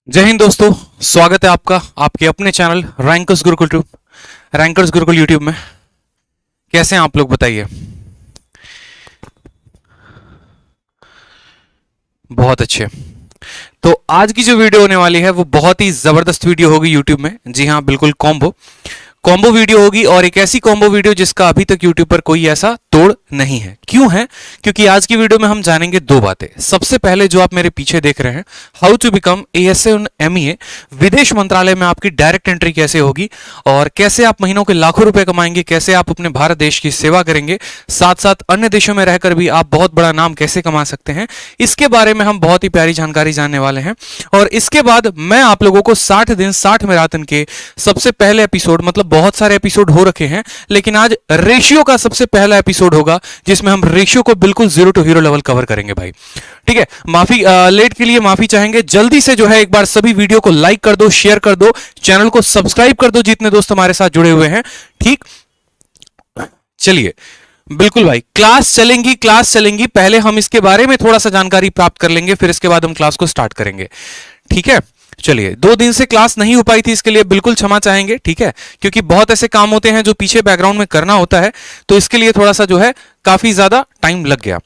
जय हिंद दोस्तों। स्वागत है आपका आपके अपने चैनल रैंकर्स गुरुकुल यूट्यूब में। कैसे हैं आप लोग बताइए। बहुत अच्छे। तो आज की जो वीडियो होने वाली है वो बहुत ही जबरदस्त वीडियो होगी यूट्यूब में। जी हाँ, बिल्कुल कॉम्बो वीडियो होगी, और एक ऐसी कॉम्बो वीडियो जिसका अभी तक यूट्यूब पर कोई ऐसा तोड़ नहीं है। क्यों है? क्योंकि आज की वीडियो में हम जानेंगे दो बातें। सबसे पहले जो आप मेरे पीछे देख रहे हैं, how to become ASA in MEA, विदेश मंत्रालय में आपकी डायरेक्ट एंट्री कैसे होगी और कैसे आप महीनों के लाखों रुपए कमाएंगे, कैसे आप अपने भारत देश की सेवा करेंगे, साथ साथ अन्य देशों में रहकर भी आप बहुत बड़ा नाम कैसे कमा सकते हैं, इसके बारे में हम बहुत ही प्यारी जानकारी जानने वाले हैं। और इसके बाद मैं आप लोगों को 60 दिन 60 मैराथन के सबसे पहले एपिसोड, मतलब बहुत सारे एपिसोड हो रखे हैं, लेकिन आज रेशियो का सबसे पहला एपिसोड होगा जिसमें हम रेशियो को बिल्कुल zero to hero level cover करेंगे भाई। ठीक है, माफी लेट के लिए माफी चाहेंगे। जल्दी से जो है एक बार सभी वीडियो को लाइक कर दो, शेयर कर दो, चैनल को सब्सक्राइब कर दो जितने दोस्त हमारे साथ जुड़े हुए हैं। ठीक, चलिए बिल्कुल भाई, क्लास चलेंगी। पहले हम इसके बारे में थोड़ा सा जानकारी प्राप्त कर लेंगे, फिर इसके बाद हम क्लास को स्टार्ट करेंगे। ठीक है, चलिए 2 दिन से क्लास नहीं हो पाई थी, इसके लिए बिल्कुल क्षमा चाहेंगे। ठीक है, क्योंकि बहुत ऐसे काम होते हैं जो पीछे बैकग्राउंड में करना होता है, तो इसके लिए थोड़ा सा जो है काफी ज्यादा टाइम लग गया।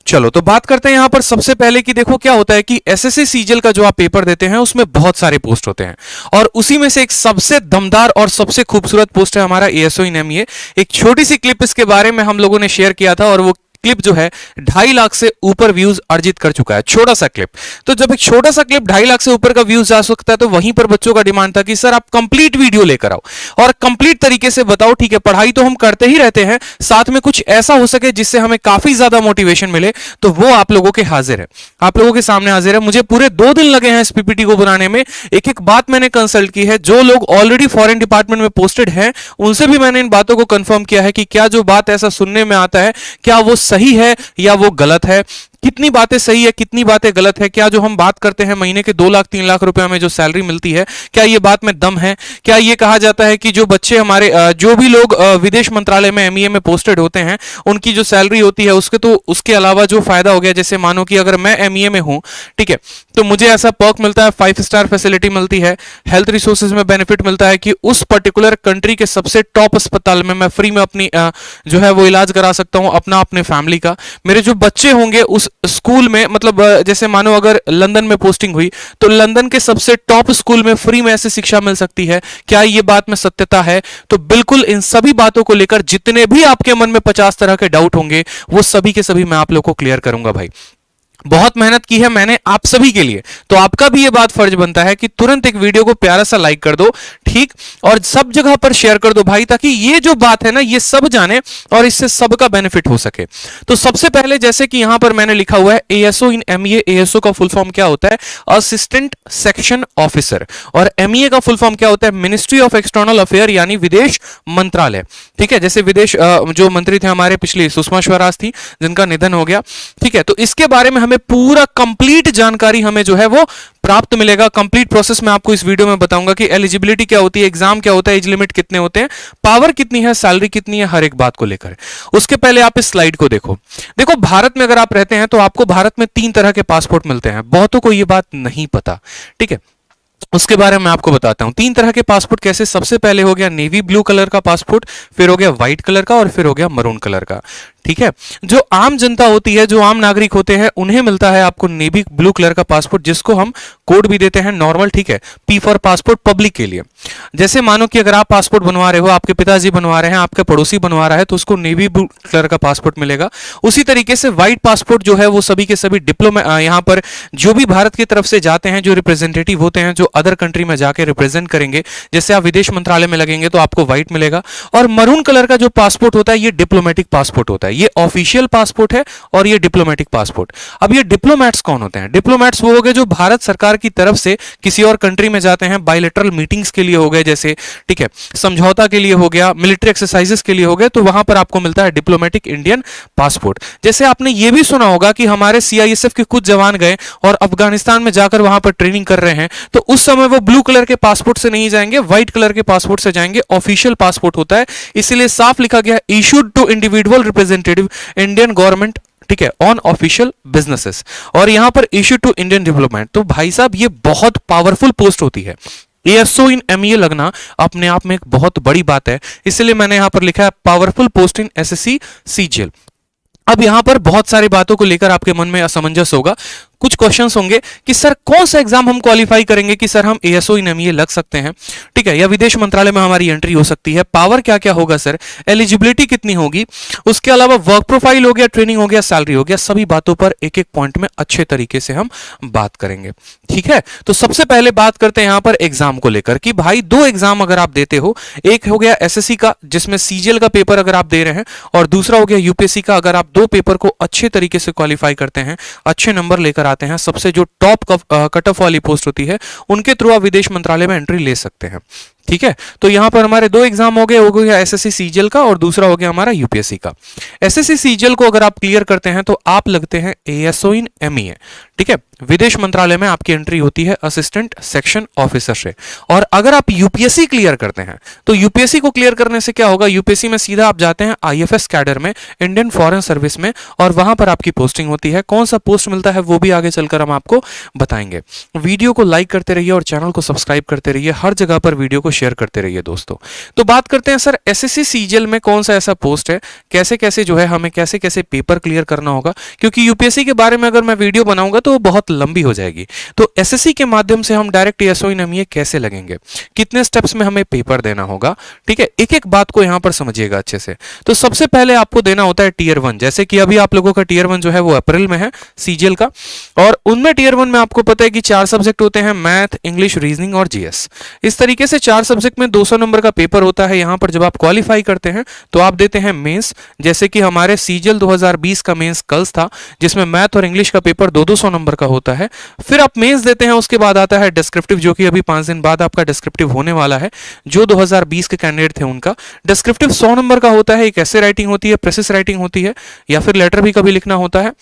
चलो तो बात करते हैं यहां पर सबसे पहले कि देखो क्या होता है कि एसएससी सीजीएल का जो आप पेपर देते हैं उसमें बहुत सारे पोस्ट होते हैं, और उसी में से एक सबसे दमदार और सबसे खूबसूरत पोस्ट है हमारा एएसओ इन एमईए। एक छोटी सी क्लिप इसके बारे में हम लोगों ने शेयर किया था, और वो क्लिप जो है 2.5 लाख से ऊपर व्यूज अर्जित कर चुका है। छोटा सा क्लिप, तो जब एक छोटा सा क्लिप 2.5 लाख से ऊपर का व्यूज जा सकता है, तो वहीं पर बच्चों का डिमांड था कि सर आप कंप्लीट वीडियो लेकर आओ और कंप्लीट तरीके से बताओ। ठीक है, पढ़ाई तो हम करते ही रहते हैं, साथ में कुछ ऐसा हो सके जिससे हमें काफी ज्यादा मोटिवेशन मिले, तो वो आप लोगों के हाजिर है, आप लोगों के सामने हाजिर है। मुझे पूरे 2 दिन लगे हैं इस पीपीटी को बनाने में। एक एक बात मैंने कंसल्ट की है, जो लोग ऑलरेडी फॉरेन डिपार्टमेंट में पोस्टेड हैं उनसे भी मैंने इन बातों को कंफर्म किया है कि क्या जो बात ऐसा सुनने में आता है क्या वो सही है या वो गलत है, कितनी बातें सही है कितनी बातें गलत है, क्या जो हम बात करते हैं महीने के 2 लाख 3 लाख रुपए में जो सैलरी मिलती है, क्या ये बात में दम है। क्या ये कहा जाता है कि जो बच्चे हमारे जो भी लोग विदेश मंत्रालय में एमईए में पोस्टेड होते हैं उनकी जो सैलरी होती है उसके तो उसके अलावा जो फायदा हो गया, जैसे मानो कि अगर मैं एमईए में हूं, ठीक है, तो मुझे ऐसा पर्क मिलता है, 5 स्टार फैसिलिटी मिलती है, हेल्थ रिसोर्सेज में बेनिफिट मिलता है कि उस पर्टिकुलर कंट्री के सबसे टॉप अस्पताल में मैं फ्री में अपनी जो है वो इलाज करा सकता हूं अपना, अपने फैमिली का। मेरे जो बच्चे होंगे उस स्कूल में, मतलब जैसे मानो अगर लंदन में पोस्टिंग हुई तो लंदन के सबसे टॉप स्कूल में फ्री में ऐसी शिक्षा मिल सकती है। क्या ये बात में सत्यता है? तो बिल्कुल इन सभी बातों को लेकर जितने भी आपके मन में 50 तरह के डाउट होंगे वो सभी के सभी मैं आप लोग को क्लियर करूंगा भाई। बहुत मेहनत की है मैंने आप सभी के लिए, तो आपका भी ये बात फर्ज बनता है कि तुरंत एक वीडियो को प्यारा सा लाइक कर दो, ठीक, और सब जगह पर शेयर कर दो भाई, ताकि ये जो बात है ना ये सब जाने और इससे सबका बेनिफिट हो सके। तो सबसे पहले जैसे कि यहां पर मैंने लिखा हुआ है एएसओ इन एमईए, एएसओ का फुल फॉर्म क्या होता है? असिस्टेंट सेक्शन ऑफिसर, और एमईए का फुल फॉर्म क्या होता है? मिनिस्ट्री ऑफ एक्सटर्नल अफेयर, यानी विदेश मंत्रालय। ठीक है, जैसे विदेश जो मंत्री थे हमारे पिछली सुषमा स्वराज थी जिनका निधन हो गया। ठीक है, तो इसके बारे में हमें पूरा कंप्लीट जानकारी हमें जो है वो प्राप्त मिलेगा। कंप्लीट प्रोसेस में आपको इस वीडियो में बताऊंगा कि एलिजिबिलिटी क्या होती है, एग्जाम क्या होता है, एज लिमिट कितने होते हैं, पावर कितनी है, सैलरी कितनी है, हर एक बात को लेकर। उसके पहले आप इस स्लाइड को देखो। देखो, भारत में अगर आप रहते हैं तो आपको भारत में 3 तरह के पासपोर्ट मिलते हैं। बहुतों को यह बात नहीं पता, ठीक है, उसके बारे में आपको बताता हूं। 3 तरह के पासपोर्ट कैसे? सबसे पहले हो गया नेवी ब्लू कलर का पासपोर्ट, फिर हो गया व्हाइट कलर का, और फिर हो गया मरून कलर का। ठीक है, जो आम जनता होती है, जो आम नागरिक होते हैं, उन्हें मिलता है आपको नेवी ब्लू कलर का पासपोर्ट, जिसको हम कोड भी देते हैं नॉर्मल। ठीक है, पी फॉर पासपोर्ट, पब्लिक के लिए। जैसे मानो कि अगर आप पासपोर्ट बनवा रहे हो, आपके पिताजी बनवा रहे हैं, आपके पड़ोसी बनवा रहा है, तो उसको नेवी ब्लू कलर का पासपोर्ट मिलेगा। उसी तरीके से व्हाइट पासपोर्ट जो है वो सभी के सभी डिप्लोमा, यहां पर जो भी भारत की तरफ से जाते हैं, जो रिप्रेजेंटेटिव होते हैं, जो अदर कंट्री में जाके रिप्रेजेंट करेंगे, जैसे आप विदेश मंत्रालय में लगेंगे तो आपको व्हाइट मिलेगा। और मरून कलर का जो पासपोर्ट होता है ये डिप्लोमेटिक पासपोर्ट होता है, ये ऑफिशियल पासपोर्ट है, और ये डिप्लोमेटिक पासपोर्ट। अब ये डिप्लोमैट्स कौन होते हैं? डिप्लोमैट्स वो हो गए जो भारत सरकार की तरफ से किसी और कंट्री में जाते हैं, बायलैटरल मीटिंग्स के लिए हो गए, जैसे ठीक है समझौता के लिए हो गया, मिलिट्री एक्सरसाइजेस के लिए हो गए, तो वहां पर आपको मिलता है डिप्लोमेटिक इंडियन पासपोर्ट। जैसे आपने ये भी सुना होगा कि हमारे सीआईएसएफ के कुछ जवान गए और अफगानिस्तान में जाकर वहां पर ट्रेनिंग कर रहे हैं, तो उस समय वो ब्लू कलर के पासपोर्ट से नहीं जाएंगे, व्हाइट कलर के पासपोर्ट से जाएंगे। ऑफिशियल पासपोर्ट होता है, इसलिए साफ लिखा गया issued to individual representative Indian government ठीक है, ऑन ऑफिशियल बिजनेसेस, और यहां पर इश्यू टू इंडियन डेवलपमेंट। तो भाई साहब ये बहुत पावरफुल पोस्ट होती है। एएसओ इन एमईए लगना अपने आप में एक बहुत बड़ी बात है, इसलिए मैंने यहां पर लिखा है पावरफुल पोस्ट इन एसएससी सीजीएल। अब यहां पर बहुत सारी बातों को लेकर आपके मन में असमंजस होगा, कुछ क्वेश्चंस होंगे कि सर कौन सा एग्जाम हम क्वालिफाई करेंगे कि सर हम एएसओ इन एमईए लग सकते हैं, ठीक है, या विदेश मंत्रालय में हमारी एंट्री हो सकती है, पावर क्या क्या होगा सर, एलिजिबिलिटी कितनी होगी, उसके अलावा वर्क प्रोफाइल हो गया, ट्रेनिंग हो गया, सैलरी हो गया, सभी बातों पर एक एक पॉइंट में अच्छे तरीके से हम बात करेंगे, ठीक है। तो सबसे पहले बात करते हैं यहां पर एग्जाम को लेकर कि भाई दो एग्जाम अगर आप देते हो, एक हो गया एसएससी का जिसमें सीजीएल का पेपर अगर आप दे रहे हैं, और दूसरा हो गया यूपीएससी का। अगर आप दो पेपर को अच्छे तरीके से क्वालिफाई करते हैं, अच्छे नंबर लेकर आते हैं, सबसे जो टॉप कट ऑफ वाली पोस्ट होती है उनके थ्रू आप विदेश मंत्रालय में एंट्री ले सकते हैं, ठीक है। तो यहां पर हमारे दो एग्जाम हो गया एसएससी सीजीएल का और दूसरा हो गया हमारा यूपीएससी का। एसएससी सीजीएल को अगर आप क्लियर करते हैं तो आप लगते हैं एएसओ इन एमईए, ठीक है, विदेश मंत्रालय में आपकी एंट्री होती है असिस्टेंट सेक्शन ऑफिसर से। और अगर आप यूपीएससी क्लियर करते हैं तो यूपीएससी को क्लियर करने से क्या होगा, यूपीएससी में सीधा आप जाते हैं आईएफएस कैडर में, इंडियन फॉरेन सर्विस में, और वहां पर आपकी पोस्टिंग होती है। कौन सा पोस्ट मिलता है वो भी आगे चलकर हम आपको बताएंगे। वीडियो को लाइक करते रहिए और चैनल को सब्सक्राइब करते रहिए, हर जगह पर वीडियो को शेयर करते रहिए दोस्तों। तो बात करते हैं सर एसएससी सीजीएल में कौन सा ऐसा पोस्ट है, कैसे कैसे जो है हमें कैसे कैसे पेपर क्लियर करना होगा, क्योंकि यूपीएससी के बारे में अगर मैं वीडियो बनाऊंगा तो बहुत लंबी हो जाएगी। तो एसएससी के माध्यम से हम डायरेक्ट एएसओ इन एमईए कैसे लगेंगे, कितने स्टेप्स में हमें पेपर देना होगा, ठीक है, एक एक बात को यहां पर समझिएगा अच्छे से। तो सबसे पहले आपको देना होता है टीयर 1, जैसे कि अभी आप लोगों का टीयर 1 जो है वो अप्रैल में है सीजीएल का, और उनमें टीयर 1 में आपको पता है कि 4 सब्जेक्ट होते हैं, मैथ, इंग्लिश, रीजनिंग और जीएस। इस तरीके से 4 सब्जेक्ट में 200 नंबर का पेपर होता है। यहां पर जब आप क्वालिफाई करते हैं तो आप देते हैं मेंस, जैसे कि हमारे सीजीएल 2020 का मेंस कल था जिसमें मैथ और इंग्लिश का पेपर 200 नंबर का होता है। फिर आप मेंस देते हैं, उसके बाद आता है डिस्क्रिप्टिव, जो कि अभी 5 दिन बाद आपका डिस्क्रिप्टिव होने वाला है। जो 2020 के कैंडिडेट थे उनका डिस्क्रिप्टिव 100 नंबर का होता है। एक ऐसे राइटिंग होती है, प्रेसिस राइटिंग होती है, या फिर लेटर भी कभी लिखना होता है।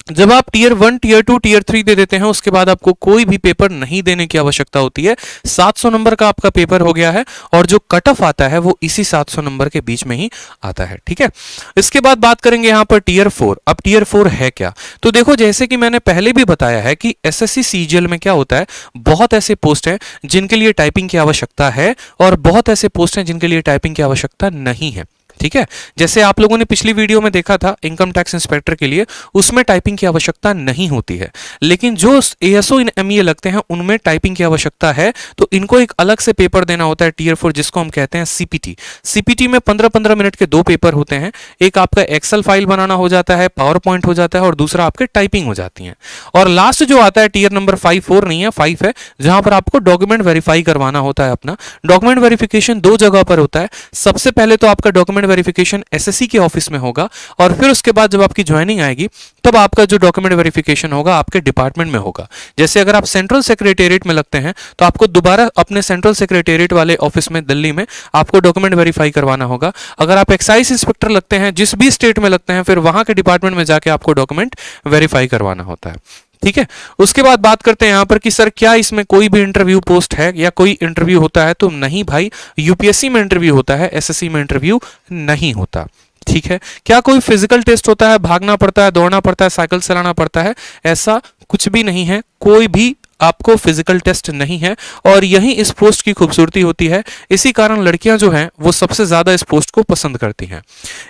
जब आप टीयर 1, टीयर 2, टीयर 3 दे देते हैं उसके बाद आपको कोई भी पेपर नहीं देने की आवश्यकता होती है। 700 नंबर का आपका पेपर हो गया है और जो कट ऑफ आता है वो इसी 700 नंबर के बीच में ही आता है, ठीक है। इसके बाद बात करेंगे यहां पर टीयर 4। अब टीयर 4 है क्या, तो देखो जैसे कि मैंने पहले भी बताया है कि एसएससी सीजीएल में क्या होता है, बहुत ऐसे पोस्ट हैं जिनके लिए टाइपिंग की आवश्यकता है और बहुत ऐसे पोस्ट हैं जिनके लिए टाइपिंग की आवश्यकता नहीं है, ठीक है। जैसे आप लोगों ने पिछली वीडियो में देखा था इनकम टैक्स इंस्पेक्टर के लिए, उसमें टाइपिंग की आवश्यकता नहीं होती है, लेकिन जो एएसओ इन एमईए लगते हैं उनमें टाइपिंग की आवश्यकता है। तो इनको एक अलग से पेपर देना होता है टीयर 4, जिसको हम कहते हैं सीपीटी। सीपीटी में 15-15 मिनट के 2 पेपर होते हैं। एक आपका एक्सेल फाइल बनाना हो जाता है, पावर पॉइंट हो जाता है, और दूसरा आपके टाइपिंग हो जाती है। और लास्ट जो आता है टीयर नंबर 5, 4 नहीं है 5 है, जहां पर आपको डॉक्यूमेंट वेरीफाई करवाना होता है अपना। डॉक्यूमेंट वेरिफिकेशन 2 जगह पर होता है। सबसे पहले तो आपका डॉक्यूमेंट वेरिफिकेशन एसएससी के ऑफिस में होगा, और फिर उसके बाद जब आपकी ज्वाइनिंग आएगी तब आपका जो डॉक्यूमेंट वेरिफिकेशन होगा आपके डिपार्टमेंट में होगा। जैसे अगर आप सेंट्रल सेक्रेटेरिएट में लगते हैं तो आपको दोबारा अपने सेंट्रल सेक्रेटेरिएट वाले ऑफिस में दिल्ली में आपको डॉक्यूमेंट वेरीफाई करवाना होगा। अगर आप एक्साइज इंस्पेक्टर लगते हैं जिस भी स्टेट में लगते हैं, फिर वहां के डिपार्टमेंट में जाके आपको डॉक्यूमेंट वेरीफाई करवाना होता है, ठीक है। उसके बाद बात करते हैं यहां पर कि सर क्या इसमें कोई भी इंटरव्यू पोस्ट है या कोई इंटरव्यू होता है, तो नहीं भाई, यूपीएससी में इंटरव्यू होता है, एसएससी में इंटरव्यू नहीं होता, ठीक है। क्या कोई फिजिकल टेस्ट होता है, भागना पड़ता है, दौड़ना पड़ता है, साइकिल चलाना पड़ता है, ऐसा कुछ भी नहीं है, कोई भी आपको फिजिकल टेस्ट नहीं है। और यही इस पोस्ट की खूबसूरती होती है, इसी कारण लड़कियां जो हैं वो सबसे ज्यादा इस पोस्ट को पसंद करती हैं।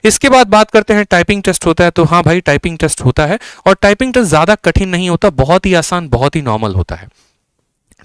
इसके बाद बात करते हैं टाइपिंग टेस्ट होता है, तो हाँ भाई टाइपिंग टेस्ट होता है, और टाइपिंग टेस्ट ज्यादा कठिन नहीं होता, बहुत ही आसान, बहुत ही नॉर्मल होता है,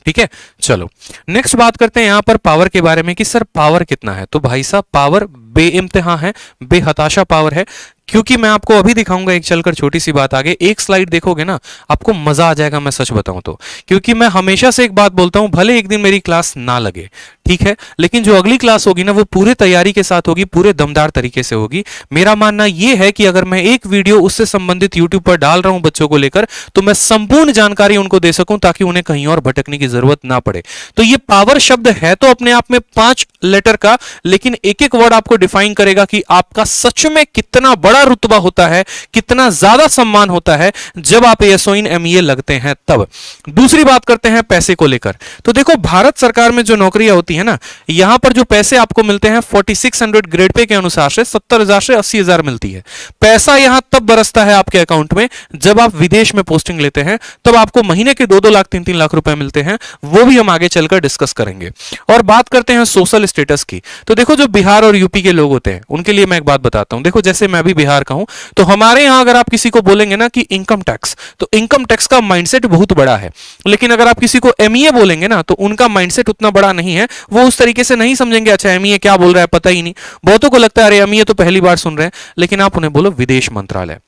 ठीक है। चलो नेक्स्ट बात करते हैं यहां पर पावर के बारे में कि सर पावर कितना है। तो भाई साहब पावर बेइंतहा है, बेहताशा पावर है, क्योंकि मैं आपको अभी दिखाऊंगा एक चलकर छोटी सी बात आगे। एक स्लाइड देखोगे ना आपको मजा आ जाएगा, मैं सच बताऊं तो, क्योंकि मैं हमेशा से एक बात बोलता हूं, भले एक दिन मेरी क्लास ना लगे, ठीक है, लेकिन जो अगली क्लास होगी ना वो पूरे तैयारी के साथ होगी, पूरे दमदार तरीके से होगी। मेरा मानना यह है कि अगर मैं एक वीडियो उससे संबंधित यूट्यूब पर डाल रहा हूं बच्चों को लेकर, तो मैं संपूर्ण जानकारी उनको दे सकूं ताकि उन्हें कहीं और भटकने की जरूरत ना पड़े। तो ये पावर शब्द है तो अपने आप में 5 लेटर का, लेकिन एक एक वर्ड आपको डिफाइन करेगा कि आपका सच में कितना बड़ा रुतबा होता है, कितना ज्यादा सम्मान होता है जब आप एएसओ इन एमईए लगते हैं तब। दूसरी बात करते हैं पैसे को लेकर। तो देखो भारत सरकार में जो नौकरियां होती है ना, यहां पर जो पैसे आपको मिलते हैं 4600 ग्रेड पे के अनुसार से 70,000 से 80,000 मिलती है। पैसा यहां तब बरसता है आपके अकाउंट में जब आप विदेश में पोस्टिंग लेते हैं, तब आपको महीने के 2-2 लाख 3-3 लाख रुपए मिलते हैं। वो भी हम आगे चलकर डिस्कस करेंगे। और बात करते हैं सोशल स्टेटस की। तो देखो जो बिहार और यूपी के लोग होते हैं उनके लिए मैं एक बात बताता हूं। देखो जैसे मैं भी बिहार का हूं, तो हमारे यहां अगर आप किसी को बोलेंगे ना कि इनकम टैक्स, तो इनकम टैक्स का माइंडसेट बहुत बड़ा है। लेकिन अगर आप किसी को एमईए बोलेंगे ना, तो उनका माइंडसेट उतना बड़ा नहीं है। वो उस तरीके से नहीं समझेंगे, अच्छा एमईए क्या बोल रहा है पता ही नहीं। बहुतों को लगता है अरे एमईए तो पहली बार सुन रहे हैं। लेकिन आप उन्हें बोलो विदेश मंत्रालय।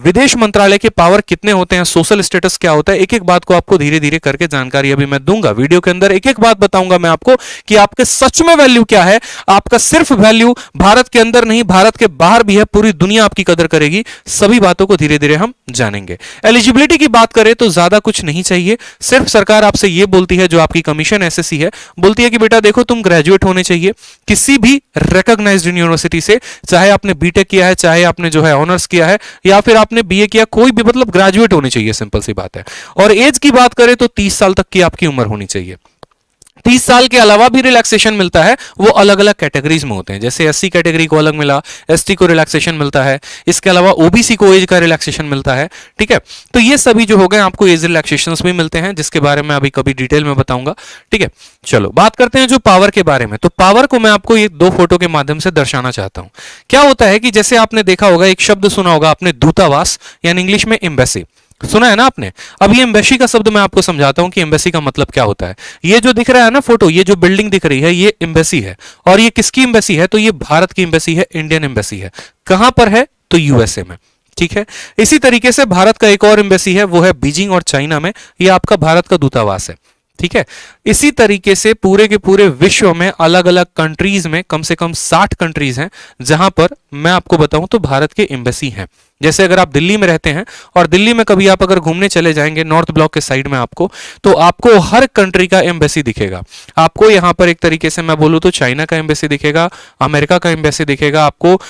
विदेश मंत्रालय के पावर कितने होते हैं, सोशल स्टेटस क्या होता है, एक एक बात को आपको धीरे धीरे करके जानकारी अभी मैं दूंगा। वीडियो के अंदर एक एक बात बताऊंगा मैं आपको कि आपके सच में वैल्यू क्या है। आपका सिर्फ वैल्यू भारत के अंदर नहीं, भारत के बाहर भी है। पूरी दुनिया आपकी कदर करेगी। सभी बातों को धीरे धीरे हम जानेंगे। एलिजिबिलिटी की बात करें तो ज्यादा कुछ नहीं चाहिए। सिर्फ सरकार आपसे यह बोलती है, जो आपकी कमीशन एसएससी है, बोलती है कि बेटा देखो तुम ग्रेजुएट होने चाहिए किसी भी रिकॉग्नाइज्ड यूनिवर्सिटी से, चाहे आपने बीटेक किया है, चाहे आपने जो है ऑनर्स किया है, या फिर आपने बीए किया, कोई भी, मतलब ग्रेजुएट होने चाहिए, सिंपल सी बात है। और एज की बात करें तो 30 साल तक की आपकी उम्र होनी चाहिए। 30 साल के अलावा भी रिलैक्सेशन मिलता है, वो अलग अलग कैटेगरीज में होते हैं। जैसे एससी कैटेगरी को अलग मिला, एसटी को रिलैक्सेशन मिलता है, इसके अलावा ओबीसी को एज का रिलैक्सेशन मिलता है। ठीक है, तो ये सभी जो हो गए आपको एज रिलैक्सेशंस भी मिलते हैं, जिसके बारे में अभी कभी डिटेल में बताऊंगा। ठीक है, चलो बात करते हैं जो पावर के बारे में। तो पावर को मैं आपको ये 2 फोटो के माध्यम से दर्शाना चाहता हूं। क्या होता है कि जैसे आपने देखा होगा, एक शब्द सुना होगा आपने, दूतावास, यानी इंग्लिश में एम्बेसी, सुना है ना आपने। अब ये एम्बेसी का शब्द मैं आपको समझाता हूं कि एम्बेसी का मतलब क्या होता है। ये जो दिख रहा है ना फोटो, ये जो बिल्डिंग दिख रही है, ये एम्बेसी है। और ये किसकी एम्बेसी है, तो ये भारत की एम्बेसी है, इंडियन एम्बेसी है। कहां पर है, तो यूएसए में। ठीक है, इसी तरीके से भारत का एक और एम्बेसी है, वो है बीजिंग और चाइना में। ये आपका भारत का दूतावास है। ठीक है, इसी तरीके से पूरे के पूरे विश्व में अलग अलग कंट्रीज में कम से कम 60 कंट्रीज हैं, जहां पर मैं आपको बताऊं तो भारत के एम्बेसी हैं। जैसे अगर आप दिल्ली में रहते हैं और दिल्ली में कभी आप अगर घूमने चले जाएंगे नॉर्थ ब्लॉक के साइड में आपको, तो आपको हर कंट्री का एम्बेसी दिखेगा। आपको यहां पर एक तरीके से मैं बोलूं तो चाइना का एम्बेसी दिखेगा, अमेरिका का एम्बेसी दिखेगा, आपको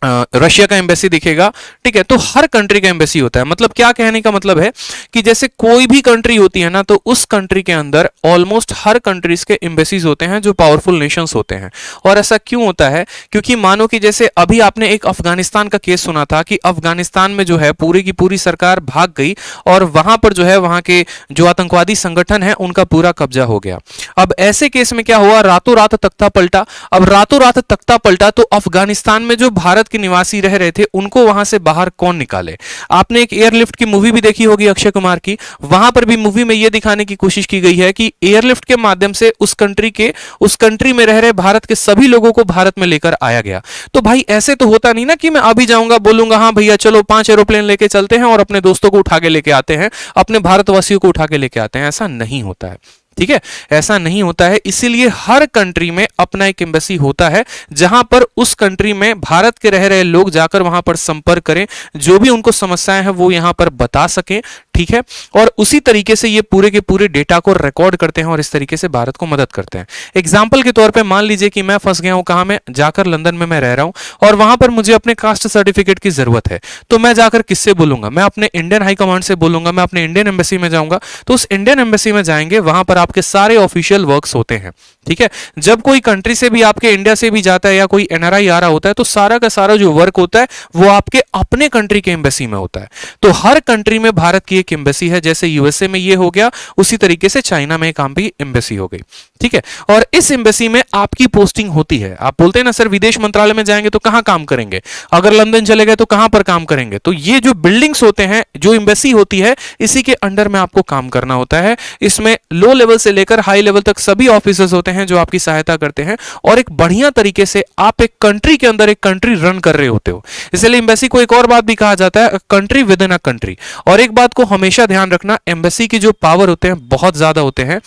रशिया का एम्बेसी दिखेगा। ठीक है, तो हर कंट्री का एम्बेसी होता है। मतलब क्या कहने का मतलब है कि जैसे कोई भी कंट्री होती है ना, तो उस कंट्री के अंदर ऑलमोस्ट हर कंट्रीज के एम्बेसीज होते हैं, जो पावरफुल नेशंस होते हैं। और ऐसा क्यों होता है, क्योंकि मानो कि जैसे अभी आपने एक अफगानिस्तान का केस सुना था कि अफगानिस्तान में जो है पूरी की पूरी सरकार भाग गई और वहां पर जो है वहां के जो आतंकवादी संगठन है उनका पूरा कब्जा हो गया। अब ऐसे केस में क्या हुआ, रातों रात तख्ता पलटा। अब रातों रात तख्ता पलटा तो अफगानिस्तान में जो भारत के निवासी रह रहे थे उनको वहां से बाहर कौन निकाले। आपने एक एयरलिफ्ट की मूवी भी देखी होगी अक्षय कुमार की, वहां पर भी मूवी में यह दिखाने की कोशिश की गई है कि एयरलिफ्ट के माध्यम से उस कंट्री में रह रहे भारत के सभी लोगों को भारत में लेकर आया गया। तो भाई ऐसे तो होता नहीं ना कि मैं अभी जाऊंगा बोलूंगा हाँ भैया चलो 5 एरोप्लेन लेके चलते हैं और अपने दोस्तों को उठा के लेके आते हैं, अपने भारतवासियों को उठा के लेके आते हैं। ऐसा नहीं होता है। ठीक है, ऐसा नहीं होता है। इसीलिए हर कंट्री में अपना एक एम्बेसी होता है, जहां पर उस कंट्री में भारत के रह रहे लोग जाकर वहां पर संपर्क करें, जो भी उनको समस्याएं हैं वो यहां पर बता सकें। ठीक है, और उसी तरीके से ये पूरे के पूरे डेटा को रिकॉर्ड करते हैं और इस तरीके से भारत को मदद करते हैं। एग्जाम्पल के तौर पे मान लीजिए कि मैं फंस गया हूं, कहां में जाकर, लंदन में मैं रह रहा हूं और वहां पर मुझे अपने कास्ट सर्टिफिकेट की जरूरत है, तो मैं जाकर किससे बोलूंगा, मैं अपने इंडियन हाई कमांड से बोलूंगा, मैं अपने इंडियन एम्बेसी में जाऊंगा। तो उस इंडियन एम्बेसी में जाएंगे, वहां पर आपके सारे ऑफिशियल वर्क्स होते हैं। ठीक है, जब कोई कंट्री से भी आपके इंडिया से भी जाता है या कोई एनआरआई आ रहा होता है, तो सारा का सारा जो वर्क होता है वो आपके अपने कंट्री के एम्बेसी में होता है। तो हर कंट्री में भारत की एक एम्बेसी है। जैसे यूएसए में ये हो गया, उसी तरीके से चाइना में काम भी एम्बेसी हो गई। ठीक है, और इस एम्बेसी में आपकी पोस्टिंग होती है। आप बोलते हैं ना सर विदेश मंत्रालय में जाएंगे तो कहां काम करेंगे, अगर लंदन चले गए तो कहां पर काम करेंगे, तो ये जो बिल्डिंग्स होते हैं, जो एम्बेसी होती है, इसी के अंडर में आपको काम करना होता है। इसमें लो लेवल से लेकर हाई लेवल तक सभी ऑफिसर्स होते हैं जो आपकी सहायता करते हैं और एक बढ़िया तरीके से आप एक कंट्री के अंदर एक कंट्री रन कर रहे होते हो। इसलिए एम्बेसी को एक और बात भी कहा जाता है, country with in a country. और एक बात को हमेशा ध्यान रखना, एम्बेसी की जो पावर होते हैं बहुत ज्यादा होते हैं।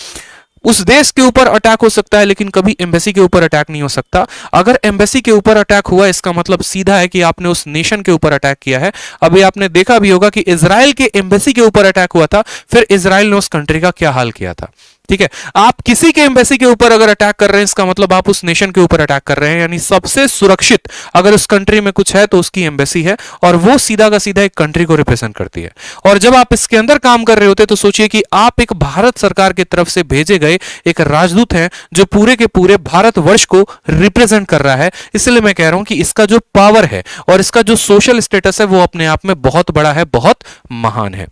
उस देश के ऊपर अटैक हो सकता है लेकिन कभी एम्बेसी के ऊपर अटैक नहीं हो सकता। अगर एम्बेसी के ऊपर अटैक हुआ इसका मतलब सीधा है कि आपने उस नेशन के ऊपर अटैक किया है। अभी आपने देखा भी होगा कि इजराइल के एम्बेसी के ऊपर अटैक हुआ था, फिर इजराइल ने उस कंट्री का क्या हाल किया था। ठीक है, आप किसी के एम्बेसी के ऊपर अगर अटैक कर रहे हैं, इसका मतलब आप उस नेशन के ऊपर अटैक कर रहे हैं। यानी सबसे सुरक्षित अगर उस कंट्री में कुछ है तो उसकी एम्बेसी है, और वो सीधा का सीधा एक कंट्री को रिप्रेजेंट करती है। और जब आप इसके अंदर काम कर रहे होते तो सोचिए कि आप एक भारत सरकार की तरफ से भेजे गए एक राजदूत हैं जो पूरे के पूरे भारतवर्ष को रिप्रेजेंट कर रहा है। इसलिए मैं कह रहा हूं कि इसका जो पावर है और इसका जो सोशल स्टेटस है वो अपने आप में बहुत बड़ा है, बहुत महान है।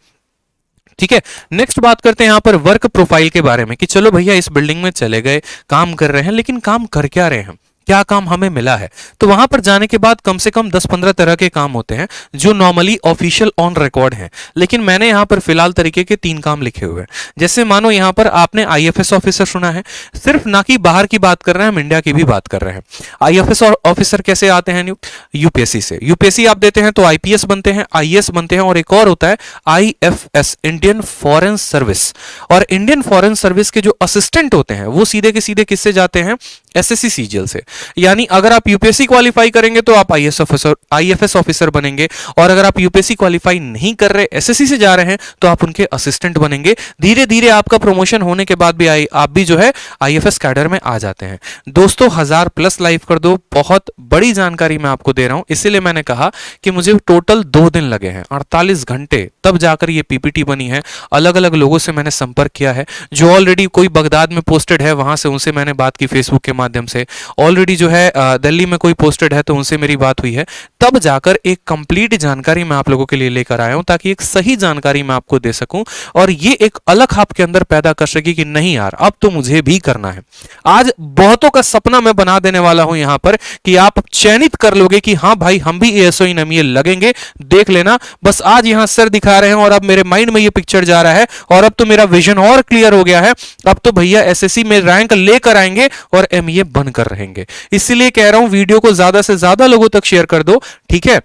ठीक है, नेक्स्ट बात करते हैं यहां पर वर्क प्रोफाइल के बारे में कि चलो भैया इस बिल्डिंग में चले गए, काम कर रहे हैं, लेकिन काम कर क्या रहे हैं, क्या काम हमें मिला है। तो वहां पर जाने के बाद कम से कम 10-15 तरह के काम होते हैं जो नॉर्मली ऑफिशियल ऑन रिकॉर्ड हैं, लेकिन मैंने यहां पर फिलहाल तरीके के 3 काम लिखे हुए हैं। जैसे मानो यहां पर आपने आईएफएस ऑफिसर सुना है, सिर्फ ना कि बाहर की बात कर रहे हैं, हम इंडिया की भी बात कर रहे हैं। आईएफएस ऑफिसर कैसे आते हैं? यूपीएससी से। यूपीएससी आप देते हैं तो आईपीएस बनते हैं, आईएएस बनते हैं, और एक और होता है आईएफएस, इंडियन फॉरेन सर्विस। और इंडियन फॉरेन सर्विस के जो असिस्टेंट होते हैं वो सीधे के सीधे किससे जाते हैं? एसएससी सीजीएल से। यानी अगर आप यूपीएससी क्वालिफाई करेंगे तो आप आईएफएस ऑफिसर बनेंगे, और अगर आप यूपीएससी क्वालिफाई नहीं कर रहे, एसएससी से जा रहे हैं, तो आप उनके असिस्टेंट बनेंगे। धीरे धीरे आपका प्रमोशन होने के बाद भी आप भी जो है आईएफएस कैडर में आ जाते हैं। दोस्तों 1000+ लाइव कर दो, बहुत बड़ी जानकारी मैं आपको दे रहा हूं, इसीलिए मैंने कहा कि मुझे टोटल 2 दिन लगे हैं, 48 घंटे, तब जाकर ये पीपीटी बनी है। अलग अलग लोगों से मैंने संपर्क किया है, जो ऑलरेडी कोई बगदाद में पोस्टेड है वहां से उनसे मैंने बात की फेसबुक के माध्यम से, ऑलरेडी जो है दिल्ली में कोई पोस्टेड है तो उनसे मेरी बात हुई है, तब जाकर एक कंप्लीट जानकारी मैं आप लोगों के लिए लेकर आया हूं, ताकि एक सही जानकारी मैं आपको दे सकूं और ये एक अलग आपके अंदर पैदा कर सके कि नहीं यार अब तो मुझे भी करना है। आज बहुतों का सपना मैं बना देने वाला हूं यहां पर कि आप चयनित कर लोगे कि हां भाई हम भी एएसओ इन एमईए लगेंगे, देख लेना। बस आज यहां सर दिखा रहे हैं और अब मेरे माइंड में ये पिक्चर जा रहा है, और अब तो मेरा विजन और क्लियर हो गया है। अब तो भैया एसएससी में रैंक लेकर आएंगे और एमईए बनकर रहेंगे। इसलिए कह रहा हूं वीडियो को ज्यादा से ज्यादा लोगों तक शेयर कर दो, ठीक है,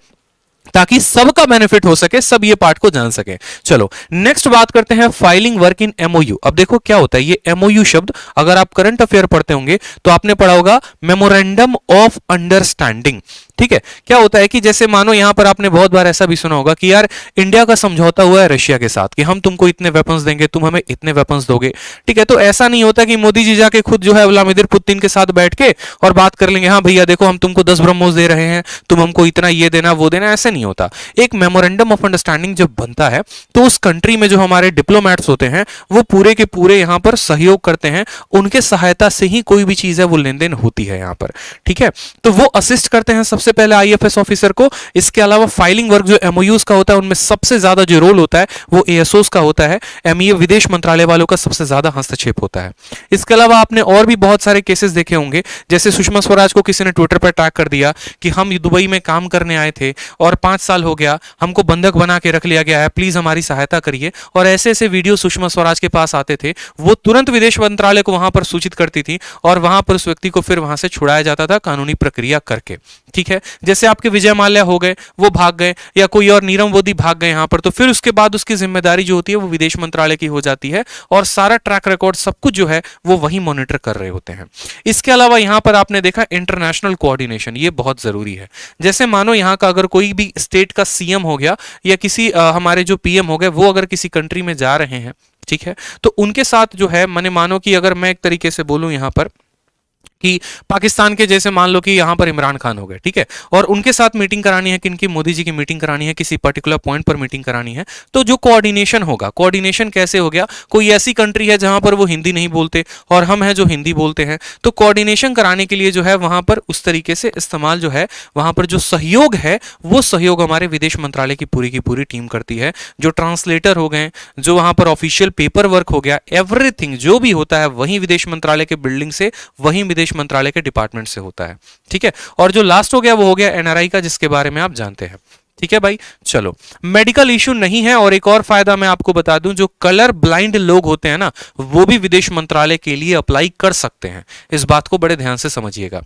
ताकि सबका बेनिफिट हो सके, सब ये पार्ट को जान सके। चलो नेक्स्ट बात करते हैं फाइलिंग वर्क इन एमओयू। अब देखो क्या होता है ये एमओयू शब्द, अगर आप करंट अफेयर पढ़ते होंगे तो आपने पढ़ा होगा मेमोरेंडम ऑफ अंडरस्टैंडिंग। ठीक है, क्या होता है कि जैसे मानो यहां पर आपने बहुत बार ऐसा भी सुना होगा कि यार इंडिया का समझौता हुआ है रशिया के साथ कि हम तुमको इतने वेपन्स देंगे, तुम हमें इतने वेपन्स दोगे। ठीक है, तो ऐसा नहीं होता कि मोदी जी जाके खुद जो है व्लादिमीर पुतिन के साथ बैठ के और बात कर लेंगे, हाँ भैया देखो हम तुमको 10 ब्रह्मोस दे रहे हैं, तुम हमको इतना ये देना वो देना, ऐसे नहीं होता। एक मेमोरेंडम ऑफ अंडरस्टैंडिंग जब बनता है तो उस कंट्री में जो हमारे डिप्लोमेट्स होते हैं वो पूरे के पूरे यहां पर सहयोग करते हैं, उनके सहायता से ही कोई भी चीज है वो लेन देन होती है यहां पर। ठीक है, तो वो असिस्ट करते हैं सबसे पहले आईएफएस ऑफिसर को। इसके अलावा फाइलिंग वर्क जो एमओयूज का होता है उनमें सबसे ज्यादा जो रोल होता है वो एएसओस का होता है, एमईए विदेश मंत्रालय वालों का सबसे ज्यादा हस्तक्षेप होता है। इसके अलावा आपने और भी बहुत सारे केसेस देखे होंगे, जैसे सुषमा स्वराज को किसी ने ट्विटर पर टैग कर दिया कि हम दुबई में काम करने आए थे और 5 साल हो गया, हमको बंधक बना के रख लिया गया है, प्लीज हमारी सहायता करिए। और ऐसे ऐसे वीडियो सुषमा स्वराज के पास आते थे, वो तुरंत विदेश मंत्रालय को वहां पर सूचित करती थी और वहां पर उस व्यक्ति को फिर वहां से छुड़ाया जाता था कानूनी प्रक्रिया करके। ठीक है, जैसे आपके विजय माल्या हो गए, वो भाग गए, या कोई और नीरव मोदी भाग गए यहां पर, तो फिर उसके बाद उसकी जिम्मेदारी जो होती है वो विदेश मंत्रालय की हो जाती है और सारा ट्रैक रिकॉर्ड सब कुछ जो है वो वही मॉनिटर कर रहे होते हैं। इसके अलावा यहां पर आपने देखा इंटरनेशनल कोऑर्डिनेशन, ये बहुत जरूरी है। जैसे मानो यहां का अगर कोई भी स्टेट का सीएम हो गया या किसी हमारे जो पीएम हो गए, वो अगर किसी कंट्री में जा रहे हैं, ठीक है, तो उनके साथ जो है माने मानो कि अगर मैं एक तरीके से बोलूं यहां पर कि पाकिस्तान के जैसे मान लो कि यहां पर इमरान खान हो गए, ठीक है, और उनके साथ मीटिंग करानी है, किनकी, मोदी जी की मीटिंग करानी है, किसी पर्टिकुलर पॉइंट पर मीटिंग करानी है, तो जो कोऑर्डिनेशन होगा, कोऑर्डिनेशन कैसे हो गया, कोई ऐसी कंट्री है जहां पर वो हिंदी नहीं बोलते और हम हैं जो हिंदी बोलते हैं, तो कोऑर्डिनेशन कराने के लिए जो है वहां पर उस तरीके से इस्तेमाल जो है वहां पर जो सहयोग है वो सहयोग हमारे विदेश मंत्रालय की पूरी टीम करती है। जो ट्रांसलेटर हो गए, जो वहां पर ऑफिशियल पेपर वर्क हो गया, एवरीथिंग जो भी होता है वही विदेश मंत्रालय के बिल्डिंग से, वही विदेश मंत्रालय के डिपार्टमेंट से होता है। ठीक है, और जो लास्ट हो गया वो हो गया एनआरआई का, जिसके बारे में आप जानते हैं। ठीक है भाई, चलो मेडिकल इश्यू नहीं है। और एक और फायदा मैं आपको बता दूं, जो कलर ब्लाइंड लोग होते हैं ना, वो भी विदेश मंत्रालय के लिए अप्लाई कर सकते हैं। इस बात को बड़े ध्यान से समझिएगा।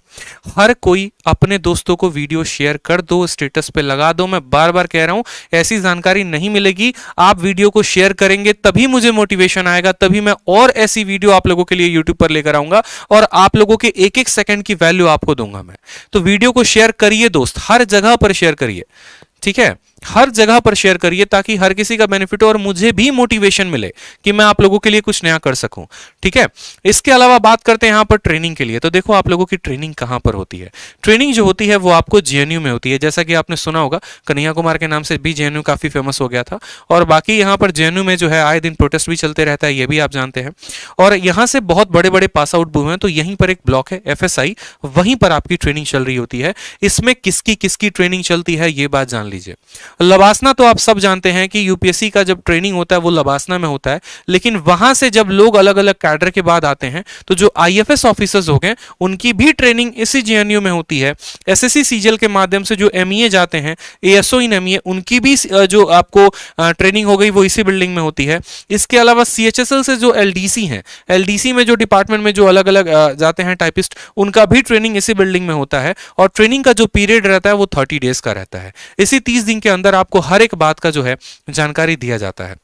हर कोई अपने दोस्तों को वीडियो शेयर कर दो, स्टेटस पे लगा दो। मैं बार बार कह रहा हूं, ऐसी जानकारी नहीं मिलेगी। आप वीडियो को शेयर करेंगे तभी मुझे मोटिवेशन आएगा, तभी मैं और ऐसी वीडियो आप लोगों के लिए यूट्यूब पर लेकर आऊंगा और आप लोगों के एक एक सेकंड की वैल्यू आपको दूंगा मैं। तो वीडियो को शेयर करिए दोस्त, हर जगह पर शेयर करिए। ठीक है, हर जगह पर शेयर करिए ताकि हर किसी का बेनिफिट हो और मुझे भी मोटिवेशन मिले कि मैं आप लोगों के लिए कुछ नया कर सकूं। ठीक है, इसके अलावा बात करते हैं यहां पर ट्रेनिंग के लिए। तो देखो आप लोगों की ट्रेनिंग कहां पर होती है। ट्रेनिंग जो होती है वो आपको जेएनयू में होती है। जैसा कि आपने सुना होगा, कन्हैया कुमार के नाम से भी जेएनयू काफी फेमस हो गया था, और बाकी यहां पर जेएनयू में जो है आए दिन प्रोटेस्ट भी चलते रहता है, ये भी आप जानते हैं। और यहां से बहुत बड़े बड़े पास आउट हुए हैं, तो यहीं पर एक ब्लॉक है एफएसआई, वहीं पर आपकी ट्रेनिंग चल रही होती है। इसमें किसकी किसकी ट्रेनिंग चलती है ये बात जान लीजिए। लवासना तो आप सब जानते हैं कि यूपीएससी का जब ट्रेनिंग होता है वो लवासना में होता है, लेकिन वहां से जब लोग अलग अलग कैडर के बाद आते हैं तो जो आईएफएस ऑफिसर्स हो गए उनकी भी ट्रेनिंग इसी जेएनयू में होती है। एसएससी सीजीएल के माध्यम से जो एमईए जाते हैं, एएसओ इन एमईए, उनकी भी जो आपको ट्रेनिंग हो गई वो इसी बिल्डिंग में होती है। इसके अलावा सीएचएसएल से जो एलडीसी हैं, एलडीसी में जो डिपार्टमेंट में जो अलग अलग जाते हैं टाइपिस्ट, उनका भी ट्रेनिंग इसी बिल्डिंग में होता है। और ट्रेनिंग का जो पीरियड रहता है वो 30 डेज का रहता है। इसी 30 दिन के अंदर आपको हर एक बात का जो है जानकारी दिया जाता है।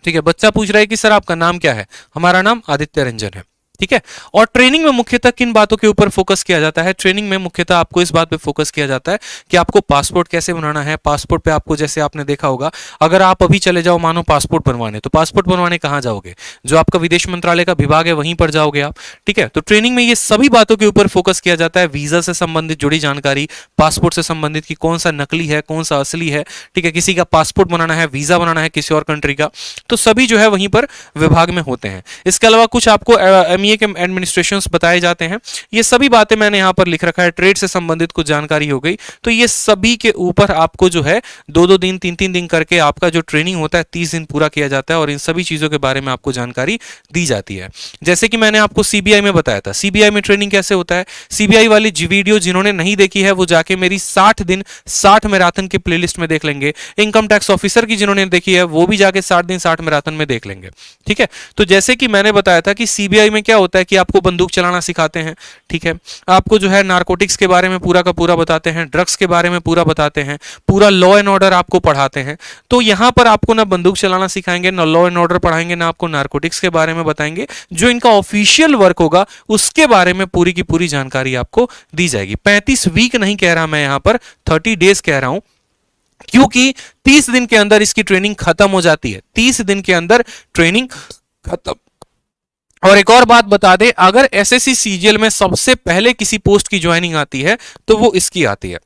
ठीक है, बच्चा पूछ रहा है कि सर आपका नाम क्या है। हमारा नाम आदित्य रंजन है। ठीक है, और ट्रेनिंग में मुख्यतः किन बातों के ऊपर फोकस किया जाता है। ट्रेनिंग में मुख्यतः आपको इस बात पे फोकस किया जाता है कि आपको पासपोर्ट कैसे बनाना है। पासपोर्ट पे आपको, जैसे आपने देखा होगा, अगर आप अभी चले जाओ मानो पासपोर्ट बनवाने, तो पासपोर्ट बनवाने कहाँ जाओगे, जो आपका विदेश मंत्रालय का विभाग है वहीं पर जाओगे आप। ठीक है, तो ट्रेनिंग में ये सभी बातों के ऊपर फोकस किया जाता है। वीजा से संबंधित जुड़ी जानकारी, पासपोर्ट से संबंधित कि कौन सा नकली है कौन सा असली है। ठीक है, किसी का पासपोर्ट बनाना है, वीजा बनाना है किसी और कंट्री का, तो सभी जो है वहीं पर विभाग में होते हैं। इसके अलावा कुछ आपको एमईए के एडमिनिस्ट्रेशन बताए जाते हैं। ये सभी बातें मैंने यहां पर लिख रखा है। ट्रेड से संबंधित कुछ जानकारी हो गई, तो ये सभी के ऊपर आपको जो है 2-2 दिन 3-3 दिन करके आपका जो ट्रेनिंग होता है 30 दिन पूरा किया जाता है, और इन सभी चीजों के बारे में आपको जानकारी दी जाती है। जैसे कि मैंने आपको सीबीआई में बताया था, सीबीआई में ट्रेनिंग कैसे होता है। सीबीआई वाली वीडियो जिन्होंने नहीं देखी है वो जाके मेरी 60 दिन 60 मैराथन के प्लेलिस्ट में देख लेंगे। इनकम टैक्स ऑफिसर की जिन्होंने देखी है वो भी जाके 60 दिन 60 मैराथन में देख लेंगे। ठीक है, तो जैसे कि मैंने बताया था कि सीबीआई में क्या होता है कि आपको बंदूक चलाना सिखाते हैं। ठीक है, आपको जो है नारकोटिक्स के बारे में पूरा का पूरा बताते हैं, ड्रग्स के बारे में पूरा बताते हैं, पूरा लॉ एंड ऑर्डर आपको पढ़ाते हैं। तो यहां पर आपको ना बंदूक चलाना सिखाएंगे, ना लॉ एंड ऑर्डर पढ़ाएंगे, ना आपको नारकोटिक्स के बारे में बताएंगे। जो इनका ऑफिशियल वर्क होगा उसके बारे में पूरी की पूरी जानकारी आपको दी जाएगी। 35 वीक नहीं कह रहा मैं, यहां पर 30 डेज कह रहा हूं, क्योंकि 30 दिन के अंदर इसकी ट्रेनिंग खत्म हो जाती है। 30 दिन के अंदर ट्रेनिंग खत्म। और एक और बात बता दें, अगर एसएससी सीजीएल में सबसे पहले किसी पोस्ट की ज्वाइनिंग आती है तो वो इसकी आती है।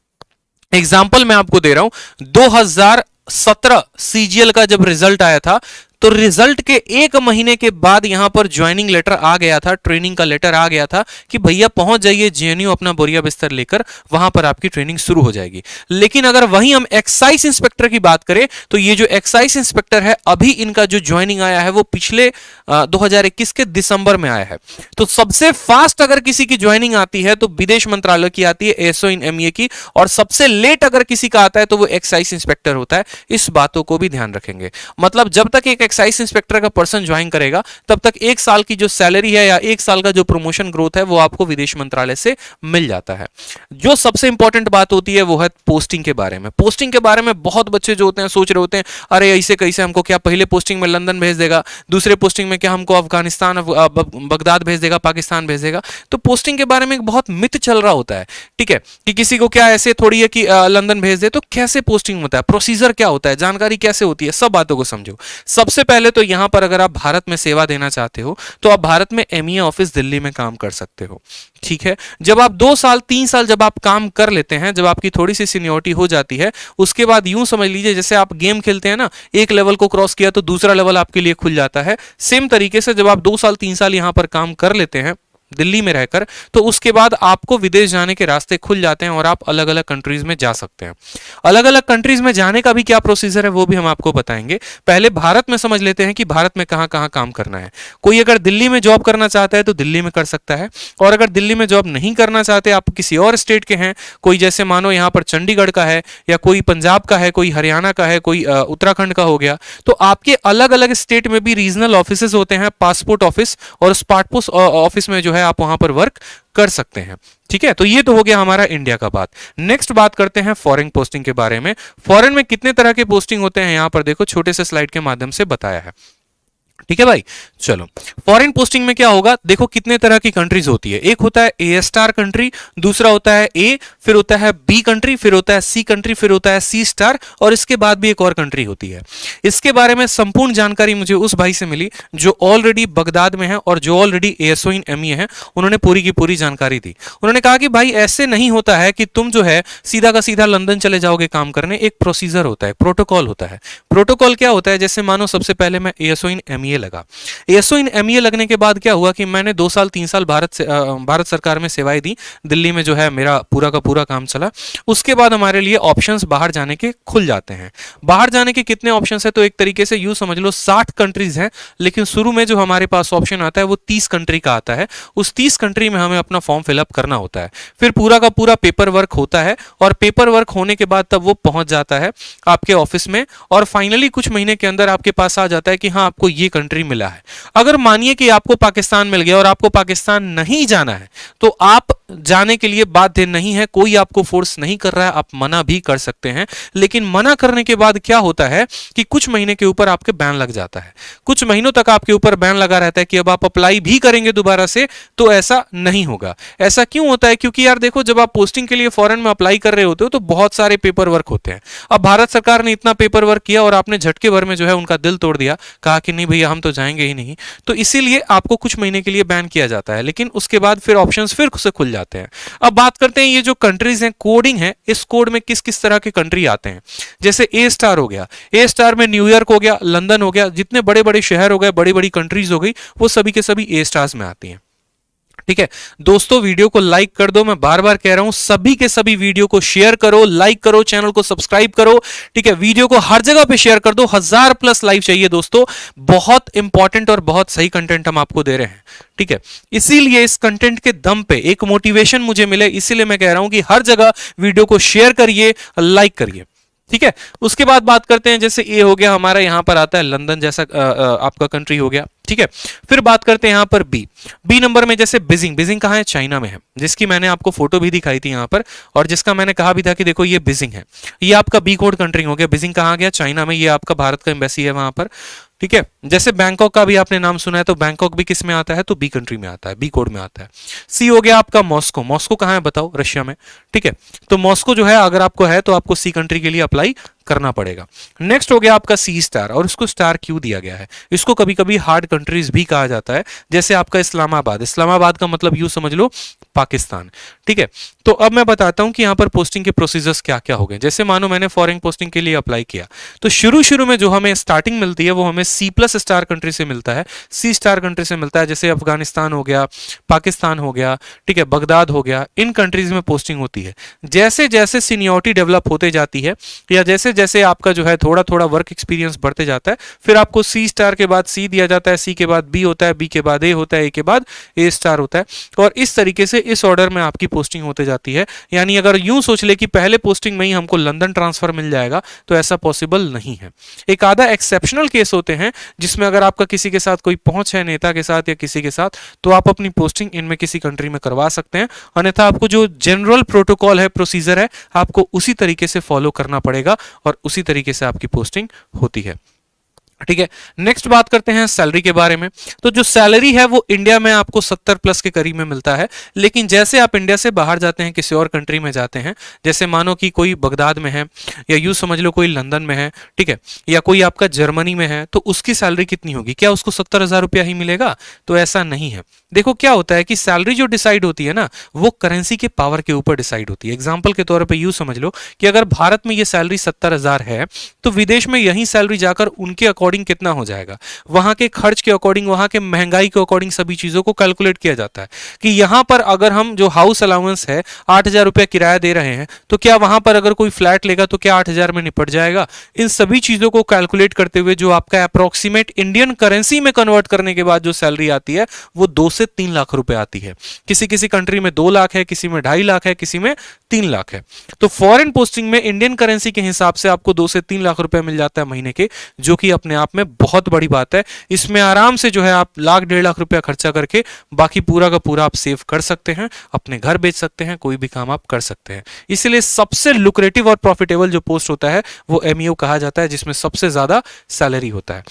एग्जाम्पल मैं आपको दे रहा हूं, 2017 सीजीएल का जब रिजल्ट आया था तो रिजल्ट के 1 महीने के बाद यहां पर ज्वाइनिंग लेटर आ गया था, ट्रेनिंग का लेटर आ गया था कि भैया पहुंच जाइए जेएनयू, अपना बोरिया बिस्तर लेकर, वहां पर आपकी ट्रेनिंग शुरू हो जाएगी। लेकिन अगर वहीं हम एक्साइज इंस्पेक्टर की बात करें तो ये जो एक्साइज इंस्पेक्टर है, अभी इनका जो ज्वाइनिंग आया है वो पिछले 2021 के दिसंबर में आया है। तो सबसे फास्ट अगर किसी की ज्वाइनिंग आती है तो विदेश मंत्रालय की आती है, एएसओ इन एमईए की, और सबसे लेट अगर किसी का आता है तो वो एक्साइज इंस्पेक्टर होता है। इस बातों को भी ध्यान रखेंगे। मतलब जब तक एक एक्साइज इंस्पेक्टर का पर्सन ज्वाइन करेगा तब तक 1 साल की जो सैलरी है या 1 साल का जो प्रमोशन ग्रोथ है वो आपको विदेश मंत्रालय से मिल जाता है। जो सबसे इंपॉर्टेंट बात होती है वो है पोस्टिंग के बारे में। पोस्टिंग के बारे में बहुत बच्चे जो होते हैं सोच रहे होते हैं, अरे ऐसे कैसे, हमको क्या पहले पोस्टिंग में लंदन भेज देगा, दूसरे पोस्टिंग में क्या हमको अफगानिस्तान बगदाद भेज देगा, पाकिस्तान भेज देगा। तो पोस्टिंग के बारे में एक बहुत मिथ चल रहा होता है। ठीक है, कि किसी को क्या ऐसे थोड़ी है कि लंदन भेज दे, तो कैसे पोस्टिंग होता है, प्रोसीजर क्या होता है, जानकारी कैसे होती है, सब बातों को समझो। सबसे पहले तो यहां पर अगर आप भारत में सेवा देना चाहते हो तो आप भारत में एमईए ऑफिस दिल्ली में काम कर सकते हो। ठीक है, जब आप 2 साल 3 साल जब आप काम कर लेते हैं, जब आपकी थोड़ी सी सीनियरिटी हो जाती है, उसके बाद यूं समझ लीजिए जैसे आप गेम खेलते हैं ना, एक लेवल को क्रॉस किया तो दूसरा लेवल आपके लिए खुल जाता है। सेम तरीके से जब आप 2 साल 3 साल यहां पर काम कर लेते हैं दिल्ली में रहकर, तो उसके बाद आपको विदेश जाने के रास्ते खुल जाते हैं और आप अलग अलग कंट्रीज में जा सकते हैं। अलग अलग कंट्रीज में जाने का भी क्या प्रोसीजर है वो भी हम आपको बताएंगे। पहले भारत में समझ लेते हैं कि भारत में कहां कहां काम करना है। कोई अगर दिल्ली में जॉब करना चाहता है तो दिल्ली में कर सकता है, और अगर दिल्ली में जॉब नहीं करना चाहते, आप किसी और स्टेट के हैं, कोई जैसे मानो यहां पर चंडीगढ़ का है, या कोई पंजाब का है, कोई हरियाणा का है, कोई उत्तराखंड का हो गया, तो आपके अलग अलग स्टेट में भी रीजनल ऑफिस होते हैं, पासपोर्ट ऑफिस और स्पार्टपोस्ट ऑफिस में जो है आप वहां पर वर्क कर सकते हैं। ठीक है, तो ये तो हो गया हमारा इंडिया का बात। नेक्स्ट बात करते हैं फॉरेन पोस्टिंग के बारे में। फॉरेन में कितने तरह के पोस्टिंग होते हैं, यहां पर देखो छोटे से स्लाइड के माध्यम से बताया है। ठीक है भाई। चलो, फॉरेन पोस्टिंग में क्या होगा, देखो कितने तरह की कंट्रीज होती है। एक होता है ए स्टार कंट्री, दूसरा होता है ए, फिर होता है बी कंट्री, फिर होता है सी कंट्री, फिर होता है सी स्टार, और इसके बाद भी एक और कंट्री होती है। इसके बारे में संपूर्ण जानकारी मुझे उस भाई से मिली जो ऑलरेडी बगदाद में है और जो ऑलरेडी एएसओ इन एमईए है। उन्होंने पूरी की पूरी जानकारी दी। उन्होंने कहा कि भाई ऐसे नहीं होता है कि तुम जो है सीधा का सीधा लंदन चले जाओगे काम करने। एक प्रोसीजर होता है, प्रोटोकॉल होता है। प्रोटोकॉल क्या होता है, जैसे मानो सबसे पहले मैं एएसओ इन एमईए लगा। एएसओ इन एमईए लगने के बाद क्या हुआ कि मैंने 2 साल 3 साल भारत सरकार में सेवाएं दी। दिल्ली में जो है मेरा पूरा का पूरा काम चला। उसके बाद हमारे लिए ऑप्शंस बाहर जाने के खुल जाते हैं। बाहर जाने के कितने ऑप्शंस है, तो एक तरीके से यूं समझ लो 60 कंट्रीज हैं, लेकिन शुरू में जो हमारे पास ऑप्शन आता है वो 30 कंट्री का आता है। उस 30 कंट्री में हमें अपना फॉर्म फिलअप करना होता है। फिर पूरा का पूरा पेपर वर्क होता है, और पेपर वर्क होने के बाद तब वो पहुंच जाता है आपके ऑफिस में, और फाइनली कुछ महीने के अंदर आपके पास आ जाता है कि हाँ आपको ये कंट्री मिला है। अगर मानिए कि आपको पाकिस्तान मिल गया और आपको पाकिस्तान नहीं जाना है, तो आप जाने के लिए बाध्य नहीं है, कोई आपको फोर्स नहीं कर रहा है, आप मना भी कर सकते हैं। लेकिन मना करने के बाद क्या होता है कि कुछ महीने के ऊपर आपके बैन लग जाता है। कुछ महीनों तक आपके ऊपर बैन लगा रहता है कि अब आप अप्लाई भी करेंगे दोबारा से तो ऐसा नहीं होगा। ऐसा क्यों होता है, क्योंकि यार देखो जब आप पोस्टिंग के लिए फॉरेन में अप्लाई कर रहे होते हो तो बहुत सारे पेपर वर्क होते हैं। अब भारत सरकार ने इतना पेपर वर्क किया और आपने झटके भर में जो है उनका दिल तोड़ दिया, कहा कि नहीं भैया हम तो जाएंगे ही नहीं, तो इसीलिए आपको कुछ महीने के लिए बैन किया जाता है। लेकिन उसके बाद फिर ऑप्शंस फिर से खुल जाते हैं। अब बात करते हैं ये जो कंट्रीज हैं, कोडिंग है, इस कोड में किस किस तरह के कंट्री आते हैं। जैसे ए स्टार हो गया, ए स्टार में न्यूयॉर्क हो गया, लंदन हो गया, जितने बड़े बड़े शहर हो गए, बड़ी बड़ी कंट्रीज हो गई, वो सभी के सभी ए स्टार्स में आती हैं। ठीक है दोस्तों, वीडियो को लाइक कर दो। मैं बार बार कह रहा हूं सभी के सभी वीडियो को शेयर करो, लाइक करो, चैनल को सब्सक्राइब करो। ठीक है, वीडियो को हर जगह पे शेयर कर दो। 1000+ लाइव चाहिए दोस्तों। बहुत इंपॉर्टेंट और बहुत सही कंटेंट हम आपको दे रहे हैं। ठीक है, इसीलिए इस कंटेंट के दम पे एक मोटिवेशन मुझे मिले, इसीलिए मैं कह रहा हूं कि हर जगह वीडियो को शेयर करिए, लाइक करिए। ठीक है, उसके बाद बात करते हैं, जैसे ए हो गया हमारा, यहां पर आता है लंदन जैसा आपका कंट्री हो गया। ठीक है, फिर बात करते हैं यहां पर बी नंबर में, जैसे बीजिंग। बीजिंग कहां है, चाइना में है, जिसकी मैंने आपको फोटो भी दिखाई थी यहां पर, और जिसका मैंने कहा भी था कि देखो ये बीजिंग है। ये आपका बी कोड कंट्री हो गया। बीजिंग कहां गया, चाइना में। ये आपका भारत का एम्बेसी है वहां पर। ठीक है, जैसे बैंकॉक का भी आपने नाम सुना है, तो बैंकॉक भी किस में आता है, तो बी कंट्री में आता है, बी कोड में आता है। सी हो गया आपका मॉस्को। मॉस्को कहां है बताओ, रशिया में। ठीक है, तो मॉस्को जो है अगर आपको है तो आपको सी कंट्री के लिए अप्लाई करना पड़ेगा। नेक्स्ट हो गया आपका सी स्टार, और इसको स्टार क्यों दिया गया है, इसको कभी कभी हार्ड कंट्रीज भी कहा जाता है। जैसे आपका इस्लामाबाद, इस्लामाबाद का मतलब यूं समझ लो पाकिस्तान। ठीक है, तो अब मैं बताता हूं कि यहां पर पोस्टिंग के प्रोसीजर्स क्या क्या हो गए। जैसे मानो मैंने फॉरेन पोस्टिंग के लिए अप्लाई किया, तो शुरू में जो हमें स्टार्टिंग मिलती है वो हमें C+ स्टार कंट्री से मिलता है, सी स्टार कंट्री से मिलता है। जैसे अफगानिस्तान हो गया, पाकिस्तान हो गया, ठीक है, बगदाद हो गया, इन कंट्रीज में पोस्टिंग होती है। जैसे जैसे सीनियरिटी डेवलप होते जाती है, या जैसे जैसे आपका जो है थोड़ा थोड़ा वर्क एक्सपीरियंस बढ़ते जाता है, फिर आपको सी स्टार के बाद सी दिया जाता है, सी के बाद बी होता है, बी के बाद ए होता है, ए के बाद ए स्टार होता है, और इस तरीके से इस ऑर्डर में आपकी पोस्टिंग होते जाती है। यानी अगर यूं सोच ले कि पहले पोस्टिंग में ही हमको लंदन ट्रांसफर मिल जाएगा, तो ऐसा पॉसिबल नहीं है। एक आधा एक्सेप्शनल केस होते हैं जिसमें अगर आपका किसी के साथ कोई पहुंच है, नेता के साथ या किसी के साथ, तो आप अपनी पोस्टिंग इनमें किसी कंट्री में करवा सकते हैं। अन्यथा आपको जो जनरल प्रोटोकॉल है, प्रोसीजर है, आपको उसी तरीके से फॉलो करना पड़ेगा और उसी तरीके से आपकी पोस्टिंग होती है। ठीक है, नेक्स्ट बात करते हैं सैलरी के बारे में। तो जो सैलरी है वो इंडिया में आपको 70+ के करीब में मिलता है। लेकिन जैसे आप इंडिया से बाहर जाते हैं, किसी और कंट्री में जाते हैं, जैसे मानो कि कोई बगदाद में है, या यूं समझ लो कोई लंदन में है, ठीक है, या कोई आपका जर्मनी में है, तो उसकी सैलरी कितनी होगी, क्या उसको 70,000 रुपया ही मिलेगा, तो ऐसा नहीं है। देखो क्या होता है कि सैलरी जो डिसाइड होती है ना, वो करेंसी के पावर के ऊपर डिसाइड होती है। एग्जाम्पल के तौर पर यूं समझ लो कि अगर भारत में ये सैलरी 70,000 है, तो विदेश में यही सैलरी जाकर उनके अकॉर्डिंग कितना हो जाएगा, वहां के खर्च के अकॉर्डिंग, वहां के महंगाई के अकॉर्डिंग सभी चीजों को कैलकुलेट किया जाता है कि यहां पर अगर हम जो हाउस अलाउंस है 8,000 रुपया किराया दे रहे हैं, तो क्या वहां पर अगर कोई फ्लैट लेगा तो क्या 8,000 में निपट जाएगा। इन सभी चीजों को कैलकुलेट करते हुए जो आपका अप्रोक्सीमेट इंडियन करेंसी में कन्वर्ट करने के बाद जो सैलरी आती है वो 2 से 3 लाख रुपए आती है। किसी किसी कंट्री में 2 लाख है, किसी में 2.5 लाख है, किसी में 3 लाख है। तो फॉरेन पोस्टिंग में इंडियन करेंसी के हिसाब से आपको 2 से 3 लाख रुपए मिल जाता है महीने के, जो कि अपने आप में बहुत बड़ी बात है। इसमें आराम से जो है आप 1 लाख 1.5 लाख रुपया खर्चा करके बाकी पूरा का पूरा आप सेव कर सकते हैं, अपने घर बेच सकते हैं, कोई भी काम आप कर सकते हैं। इसलिए सबसे लुक्रेटिव और प्रॉफिटेबल जो पोस्ट होता है वो एमईओ कहा जाता है, जिसमें सबसे ज्यादा सैलरी होता है।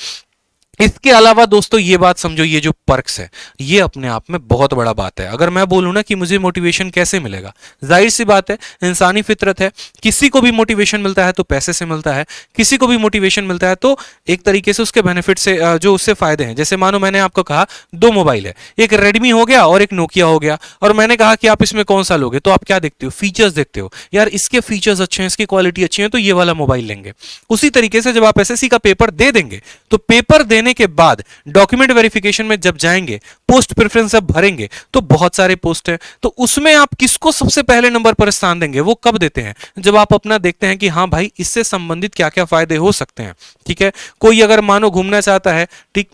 इसके अलावा दोस्तों ये बात समझो, ये जो पर्क्स है ये अपने आप में बहुत बड़ा बात है। अगर मैं बोलूं ना कि मुझे मोटिवेशन कैसे मिलेगा, जाहिर सी बात है, इंसानी फितरत है, किसी को भी मोटिवेशन मिलता है तो पैसे से मिलता है, किसी को भी मोटिवेशन मिलता है तो एक तरीके से उसके बेनिफिट से, जो उससे फायदे हैं। जैसे मानो मैंने आपको कहा दो मोबाइल है, एक रेडमी हो गया और एक नोकिया हो गया, और मैंने कहा कि आप इसमें कौन सा लोगे, तो आप क्या देखते हो, फीचर्स देखते हो, यार इसके फीचर्स अच्छे हैं, इसकी क्वालिटी अच्छी है तो ये वाला मोबाइल लेंगे। उसी तरीके से जब आप एसएससी का पेपर दे देंगे तो पेपर देने के बाद डॉक्यूमेंट वेरिफिकेशन में जब जाएंगे, पोस्ट प्रेफरेंस जब भरेंगे तो बहुत सारे पोस्ट हैं, तो उसमें आप किसको सबसे पहले नंबर पर स्थान देंगे, वो कब देते हैं, जब आप अपना देखते हैं कि हाँ भाई इससे संबंधित क्या क्या फायदे हो सकते हैं। ठीक है, कोई अगर मानो घूमना चाहता है, ठीक,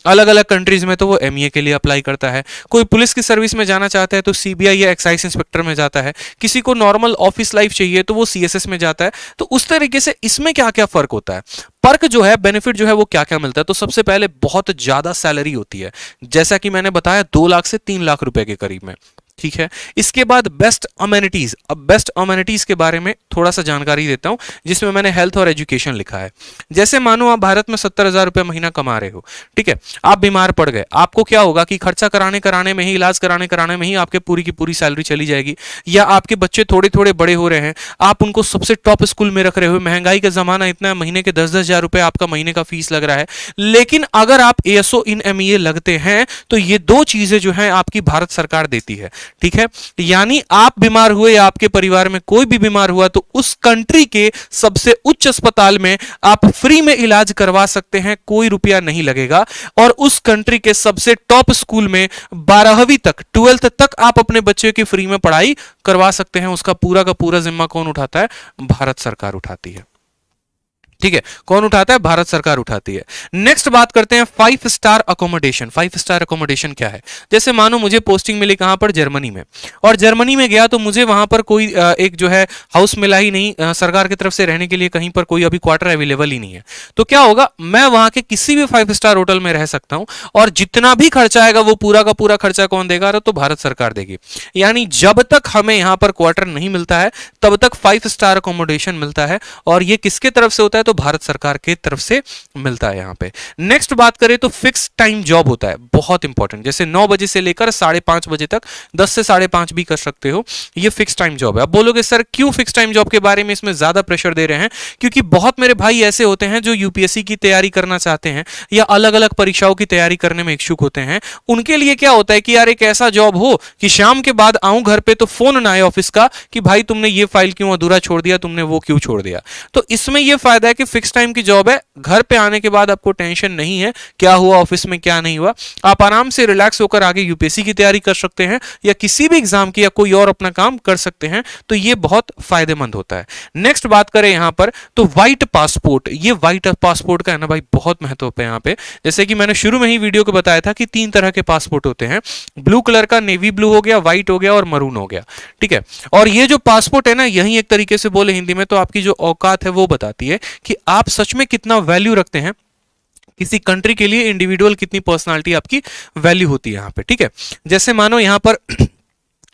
अलग अलग कंट्रीज में, तो वो एमईए के लिए अप्लाई करता है, कोई पुलिस की सर्विस में जाना चाहता है तो सीबीआई या एक्साइज इंस्पेक्टर में जाता है, किसी को नॉर्मल ऑफिस लाइफ चाहिए तो वो सीएसएस में जाता है। तो उस तरीके से इसमें क्या क्या फर्क होता है, पर्क जो है, बेनिफिट जो है वो क्या क्या मिलता है। तो सबसे पहले बहुत ज्यादा सैलरी होती है, जैसा कि मैंने बताया 2 लाख से 3 लाख रुपए के करीब में। ठीक है, इसके बाद बेस्ट अमेनिटीज। अब बेस्ट अमेनिटीज के बारे में थोड़ा सा जानकारी देता हूं, जिसमें मैंने हेल्थ और एजुकेशन लिखा है। जैसे मानो आप भारत में 70,000 रुपए महीना कमा रहे हो, ठीक है, आप बीमार पड़ गए, आपको क्या होगा कि खर्चा कराने कराने में ही, इलाज कराने कराने में ही आपके पूरी की पूरी सैलरी चली जाएगी। या आपके बच्चे थोड़े थोड़े बड़े हो रहे हैं, आप उनको सबसे टॉप स्कूल में रख रहे हो, महंगाई का जमाना इतना है, महीने के 10-10 हजार रुपए आपका महीने का फीस लग रहा है। लेकिन अगर आप एएसओ इन एमईए लगते हैं तो ये दो चीजें जो है आपकी भारत सरकार देती है। ठीक है, यानी आप बीमार हुए या आपके परिवार में कोई भी बीमार हुआ तो उस कंट्री के सबसे उच्च अस्पताल में आप फ्री में इलाज करवा सकते हैं, कोई रुपया नहीं लगेगा। और उस कंट्री के सबसे टॉप स्कूल में 12वीं तक, 12th तक आप अपने बच्चे की फ्री में पढ़ाई करवा सकते हैं। उसका पूरा का पूरा जिम्मा कौन उठाता है, भारत सरकार उठाती है। ठीक है, कौन उठाता है, भारत सरकार उठाती है। नेक्स्ट बात करते हैं 5 स्टार अकोमोडेशन। 5 स्टार अकोमोडेशन क्या है, जैसे मानो मुझे पोस्टिंग मिली कहां पर, जर्मनी में, और जर्मनी में गया तो मुझे वहां पर कोई एक जो है हाउस मिला ही नहीं, सरकार की तरफ से रहने के लिए कहीं पर कोई अभी क्वार्टर अवेलेबल ही नहीं है। तो क्या होगा, मैं वहां के किसी भी 5 स्टार होटल में रह सकता हूं, और जितना भी खर्चा आएगा वो पूरा का पूरा खर्चा कौन देगा, तो भारत सरकार देगी। यानी जब तक हमें यहां पर क्वार्टर नहीं मिलता है तब तक 5 स्टार अकोमोडेशन मिलता है, और ये किसके तरफ से होता है, तो भारत सरकार की तरफ से मिलता है यहां पे। नेक्स्ट बात करें तो फिक्स टाइम जॉब होता है, बहुत इंपॉर्टेंट, जैसे 9 बजे से लेकर 5:30 बजे तक, 10 से 5:30 भी कर सकते हो, ये फिक्स टाइम जॉब है। अब बोलोगे सर क्यों फिक्स टाइम जॉब के बारे में इसमें ज्यादा प्रेशर दे रहे हैं, क्योंकि बहुत मेरे भाई ऐसे होते हैं जो यूपीएससी की तैयारी करना चाहते हैं या अलग अलग परीक्षाओं की तैयारी करने में इच्छुक होते हैं। उनके लिए क्या होता है कि यार एक ऐसा जॉब हो कि शाम के बाद आऊं घर पे तो फोन ना आए ऑफिस का कि भाई तुमने ये फाइल क्यों अधूरा छोड़ दिया, तुमने वो क्यों छोड़ दिया। तो इसमें यह फायदा है कि फिक्स टाइम की जॉब है, घर पे आने के बाद आपको टेंशन नहीं है क्या हुआ ऑफिस में क्या नहीं हुआ, आप आराम से रिलैक्स होकर आगे यूपीएससी की तैयारी कर सकते हैं या किसी भी एग्जाम की या कोई और अपना काम कर सकते हैं। तो ये बहुत फायदेमंद होता है। नेक्स्ट बात करें यहां पर तो व्हाइट पासपोर्ट। ये व्हाइट पासपोर्ट का है ना भाई बहुत महत्व है यहां पे। जैसे कि मैंने शुरू में ही वीडियो को बताया था कि 3 तरह के पासपोर्ट होते हैं, ब्लू कलर का, नेवी ब्लू हो गया, व्हाइट हो गया और मरून हो गया। ठीक है, और ये जो पासपोर्ट है ना, यही एक तरीके से बोले हिंदी में तो आपकी जो औकात है वो बताती है कि आप सच में कितना वैल्यू रखते हैं किसी कंट्री के लिए, इंडिविजुअल कितनी पर्सनालिटी आपकी वैल्यू होती है यहां पे। ठीक है, जैसे मानो यहां पर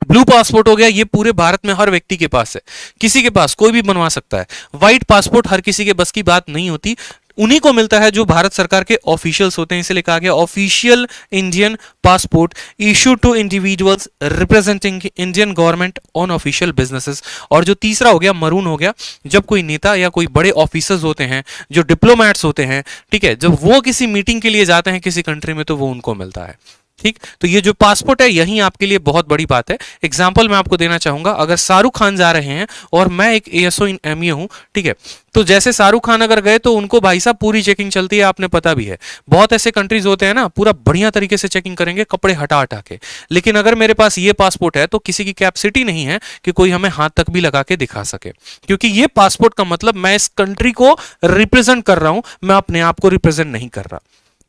ब्लू पासपोर्ट हो गया, ये पूरे भारत में हर व्यक्ति के पास है, किसी के पास कोई भी बनवा सकता है। व्हाइट पासपोर्ट हर किसी के बस की बात नहीं होती, उन्हीं को मिलता है जो भारत सरकार के ऑफिशियल्स होते हैं, इसलिए कहा गया official Indian passport issue to individuals representing Indian government on official businesses. और जो तीसरा हो गया मरून हो गया, जब कोई नेता या कोई बड़े ऑफिसर्स होते हैं, जो डिप्लोमैट्स होते हैं, ठीक है, जब वो किसी मीटिंग के लिए जाते हैं किसी कंट्री में तो वो उनको मिलता है। ठीक, तो ये जो पासपोर्ट है यही आपके लिए बहुत बड़ी बात है। एग्जांपल मैं आपको देना चाहूंगा, अगर शाहरुख खान जा रहे हैं और मैं एक एएसओ इन एमईए हूं, ठीक है, तो जैसे शाहरुख खान अगर गए तो उनको भाई साहब पूरी चेकिंग चलती है, आपने पता भी है। बहुत ऐसे कंट्रीज होते हैं ना, पूरा बढ़िया तरीके से चेकिंग करेंगे कपड़े हटा हटा के। लेकिन अगर मेरे पास ये पासपोर्ट है तो किसी की कैपेसिटी नहीं है कि कोई हमें हाथ तक भी लगा के दिखा सके, क्योंकि ये पासपोर्ट का मतलब मैं इस कंट्री को रिप्रेजेंट कर रहा हूं, मैं अपने आप को रिप्रेजेंट नहीं कर रहा।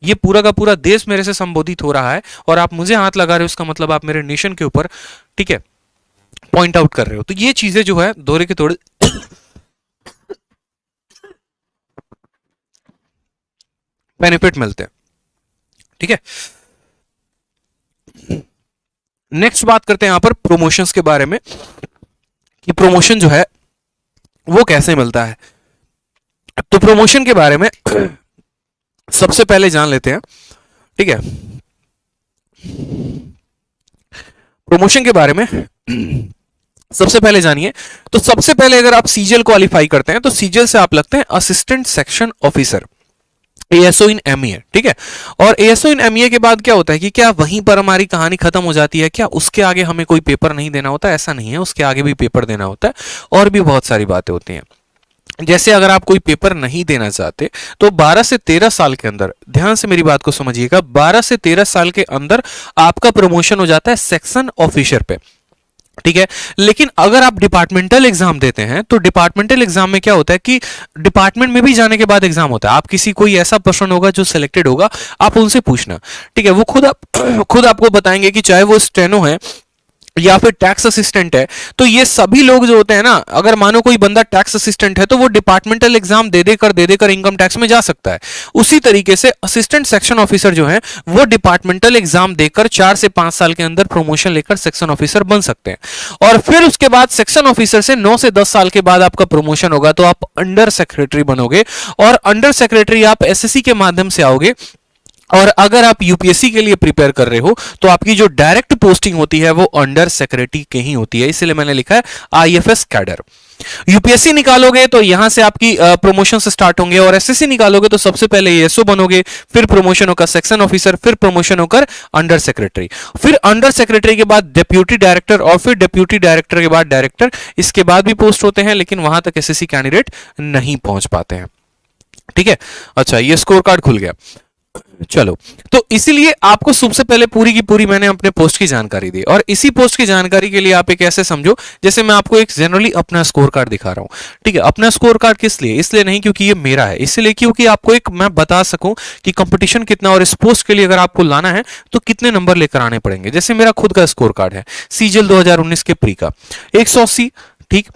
ये पूरा का पूरा देश मेरे से संबोधित हो रहा है और आप मुझे हाथ लगा रहे हो, उसका मतलब आप मेरे नेशन के ऊपर, ठीक है, पॉइंट आउट कर रहे हो। तो ये चीजें जो है दौरे के थोड़े बेनिफिट मिलते हैं। ठीक है, नेक्स्ट बात करते हैं यहां पर प्रमोशंस के बारे में कि प्रमोशन जो है वो कैसे मिलता है। तो प्रमोशन के बारे में सबसे पहले जान लेते हैं, ठीक है, प्रमोशन के बारे में। सबसे पहले जानिए, तो सबसे पहले अगर आप सीजीएल क्वालिफाई करते हैं तो सीजीएल से आप लगते हैं असिस्टेंट सेक्शन ऑफिसर, एएसओ इन एमईए, ठीक है। और एएसओ इन एमईए के बाद क्या होता है कि क्या वहीं पर हमारी कहानी खत्म हो जाती है क्या? उसके आगे हमें कोई पेपर नहीं देना होता, ऐसा नहीं है, उसके आगे भी पेपर देना होता है और भी बहुत सारी बातें होती हैं। जैसे अगर आप कोई पेपर नहीं देना चाहते तो 12 से 13 साल के अंदर, ध्यान से मेरी बात को समझिएगा, 12 से 13 साल के अंदर आपका प्रमोशन हो जाता है सेक्शन ऑफिसर पे, ठीक है। लेकिन अगर आप डिपार्टमेंटल एग्जाम देते हैं तो डिपार्टमेंटल एग्जाम में क्या होता है कि डिपार्टमेंट में भी जाने के बाद एग्जाम होता है। आप किसी कोई ऐसा पर्सन होगा जो सिलेक्टेड होगा, आप उनसे पूछना, ठीक है, वो खुद आपको बताएंगे कि चाहे वो स्टेनो है या फिर टैक्स असिस्टेंट है, तो ये सभी लोग जो होते हैं ना, अगर मानो कोई बंदा टैक्स असिस्टेंट है तो वो डिपार्टमेंटल एग्जाम दे देकर इनकम टैक्स में जा सकता है। उसी तरीके से असिस्टेंट सेक्शन ऑफिसर जो है वो डिपार्टमेंटल एग्जाम देकर 4 से 5 साल के अंदर प्रमोशन लेकर सेक्शन ऑफिसर बन सकते हैं। और फिर उसके बाद सेक्शन ऑफिसर से 9 से 10 साल के बाद आपका प्रमोशन होगा तो आप अंडर सेक्रेटरी बनोगे, और अंडर सेक्रेटरी आप एसएससी के माध्यम से आओगे। और अगर आप यूपीएससी के लिए प्रिपेयर कर रहे हो तो आपकी जो डायरेक्ट पोस्टिंग होती है वो अंडर सेक्रेटरी के ही होती है, इसलिए मैंने लिखा है आईएफएस कैडर। यूपीएससी निकालोगे तो यहां से आपकी प्रमोशन से स्टार्ट होंगे, और एसएससी निकालोगे तो सबसे पहले एएसओ बनोगे, फिर प्रमोशन होकर सेक्शन ऑफिसर, फिर प्रमोशन होकर अंडर सेक्रेटरी, फिर अंडर सेक्रेटरी के बाद डेप्यूटी डायरेक्टर, और फिर डेप्यूटी डायरेक्टर के बाद डायरेक्टर। इसके बाद भी पोस्ट होते हैं लेकिन वहां तक एसएससी कैंडिडेट नहीं पहुंच पाते हैं, ठीक है। अच्छा, ये स्कोर कार्ड खुल गया। चलो, तो इसीलिए आपको सबसे पहले पूरी की पूरी मैंने अपने पोस्ट की जानकारी दी, और इसी पोस्ट की जानकारी के लिए आप एक ऐसे समझो जैसे मैं आपको एक जनरली अपना स्कोर कार्ड दिखा रहा हूं, ठीक है। अपना स्कोर कार्ड किस लिए? इसलिए नहीं क्योंकि ये मेरा है, इसलिए क्योंकि आपको एक मैं बता सकूं कि कंपटीशन कितना, और इस पोस्ट के लिए अगर आपको लाना है तो कितने नंबर लेकर आने पड़ेंगे। जैसे मेरा खुद का स्कोर कार्ड है सीजीएल 2019 के प्री का 180, ठीक।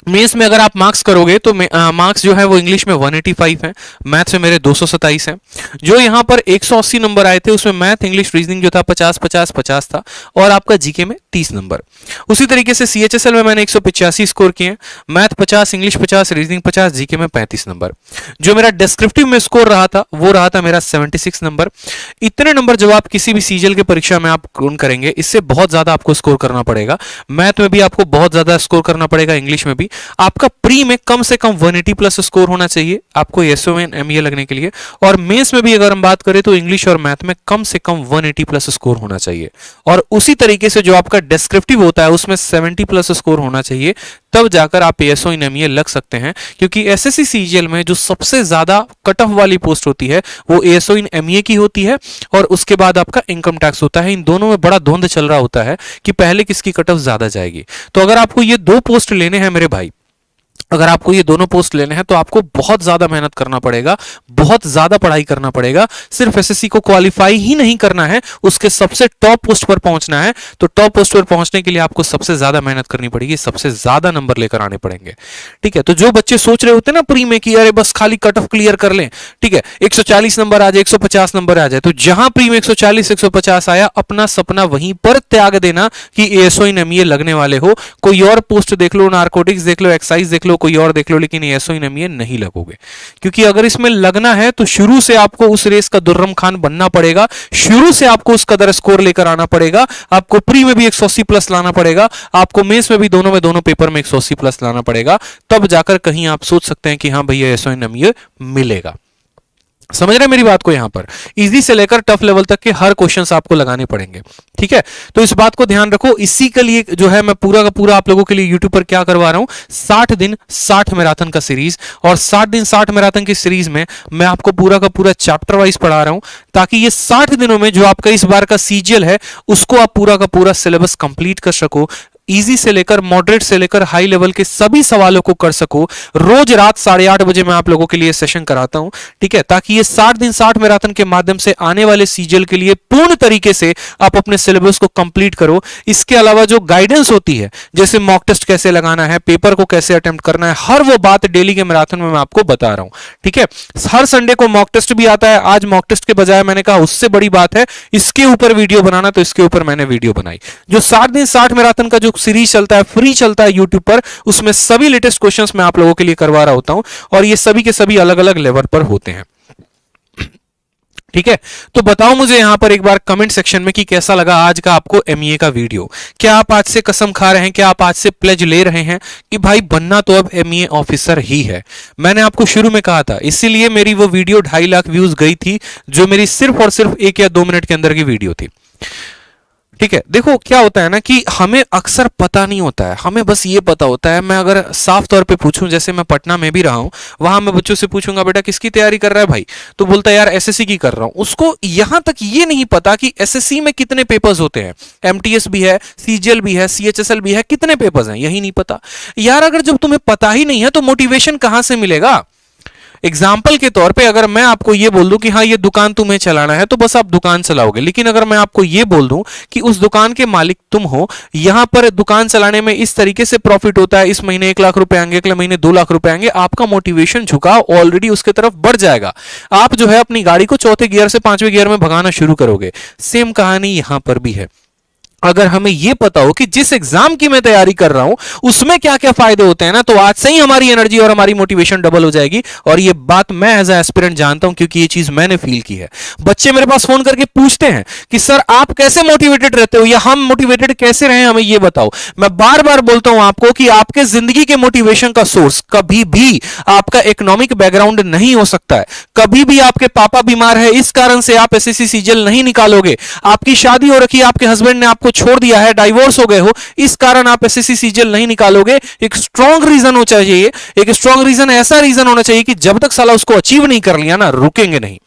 मेंस में अगर आप मार्क्स करोगे तो मार्क्स जो है वो इंग्लिश में 185 है, मैथ्स में मेरे 227 हैं। जो यहाँ पर 180 नंबर आए थे उसमें मैथ, इंग्लिश, रीजनिंग जो था 50-50-50 था, और आपका जीके में 30 नंबर। उसी तरीके से सीएचएसएल में मैंने 185 स्कोर किए, मैथ 50, इंग्लिश 50, रीजनिंग 50, जीके में 35 नंबर। जो मेरा डिस्क्रिप्टिव में स्कोर रहा था वो रहा था मेरा 76 नंबर। इतने नंबर जब आप किसी भी सीजीएल की परीक्षा में आप काउंट करेंगे, इससे बहुत ज्यादा आपको स्कोर करना पड़ेगा। मैथ में भी आपको बहुत ज्यादा स्कोर करना पड़ेगा, इंग्लिश में भी। आपका प्री में कम से कम 180 प्लस स्कोर होना चाहिए आपको एसओ एंड एमईए लगने के लिए, और मेंस में भी अगर हम बात करें तो इंग्लिश और मैथ में कम से कम 180 प्लस स्कोर होना चाहिए। और उसी तरीके से जो आपका डिस्क्रिप्टिव होता है उसमें 70 प्लस स्कोर होना चाहिए, तब जाकर आप एसओ इन एमईए लग सकते हैं। क्योंकि एसएससी सीजीएल में जो सबसे ज्यादा कट ऑफ वाली पोस्ट होती है वो एसओ इन एमईए की होती है, और उसके बाद आपका इनकम टैक्स होता है। इन दोनों में बड़ा धुंध चल रहा होता है कि पहले किसकी कट ऑफ ज्यादा जाएगी। तो अगर आपको ये 2 पोस्ट लेने हैं मेरे भाई, अगर आपको ये दोनों पोस्ट लेने हैं तो आपको बहुत ज्यादा मेहनत करना पड़ेगा, बहुत ज्यादा पढ़ाई करना पड़ेगा। सिर्फ एसएससी को क्वालिफाई ही नहीं करना है, उसके सबसे टॉप पोस्ट पर पहुंचना है। तो टॉप पोस्ट पर पहुंचने के लिए आपको सबसे ज्यादा मेहनत करनी पड़ेगी, सबसे ज्यादा नंबर लेकर आने पड़ेंगे, ठीक है। तो जो बच्चे सोच रहे होते हैं ना प्री में कि अरे बस खाली कट ऑफ क्लियर कर लें, ठीक है, 140 नंबर आ जाए, 150 नंबर आ जाए, तो जहां प्री में 140 150 आया, अपना सपना वहीं पर त्याग देना कि एएसओ इन एमईए लगने वाले हो। कोई और पोस्ट देख लो, नारकोटिक्स देख लो, एक्साइज देख लो, कोई और देख लो, लेकिन एएसओ इन एमईए नहीं लगोगे। क्योंकि अगर इसमें लगना है तो शुरू से आपको उस रेस का दुर्रम खान बनना पड़ेगा, शुरू से आपको उस कदर स्कोर लेकर आना पड़ेगा। आपको प्री में भी 180 प्लस लाना पड़ेगा, आपको मेंस में भी दोनों पेपर में 180 प्लस लाना पड़ेगा, तब जाकर कहीं आप सोच सकते हैं कि हाँ भैया एएसओ इन एमईए मिलेगा। समझ रहे हैं मेरी बात को? यहां पर इजी से लेकर टफ लेवल तक के हर क्वेश्चंस आपको लगाने पड़ेंगे, ठीक है। तो इस बात को ध्यान रखो। इसी के लिए जो है मैं पूरा का पूरा आप लोगों के लिए यूट्यूब पर क्या करवा रहा हूं, 60 दिन 60 मैराथन का सीरीज। और 60 दिन 60 मैराथन की सीरीज में मैं आपको पूरा का पूरा चैप्टर वाइज पढ़ा रहा हूं, ताकि ये 60 दिनों में जो आपका इस बार का सीजीएल है उसको आप पूरा का पूरा सिलेबस कंप्लीट कर सको। इजी से लेकर मॉडरेट से लेकर हाई लेवल के सभी सवालों को कर सको। रोज रात 8:30 बजे मैं आप लोगों के लिए सेशन कराता हूं, ठीक है, ताकि ये 60 दिन 60 मैराथन के माध्यम से आने वाले सीजीएल के लिए पूर्ण तरीके से आप अपने सिलेबस को कंप्लीट करो। इसके अलावा जो गाइडेंस होती है, जैसे मॉक टेस्ट कैसे लगाना है, पेपर को कैसे अटेम्प्ट करना है, हर वो बात डेली के मैराथन में मैं आपको बता रहा हूं, ठीक है। हर संडे को मॉक टेस्ट भी आता है। आज मॉक टेस्ट के बजाय मैंने कहा उससे बड़ी बात है इसके ऊपर वीडियो बनाना, तो इसके ऊपर मैंने वीडियो बनाई। जो 60 दिन 60 मैराथन का जो सीरीज चलता है, फ्री चलता है यूट्यूब पर, उसमें सभी लेटेस्ट क्वेश्चंस मैं आप लोगों के लिए करवा रहा होता हूं, और ये सभी के सभी अलग अलग लेवल पर होते हैं। ठीक है, तो बताओ मुझे यहां पर एक बार कमेंट सेक्शन में कि कैसा लगा आज का आपको एमईए का वीडियो। क्या आप आज से कसम खा रहे हैं, क्या आप आज से प्लेज ले रहे हैं कि भाई बनना तो अब एमईए ऑफिसर ही है। मैंने आपको शुरू में कहा था, इसीलिए मेरी वो वीडियो 2.5 लाख व्यूज गई थी, जो मेरी सिर्फ और सिर्फ 1 या 2 मिनट के अंदर की वीडियो थी। ठीक है, देखो क्या होता है ना कि हमें अक्सर पता नहीं होता है, हमें बस ये पता होता है। मैं अगर साफ तौर पे पूछूं, जैसे मैं पटना में भी रहा हूं, वहां मैं बच्चों से पूछूंगा बेटा किसकी तैयारी कर रहा है भाई, तो बोलता है यार एसएससी की कर रहा हूं। उसको यहां तक ये नहीं पता कि एसएससी में कितने पेपर्स होते हैं, एमटीएस भी है, सीजीएल भी है, सीएचएसएल भी है, कितने पेपर्स हैं यही नहीं पता। यार अगर जब तुम्हें पता ही नहीं है तो मोटिवेशन कहां से मिलेगा। एग्जाम्पल के तौर पे अगर मैं आपको ये बोल दूं कि हाँ ये दुकान तुम्हें चलाना है, तो बस आप दुकान चलाओगे। लेकिन अगर मैं आपको ये बोल दूं कि उस दुकान के मालिक तुम हो, यहां पर दुकान चलाने में इस तरीके से प्रॉफिट होता है, इस महीने 1 लाख रुपए आएंगे, अगले महीने 2 लाख रुपए आएंगे, आपका मोटिवेशन झुकाव ऑलरेडी उसके तरफ बढ़ जाएगा। आप जो है अपनी गाड़ी को चौथे गियर से 5वें गियर में भगाना शुरू करोगे। सेम कहानी यहां पर भी है। अगर हमें यह पता हो कि जिस एग्जाम की मैं तैयारी कर रहा हूं उसमें क्या क्या फायदे होते हैं ना, तो आज से ही हमारी एनर्जी और हमारी मोटिवेशन डबल हो जाएगी। और ये बात मैं एज ए एस्पिरेंट जानता हूं, क्योंकि ये चीज मैंने फील की है। बच्चे मेरे पास फोन करके पूछते हैं कि सर आप कैसे मोटिवेटेड रहते हो, या हम मोटिवेटेड कैसे रहे, हमें ये बताओ। मैं बार बार बोलता हूं आपको कि आपके जिंदगी के मोटिवेशन का सोर्स कभी भी आपका इकोनॉमिक बैकग्राउंड नहीं हो सकता है। कभी भी आपके पापा बीमार है, इस कारण से आप एसएससी सीजीएल नहीं निकालोगे। आपकी शादी हो रखी है, आपके हस्बैंड ने आपको छोड़ दिया है, डाइवोर्स हो गए हो, इस कारण आप एसएससी सीजीएल नहीं निकालोगे। एक स्ट्रॉन्ग रीजन होना चाहिए, एक स्ट्रॉन्ग रीजन, ऐसा रीजन होना चाहिए कि जब तक साला उसको अचीव नहीं कर लिया ना, रुकेंगे नहीं।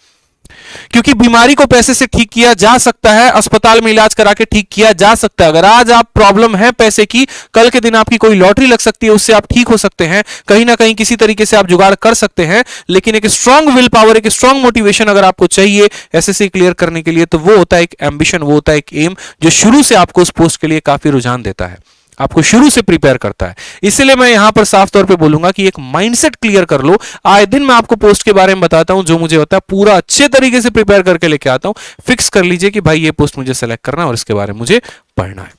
क्योंकि बीमारी को पैसे से ठीक किया जा सकता है, अस्पताल में इलाज करा के ठीक किया जा सकता है। अगर आज आप प्रॉब्लम है पैसे की, कल के दिन आपकी कोई लॉटरी लग सकती है, उससे आप ठीक हो सकते हैं, कहीं ना कहीं किसी तरीके से आप जुगाड़ कर सकते हैं। लेकिन एक स्ट्रांग विल पावर, एक स्ट्रांग मोटिवेशन अगर आपको चाहिए एसएससी क्लियर करने के लिए, तो वो होता है एक एम्बिशन, वो होता है एक एम, जो शुरू से आपको उस पोस्ट के लिए काफी रुझान देता है, आपको शुरू से प्रिपेयर करता है। इसलिए मैं यहां पर साफ तौर पे बोलूंगा कि एक माइंडसेट क्लियर कर लो। आए दिन मैं आपको पोस्ट के बारे में बताता हूं, जो मुझे होता है पूरा अच्छे तरीके से प्रिपेयर करके लेके आता हूं। फिक्स कर लीजिए कि भाई ये पोस्ट मुझे सेलेक्ट करना है और इसके बारे में मुझे पढ़ना है।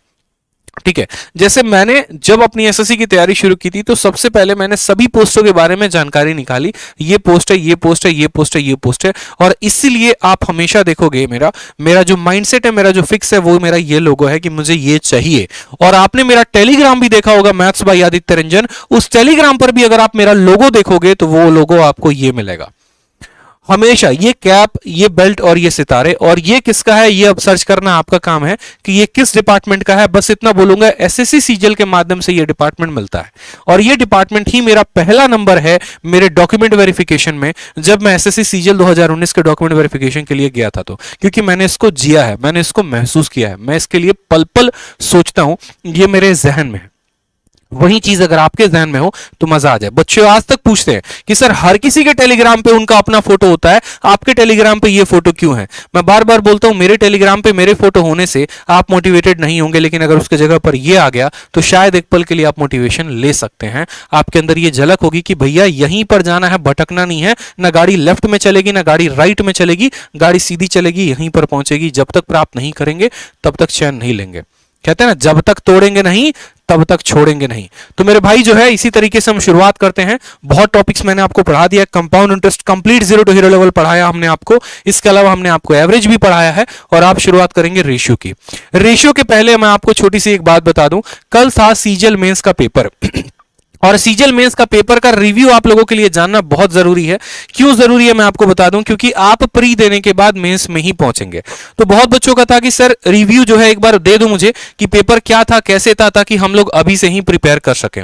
ठीक है, जैसे मैंने जब अपनी एसएससी की तैयारी शुरू की थी, तो सबसे पहले मैंने सभी पोस्टों के बारे में जानकारी निकाली। ये पोस्ट है, ये पोस्ट है, ये पोस्ट है, ये पोस्ट है। और इसीलिए आप हमेशा देखोगे मेरा जो माइंडसेट है, मेरा जो फिक्स है, वो मेरा ये लोगो है कि मुझे ये चाहिए। और आपने मेरा टेलीग्राम भी देखा होगा, मैथ्स बाय आदित्य रंजन। उस टेलीग्राम पर भी अगर आप मेरा लोगो देखोगे तो वो लोगो आपको ये मिलेगा हमेशा। ये कैप, ये बेल्ट और ये सितारे। और ये किसका है, ये अब सर्च करना आपका काम है कि ये किस डिपार्टमेंट का है। बस इतना बोलूंगा, एसएससी सीजीएल के माध्यम से ये डिपार्टमेंट मिलता है। और ये डिपार्टमेंट ही मेरा पहला नंबर है मेरे डॉक्यूमेंट वेरिफिकेशन में, जब मैं एसएससी सीजीएल 2019 के डॉक्यूमेंट वेरिफिकेशन के लिए गया था। तो क्योंकि मैंने इसको जिया है, मैंने इसको महसूस किया है, मैं इसके लिए पल पल सोचता हूं, ये मेरे जहन में है। वही चीज अगर आपके ध्यान में हो तो मजा आ जाए। बच्चे आज तक पूछते हैं कि सर हर किसी के टेलीग्राम पे उनका अपना फोटो होता है, आपके टेलीग्राम पे ये फोटो क्यों है। मैं बार बार बोलता हूं, मेरे टेलीग्राम पे मेरे फोटो होने से आप मोटिवेटेड नहीं होंगे, लेकिन अगर उसके जगह पर ये आ गया तो शायद एक पल के लिए आप मोटिवेशन ले सकते हैं। आपके अंदर ये झलक होगी कि भैया यहीं पर जाना है, भटकना नहीं है। ना गाड़ी लेफ्ट में चलेगी, ना गाड़ी राइट में चलेगी, गाड़ी सीधी चलेगी, यहीं पर पहुंचेगी। जब तक प्राप्त नहीं करेंगे तब तक चैन नहीं लेंगे। कहते हैं ना, जब तक तोड़ेंगे नहीं तब तक छोड़ेंगे नहीं। तो मेरे भाई जो है, इसी तरीके से हम शुरुआत करते हैं। बहुत टॉपिक्स मैंने आपको पढ़ा दिया। Compound interest complete 0 to hero level पढ़ाया हमने आपको। इसके अलावा हमने आपको एवरेज भी पढ़ाया है। और आप शुरुआत करेंगे रेशियो की। रेशियो के पहले मैं आपको छोटी सी एक बात बता दूं, कल था सीजीएल मेंस का पेपर और सीजीएल मेंस का पेपर का रिव्यू आप लोगों के लिए जानना बहुत जरूरी है। क्यों जरूरी है मैं आपको बता दूं, क्योंकि आप प्री देने के बाद मेंस में ही पहुंचेंगे। तो बहुत बच्चों का था कि सर रिव्यू जो है एक बार दे दो मुझे, कि पेपर क्या था, कैसे था, ताकि हम लोग अभी से ही प्रिपेयर कर सकें।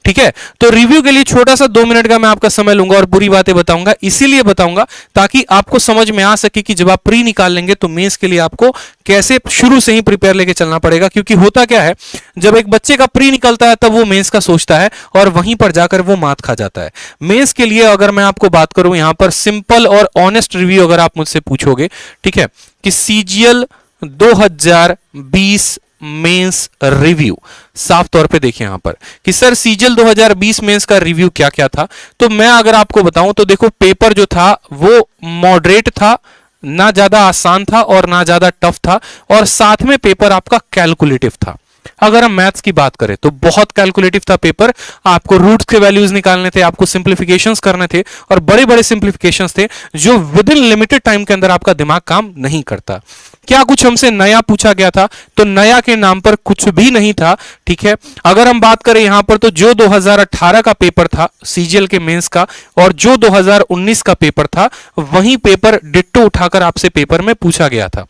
ठीक है, तो रिव्यू के लिए छोटा सा 2 मिनट का मैं आपका समय लूंगा और पूरी बातें बताऊंगा। इसीलिए बताऊंगा ताकि आपको समझ में आ सके कि जब आप प्री निकाल लेंगे तो मेंस के लिए आपको कैसे शुरू से ही प्रिपेयर लेके चलना पड़ेगा। क्योंकि होता क्या है, जब एक बच्चे का प्री निकलता है तब वो मेंस का सोचता है और वहीं पर जाकर वो मात खा जाता है। मेंस के लिए अगर मैं आपको बात करूं, यहां पर सिंपल और ऑनेस्ट रिव्यू अगर आप मुझसे पूछोगे, ठीक है, कि सीजीएल 2020 मेंस रिव्यू, साफ तौर पे देखिए यहां पर कि सर सीजीएल 2020 मेंस का रिव्यू क्या क्या था। तो मैं अगर आपको बताऊं तो देखो, पेपर जो था वो मॉडरेट था, ना ज्यादा आसान था और ना ज्यादा टफ था, और साथ में पेपर आपका कैलकुलेटिव था। अगर हम मैथ्स की बात करें तो बहुत कैलकुलेटिव था पेपर, आपको रूट्स के वैल्यूज निकालने थे, आपको सिंप्लीफिकेशंस करने थे, और बड़े बड़े सिंप्लीफिकेशंस थे जो विद इन लिमिटेड टाइम के अंदर आपका दिमाग काम नहीं करता। क्या कुछ हमसे नया पूछा गया था? तो नया के नाम पर कुछ भी नहीं था। ठीक है, अगर हम बात करें यहां पर तो जो 2018 का पेपर था सीजीएल के मेंस का और जो 2019 का पेपर था वही पेपर डिट्टो उठाकर आपसे पेपर में पूछा गया था।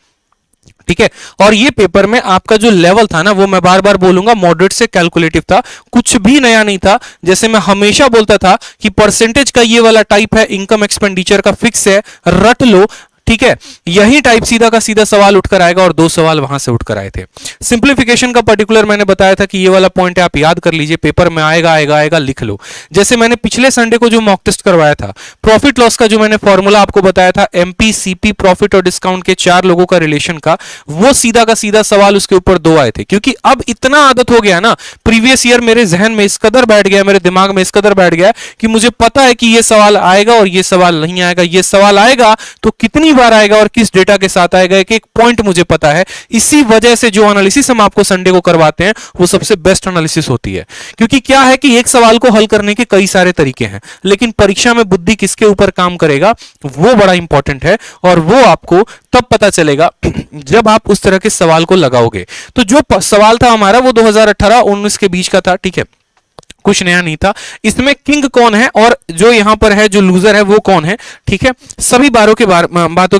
ठीक है, और ये पेपर में आपका जो लेवल था ना वो मैं बार बार बोलूंगा मॉडरेट से कैलकुलेटिव था, कुछ भी नया नहीं था। जैसे मैं हमेशा बोलता था कि परसेंटेज का ये वाला टाइप है, इनकम एक्सपेंडिचर का फिक्स है, रट लो। ठीक है, यही टाइप सीधा का सीधा सवाल उठकर आएगा और 2 सवाल वहां से उठकर आए थे। सिंप्लीफिकेशन का पर्टिकुलर मैंने बताया था कि ये वाला पॉइंट है, आप याद कर लीजिए, पेपर में आएगा आएगा आएगा, लिख लो। जैसे मैंने पिछले संडे को जो मॉक टेस्ट करवाया था, प्रॉफिट लॉस का जो मैंने फॉर्मूला आपको बताया था, एमपी सीपी प्रॉफिट और डिस्काउंट के 4 लोगों का रिलेशन का, वो सीधा का सीधा सवाल उसके ऊपर 2 आए थे। क्योंकि अब इतना आदत हो गया ना, प्रीवियस ईयर मेरे जहन में इस कदर बैठ गया, मेरे दिमाग में इस कदर बैठ गया कि मुझे पता है कि ये सवाल आएगा और ये सवाल नहीं आएगा। ये सवाल आएगा तो कितनी बार आएगा और किस डेटा के साथ आएगा, एक पॉइंट मुझे पता है। इसी वजह से जो एनालिसिस हम आपको संडे को करवाते हैं वो सबसे बेस्ट एनालिसिस होती है। क्योंकि क्या है कि एक सवाल को हल करने के कई सारे तरीके हैं, लेकिन परीक्षा में बुद्धि किसके ऊपर काम करेगा वो बड़ा इंपॉर्टेंट है, और वो आपको तब पता चलेगा जब आप उस तरह के सवाल को लगाओगे। तो जो सवाल था हमारा वो 2018-19 के बीच का था। ठीक है, कुछ नया नहीं था। इसमें किंग कौन है और जो यहां पर है जो लूजर है वो कौन है, ठीक है, सभी बातों के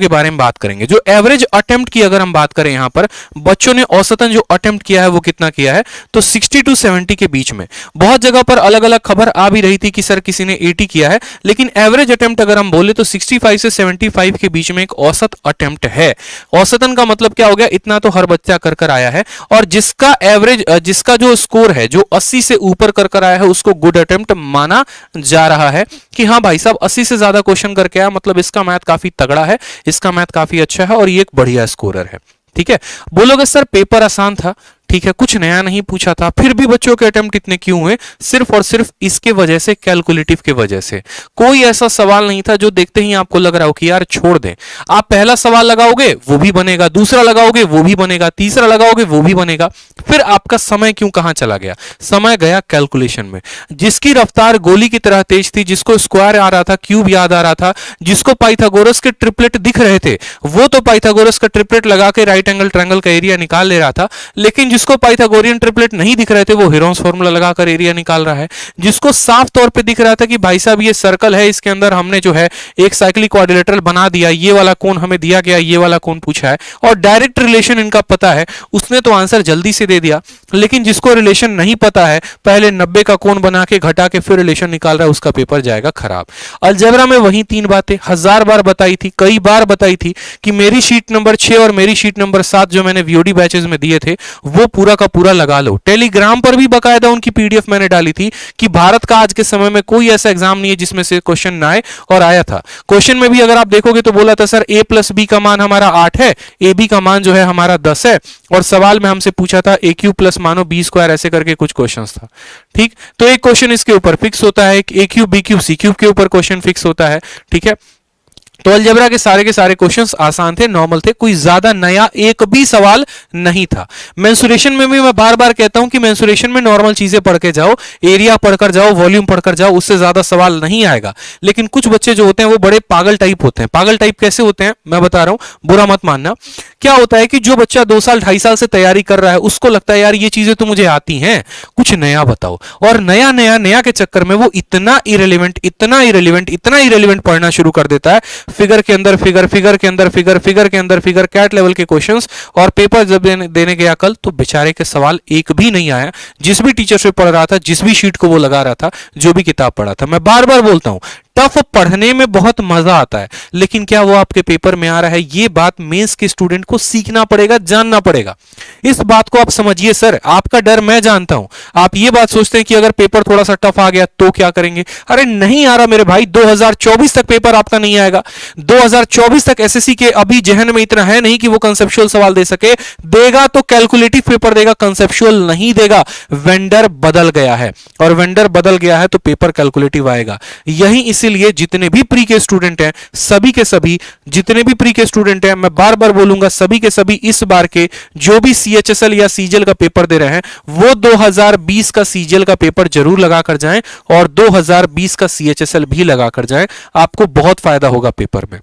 बारे में बात करेंगे। जो एवरेज अटेम्प्ट की अगर हम बात करें, यहां पर बच्चों ने औसतन जो अटेम्प्ट किया है वो कितना किया है, तो 60 to 70 के बीच में। बहुत जगह पर अलग अलग खबर आ भी रही थी कि सर किसी ने 80 किया है, लेकिन एवरेज अटेम्प्ट अगर हम बोले तो 65 से 75 के बीच में एक औसत अटेम्प्ट है। औसतन का मतलब क्या हो गया, इतना तो हर बच्चा कर कर आया है, और जिसका एवरेज जिसका जो स्कोर है जो 80 से ऊपर कर कर है उसको गुड अटेम्प्ट माना जा रहा है कि हाँ भाई साहब 80 से ज्यादा क्वेश्चन करके आया, मतलब इसका मैथ काफी तगड़ा है, इसका मैथ काफी अच्छा है और ये एक बढ़िया स्कोरर है। ठीक है, बोलोगे सर पेपर आसान था, ठीक है, कुछ नया नहीं पूछा था, फिर भी बच्चों के अटेम्प्ट इतने क्यों हुए? सिर्फ और सिर्फ इसके वजह से, कैलकुलेटिव के वजह से। कोई ऐसा सवाल नहीं था जो देखते ही आपको लग रहा हो कि यार छोड़ दें। आप पहला सवाल लगाओगे वो भी बनेगा, दूसरा लगाओगे वो भी बनेगा, तीसरा लगाओगे वो भी बनेगा, फिर आपका समय क्यों कहां चला गया? समय गया कैलकुलेशन में। जिसकी रफ्तार गोली की तरह तेज थी, जिसको स्क्वायर आ रहा था, क्यूब याद आ रहा था, जिसको पाइथागोरस के ट्रिपलेट दिख रहे थे, वो तो पाइथागोरस का ट्रिपलेट लगा के राइट एंगल ट्रायंगल का एरिया निकाल ले रहा था, लेकिन जिसको पाइथागोरियन ट्रिपलेट नहीं दिख रहे थे वो हेरोन्स फार्मूला लगाकर एरिया निकाल रहा है। जिसको साफ तौर पे दिख रहा था कि भाई साहब ये सर्कल है, इसके अंदर हमने जो है एक साइक्लिक क्वाड्रिलेटरल बना दिया, ये वाला कोण हमें दिया गया, ये वाला कोण पूछा है और डायरेक्ट रिलेशन इनका पता है, उसने तो आंसर जल्दी से दे दिया। लेकिन जिसको रिलेशन नहीं पता है, पहले 90 का कोण बना के घटा के फिर रिलेशन निकाल रहा है, उसका पेपर जाएगा खराब। अलजेब्रा में वही 3 बातें 1000 बार बताई थी, कई बार बताई थी कि मेरी शीट नंबर 6 और मेरी शीट नंबर 7 जो मैंने वीओडी बैचेस में दिए थे वो पूरा का पूरा लगा लो। टेलीग्राम पर भी बकायदा उनकी पीडीएफ मैंने डाली थी कि भारत का आज के समय में कोई ऐसा एग्जाम नहीं है जिसमें से क्वेश्चन ना आए, और आया था। क्वेश्चन में भी अगर आप देखोगे तो बोला था सर a प्लस बी का मान हमारा 8 है, ए बी का मान जो है हमारा 10 है, और सवाल में हमसे पूछा था ए क्यू प्लस मानो बी स्क्वायर, ऐसे करके कुछ क्वेश्चन था। ठीक, तो एक क्वेश्चन इसके ऊपर फिक्स होता है, ए cube B cube C cube के ऊपर क्वेश्चन फिक्स होता है। ठीक है, तो अलजेब्रा के सारे क्वेश्चंस आसान थे, नॉर्मल थे, कोई ज्यादा नया एक भी सवाल नहीं था। मेंसुरेशन में भी मैं बार बार कहता हूं कि मेंसुरेशन में नॉर्मल चीजें पढ़ के जाओ, एरिया पढ़कर जाओ, वॉल्यूम पढ़कर जाओ, उससे ज्यादा सवाल नहीं आएगा। लेकिन कुछ बच्चे जो होते हैं वो बड़े पागल टाइप होते हैं। पागल टाइप कैसे होते हैं मैं बता रहा हूं, बुरा मत मानना। क्या होता है कि जो बच्चा 2 साल 2.5 साल से तैयारी कर रहा है उसको लगता है यार ये चीजें तो मुझे आती हैं, कुछ नया बताओ, और नया नया नया के चक्कर में वो इतना इरेलीवेंट पढ़ना शुरू कर देता है। फिगर के अंदर फिगर, फिगर के अंदर फिगर, फिगर के अंदर फिगर, कैट लेवल के क्वेश्चंस, और पेपर जब देने गया कल तो बेचारे के सवाल एक भी नहीं आया। जिस भी टीचर से पढ़ रहा था, जिस भी शीट को वो लगा रहा था, जो भी किताब पढ़ा था, मैं बार बार बोलता हूं टफ पढ़ने में बहुत मजा आता है, लेकिन क्या वो आपके पेपर में आ रहा है? ये बात मेंस के स्टूडेंट को सीखना पड़ेगा, जानना पड़ेगा। इस बात को आप समझिए। सर आपका डर मैं जानता हूं, आप ये बात सोचते हैं कि अगर पेपर थोड़ा सा टफ आ गया तो क्या करेंगे? अरे नहीं आ रहा मेरे भाई, 2024 तक पेपर आपका नहीं आएगा। 2024 तक एसएससी के अभी जहन में इतना है नहीं कि वो कंसेप्चुअल सवाल दे सके, देगा तो कैलकुलेटिव पेपर देगा, कंसेप्चुअल नहीं देगा। वेंडर बदल गया है, और वेंडर बदल गया है तो पेपर कैलकुलेटिव आएगा। यही इसीलिए जितने भी प्री के स्टूडेंट हैं, सभी के सभी जितने भी प्री के स्टूडेंट हैं, मैं बार बार बोलूंगा, सभी के सभी इस बार के जो भी CHSL या CGL का पेपर दे रहे हैं वो 2020 का CGL का पेपर जरूर लगा कर जाएं और 2020 का CHSL भी लगा कर जाएं। आपको बहुत फायदा होगा पेपर में।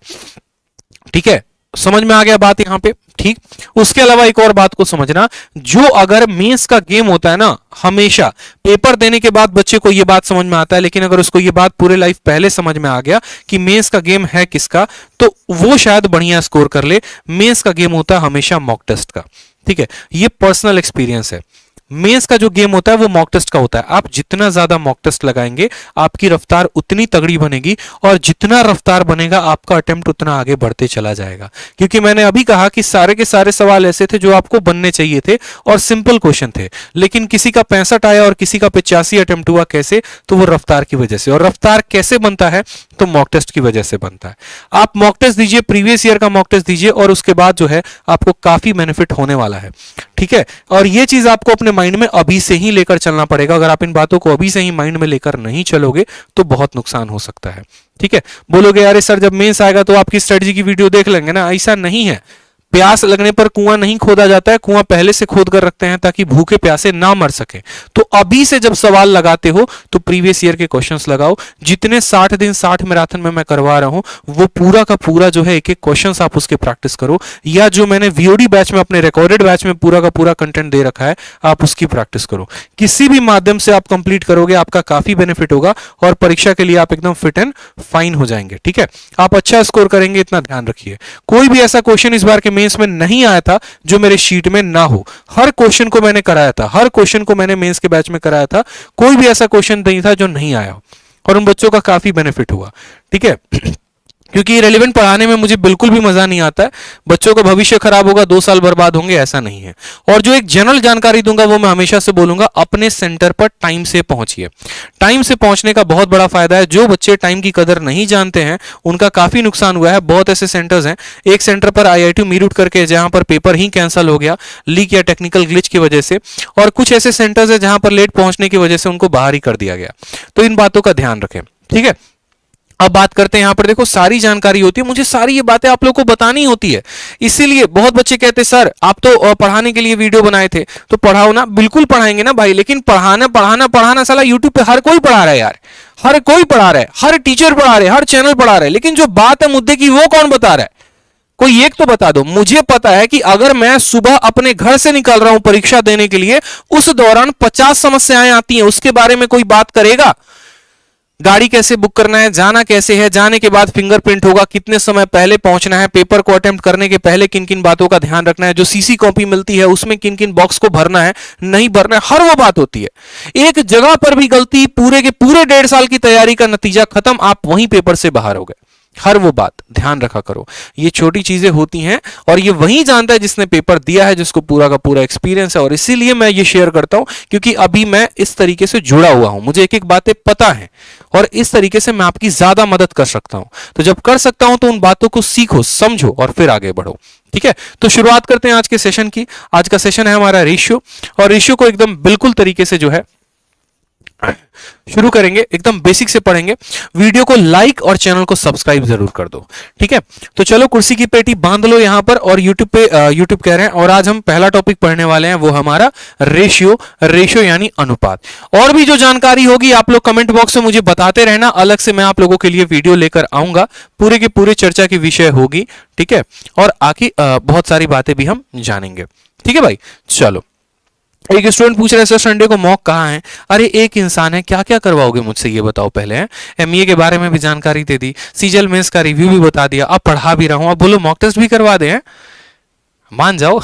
ठीक है, समझ में आ गया बात यहां पे? ठीक। उसके अलावा एक और बात को समझना, जो अगर मेंस का गेम होता है ना, हमेशा पेपर देने के बाद बच्चे को यह बात समझ में आता है, लेकिन अगर उसको यह बात पूरे लाइफ पहले समझ में आ गया कि मेंस का गेम है किसका, तो वो शायद बढ़िया स्कोर कर ले। मेंस का गेम होता है हमेशा मॉक टेस्ट का। ठीक है, ये पर्सनल एक्सपीरियंस है। मेंस का जो गेम होता है वो मॉक टेस्ट का होता है। आप जितना ज्यादा मॉक टेस्ट लगाएंगे आपकी रफ्तार उतनी तगड़ी बनेगी, और जितना रफ्तार बनेगा आपका अटेम्प्ट उतना आगे बढ़ते चला जाएगा। क्योंकि मैंने अभी कहा कि सारे के सारे सवाल ऐसे थे जो आपको बनने चाहिए थे और सिंपल क्वेश्चन थे, लेकिन किसी का 65 आया और किसी का 85 अटेम्प्ट हुआ। कैसे? तो वो रफ्तार की वजह से। और रफ्तार कैसे बनता है? तो मॉक टेस्ट की वजह से बनता है। आप मॉक टेस्ट दीजिए, प्रीवियस ईयर का मॉक टेस्ट दीजिए, और उसके बाद जो है आपको काफी बेनिफिट होने वाला है। ठीक है, और ये चीज आपको अपने माइंड में अभी से ही लेकर चलना पड़ेगा। अगर आप इन बातों को अभी से ही माइंड में लेकर नहीं चलोगे तो बहुत नुकसान हो सकता है। ठीक है, बोलोगे यार सर जब मेंस आएगा तो आपकी स्ट्रेटजी की वीडियो देख लेंगे ना, ऐसा नहीं है। प्यास लगने पर कुआं नहीं खोदा जाता है, कुआं पहले से खोद कर रखते हैं ताकि भूखे प्यासे ना मर सके। तो अभी से जब सवाल लगाते हो तो प्रीवियस ईयर के क्वेश्चंस लगाओ। जितने 60 दिन 60 मैराथन में मैं करवा रहा हूं वो पूरा का पूरा जो है एक एक क्वेश्चंस आप उसके प्रैक्टिस करो, या जो मैंने VOD बैच में अपने रिकॉर्डेड बैच में पूरा का पूरा कंटेंट दे रखा है आप उसकी प्रैक्टिस करो। किसी भी माध्यम से आप कंप्लीट करोगे आपका काफी बेनिफिट होगा और परीक्षा के लिए आप एकदम फिट एंड फाइन हो जाएंगे। ठीक है, आप अच्छा स्कोर करेंगे, इतना ध्यान रखिए। कोई भी ऐसा क्वेश्चन इस बार के मेंस में नहीं आया था जो मेरे शीट में ना हो। हर क्वेश्चन को मैंने कराया था, हर क्वेश्चन को मैंने मेंस के बैच में कराया था। कोई भी ऐसा क्वेश्चन नहीं था जो नहीं आया हो, और उन बच्चों का काफी बेनिफिट हुआ। ठीक है, क्योंकि रेलेवेंट पढ़ाने में मुझे बिल्कुल भी मजा नहीं आता है। बच्चों का भविष्य खराब होगा, 2 साल बर्बाद होंगे, ऐसा नहीं है। और जो एक जनरल जानकारी दूंगा वो मैं हमेशा से बोलूंगा, अपने सेंटर पर टाइम से पहुंचिए। टाइम से पहुंचने का बहुत बड़ा फायदा है। जो बच्चे टाइम की कदर नहीं जानते हैं उनका काफी नुकसान हुआ है। बहुत ऐसे सेंटर्स हैं, एक सेंटर पर IIT मीरूट करके जहां पर पेपर ही कैंसिल हो गया लीक या टेक्निकल ग्लिच की वजह से, और कुछ ऐसे सेंटर्स है जहां पर लेट पहुंचने की वजह से उनको बाहर ही कर दिया गया। तो इन बातों का ध्यान रखें। ठीक है, अब बात करते हैं, यहां पर देखो सारी जानकारी होती है, मुझे सारी ये बातें आप लोगों को बतानी होती है। इसीलिए बहुत बच्चे कहते हैं सर आप तो पढ़ाने के लिए वीडियो बनाए थे तो पढ़ाओ ना। बिल्कुल पढ़ाएंगे ना भाई, लेकिन पढ़ाना पढ़ाना पढ़ाना साला यूट्यूब पे हर कोई पढ़ा रहा है यार, हर कोई पढ़ा रहा है, हर टीचर पढ़ा रहे, हर चैनल पढ़ा रहे, लेकिन जो बात है मुद्दे की वो कौन बता रहा है? कोई एक तो बता दो। मुझे पता है कि अगर मैं सुबह अपने घर से निकल रहा हूं परीक्षा देने के लिए, उस दौरान 50 समस्याएं आती हैं, उसके बारे में कोई बात करेगा? गाड़ी कैसे बुक करना है, जाना कैसे है, जाने के बाद फिंगरप्रिंट होगा, कितने समय पहले पहुंचना है, पेपर को अटेम्प्ट करने के पहले किन किन बातों का ध्यान रखना है, जो CC कॉपी मिलती है उसमें किन किन बॉक्स को भरना है, नहीं भरना है, हर वो बात होती है। एक जगह पर भी गलती, पूरे के पूरे 1.5 साल की तैयारी का नतीजा खत्म, आप वहीं पेपर से बाहर हो गए। हर वो बात ध्यान रखा करो। ये छोटी चीजें होती हैं और ये वही जानता है जिसने पेपर दिया है, जिसको पूरा का पूरा एक्सपीरियंस है। और इसीलिए मैं ये शेयर करता हूं क्योंकि अभी मैं इस तरीके से जुड़ा हुआ हूं, मुझे एक एक बातें पता है और इस तरीके से मैं आपकी ज्यादा मदद कर सकता हूं। तो जब कर सकता हूं तो उन बातों को सीखो, समझो और फिर आगे बढ़ो। ठीक है, तो शुरुआत करते हैं आज के सेशन की। आज का सेशन है हमारा रेशियो, और रेशियो को एकदम बिल्कुल तरीके से जो है शुरू करेंगे, एकदम बेसिक से पढ़ेंगे। वीडियो को लाइक और चैनल को सब्सक्राइब जरूर कर दो। ठीक है, तो चलो कुर्सी की पेटी बांध लो यहां पर, और यूट्यूब पे यूट्यूब कह रहे हैं। और आज हम पहला टॉपिक पढ़ने वाले हैं, वो हमारा रेशियो यानी अनुपात। और भी जो जानकारी होगी आप लोग कमेंट बॉक्स में मुझे बताते रहना, अलग से मैं आप लोगों के लिए वीडियो लेकर आऊंगा, पूरे के पूरे चर्चा की विषय होगी। ठीक है, और आगे बहुत सारी बातें भी हम जानेंगे। ठीक है भाई, चलो। एक स्टूडेंट पूछ रहे हैं सर संडे को मॉक कहाँ है? अरे एक इंसान है, क्या क्या करवाओगे मुझसे ये बताओ पहले। है MA के बारे में भी जानकारी दे दी, सीजल मेंस का रिव्यू भी बता दिया, अब पढ़ा भी रहा हूं, अब बोलो मॉक टेस्ट भी करवा दे। हैं मान जाओ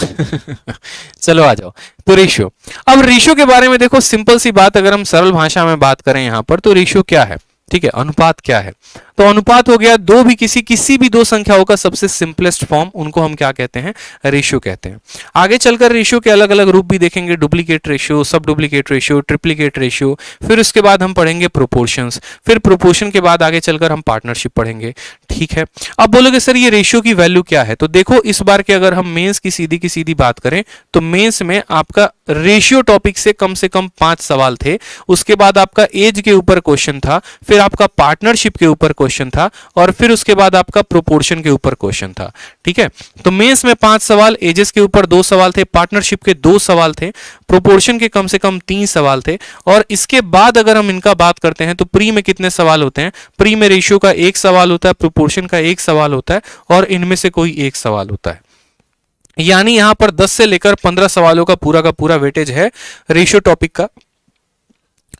चलो आ जाओ। तो रेशियो, अब रेशियो के बारे में देखो, सिंपल सी बात, अगर हम सरल भाषा में बात करें यहां पर, तो रेशियो क्या है? ठीक है, अनुपात क्या है? तो अनुपात हो गया दो भी किसी भी दो संख्याओं का सबसे सिंपलेस्ट फॉर्म, उनको हम क्या कहते हैं, रेशियो कहते हैं। आगे चलकर रेशियो के अलग अलग रूप भी देखेंगे, डुप्लीकेट रेशियो, सब डुप्लीकेट रेशियो, ट्रिप्लीकेट रेशियो, फिर उसके बाद हम पढ़ेंगे प्रोपोर्शंस, फिर प्रोपोर्शन के बाद आगे चलकर हम पार्टनरशिप पढ़ेंगे। ठीक है, अब बोलोगे सर ये रेशियो की वैल्यू क्या है, तो देखो इस बार के अगर हम मेंस की सीधी बात करें तो मेंस में आपका रेशियो टॉपिक से कम 5 सवाल थे, उसके बाद आपका एज के ऊपर क्वेश्चन था, फिर आपका पार्टनरशिप के ऊपर क्वेश्चन था, और फिर उसके बाद आपका प्रोपोर्शन के ऊपर क्वेश्चन था। ठीक है, तो मेंस में 5 सवाल, एजेस के ऊपर 2 सवाल थे, पार्टनरशिप के 2 सवाल थे, प्रोपोर्शन के कम से कम 3 सवाल थे, और इसके बाद अगर हम इनका बात करते हैं तो प्री में कितने सवाल होते हैं, प्री में रेशियो का 1 सवाल होता है, प्रोपोर्शन का 1 सवाल होता है, और इनमें से कोई 1 सवाल होता है। यानी यहां पर 10 से लेकर 15 सवालों का पूरा वेटेज है रेशियो टॉपिक का,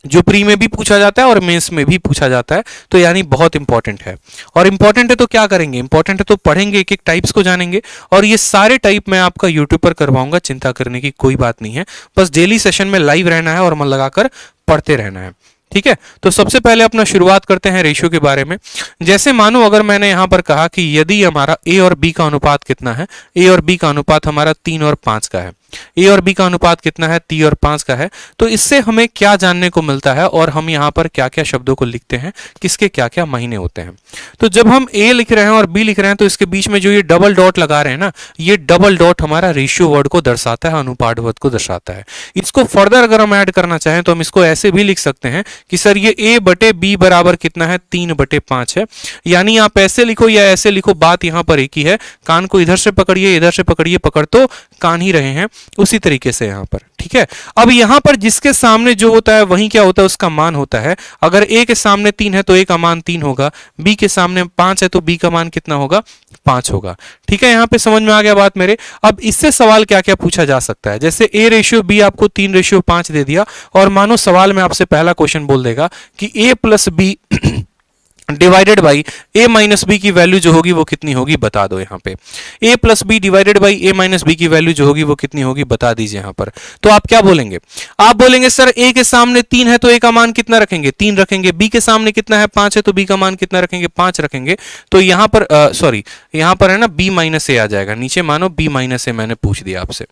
जो प्री में भी पूछा जाता है और मेंस में भी पूछा जाता है। तो यानी बहुत इंपॉर्टेंट है, और इंपॉर्टेंट है तो क्या करेंगे, इंपॉर्टेंट है तो पढ़ेंगे, एक एक टाइप्स को जानेंगे, और ये सारे टाइप मैं आपका यूट्यूब पर करवाऊंगा, चिंता करने की कोई बात नहीं है, बस डेली सेशन में लाइव रहना है और मन लगाकर पढ़ते रहना है। ठीक है, तो सबसे पहले अपना शुरुआत करते हैं रेशियो के बारे में। जैसे मानो अगर मैंने यहां पर कहा कि यदि हमारा ए और बी का अनुपात कितना है, ए और बी का अनुपात हमारा 3 और 5 का है, ए और बी का अनुपात कितना है, 3 और 5 का है, तो इससे हमें क्या जानने को मिलता है, और हम यहां पर क्या क्या शब्दों को लिखते हैं, किसके क्या क्या महीने होते हैं। तो जब हम ए लिख रहे हैं और बी लिख रहे हैं तो इसके बीच में जो ये डबल डॉट लगा रहे हैं ना, ये डबल डॉट हमारा रेशियो वर्ड को दर्शाता है, अनुपात वर्ड को दर्शाता है। इसको फर्दर अगर हम ऐड करना चाहें तो हम इसको ऐसे भी लिख सकते हैं कि सर ये ए बटे बी बराबर कितना है, 3/5 है। यानी आप ऐसे लिखो या ऐसे लिखो, बात यहां पर एक ही है, कान को इधर से पकड़िए, इधर से पकड़िए, पकड़ तो कान ही रहे हैं, उसी तरीके से यहां पर। ठीक है, अब यहां पर जिसके सामने जो होता है वही क्या होता है, उसका मान होता है। अगर ए के सामने 3 है तो ए का मान 3 होगा, बी के सामने 5 है तो बी का मान कितना होगा, 5 होगा। ठीक है, यहां पे समझ में आ गया बात मेरे। अब इससे सवाल क्या क्या पूछा जा सकता है, जैसे ए रेशियो बी आपको 3/5 दे दिया, और मानो सवाल में आपसे पहला क्वेश्चन बोल देगा कि A plus B divided by A minus B की वैल्यू जो होगी वो कितनी होगी, बता दो। यहाँ पे A plus B divided by A minus B की वैल्यू जो होगी वो कितनी होगी, बता दीजिए यहाँ पर। तो आप क्या बोलेंगे, आप बोलेंगे सर ए के सामने 3 है तो ए का मान कितना रखेंगे, 3 रखेंगे, बी के सामने कितना है, 5 है तो बी का मान कितना रखेंगे, 5 रखेंगे। तो यहाँ पर सॉरी यहाँ पर है ना बी माइनस ए आ जाएगा नीचे, मानो बी माइनस ए मैंने पूछ दिया आपसे।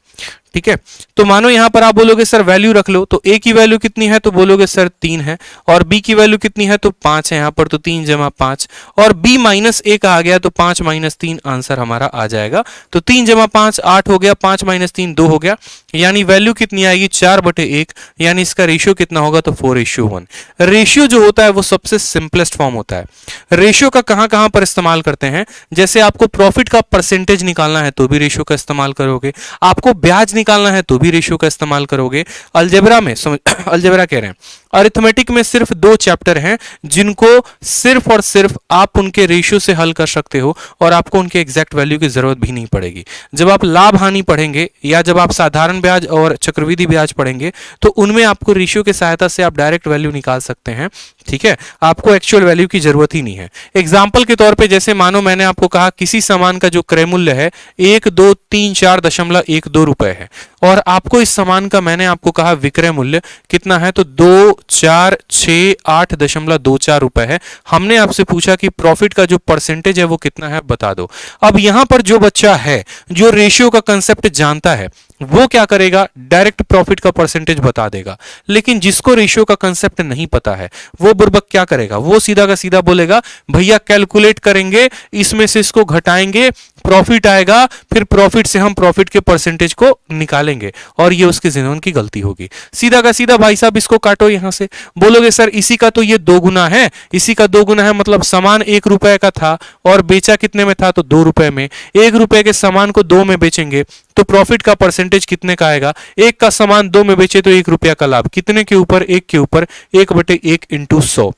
ठीक है, तो मानो यहां पर आप बोलोगे सर वैल्यू रख लो, तो ए की वैल्यू कितनी है, तो बोलोगे सर 3 है, और बी की वैल्यू कितनी है, तो 5 है यहां पर, तो 3 जमा 5, और बी माइनस ए का आ गया तो 5 माइनस 3 आंसर हमारा आ जाएगा। तो 3 जमा 5 8 हो गया, 5 माइनस 3 2 हो गया, यानी वैल्यू कितनी आएगी, 4/1, यानी इसका रेशियो कितना होगा, तो 4:1। रेशियो जो होता है वो सबसे सिंपलेस्ट फॉर्म होता है। रेशियो का कहां कहां पर इस्तेमाल करते हैं, जैसे आपको प्रॉफिट का परसेंटेज निकालना है तो भी रेशियो का इस्तेमाल करोगे, आपको ब्याज निकालना है तो भी रेशियो का इस्तेमाल करोगे। अलजेब्रा में अलजेब्रा कह रहे हैं, अरिथमेटिक में सिर्फ 2 चैप्टर हैं जिनको सिर्फ और सिर्फ आप उनके रेशियो से हल कर सकते हो, और आपको उनके एग्जैक्ट वैल्यू की जरूरत भी नहीं पड़ेगी। जब आप लाभ हानि पढ़ेंगे या जब आप साधारण ब्याज और चक्रवृद्धि ब्याज पढ़ेंगे तो उनमें आपको रेशियो की सहायता से आप डायरेक्ट वैल्यू निकाल सकते हैं। ठीक है, आपको एक्चुअल वैल्यू की जरूरत ही नहीं है। एग्जाम्पल के तौर पे जैसे मानो मैंने आपको कहा किसी सामान का जो क्रय मूल्य है 1234.12 रुपए है, और आपको इस सामान का मैंने आपको कहा विक्रय मूल्य कितना है, तो 2468.24 रुपए है। हमने आपसे पूछा कि प्रॉफिट का जो परसेंटेज है वो कितना है, बता दो। अब यहां पर जो बच्चा है जो रेशियो का कंसेप्ट जानता है वो क्या करेगा, डायरेक्ट प्रॉफिट का परसेंटेज बता देगा। लेकिन जिसको रेशियो का कंसेप्ट नहीं पता है वो बुर्बक क्या करेगा, वो सीधा का सीधा बोलेगा भैया कैलकुलेट करेंगे, इसमें से इसको घटाएंगे, प्रॉफिट आएगा, फिर प्रॉफिट से हम प्रॉफिट के परसेंटेज को निकालेंगे, और ये उसके जिन्होंने की गलती होगी। सीधा का सीधा भाई साहब इसको काटो यहां से, बोलोगे सर इसी का तो ये 2 गुना है, इसी का 2 गुना है, मतलब सामान 1 रुपए का था और बेचा कितने में था, तो 2 रुपए में। 1 रुपए के सामान को 2 में बेचेंगे तो प्रॉफिट का परसेंटेज कितने का आएगा, 1 का सामान 2 में बेचे तो 1 रुपया का लाभ, कितने के ऊपर, 1 के ऊपर, 1/1 × 100।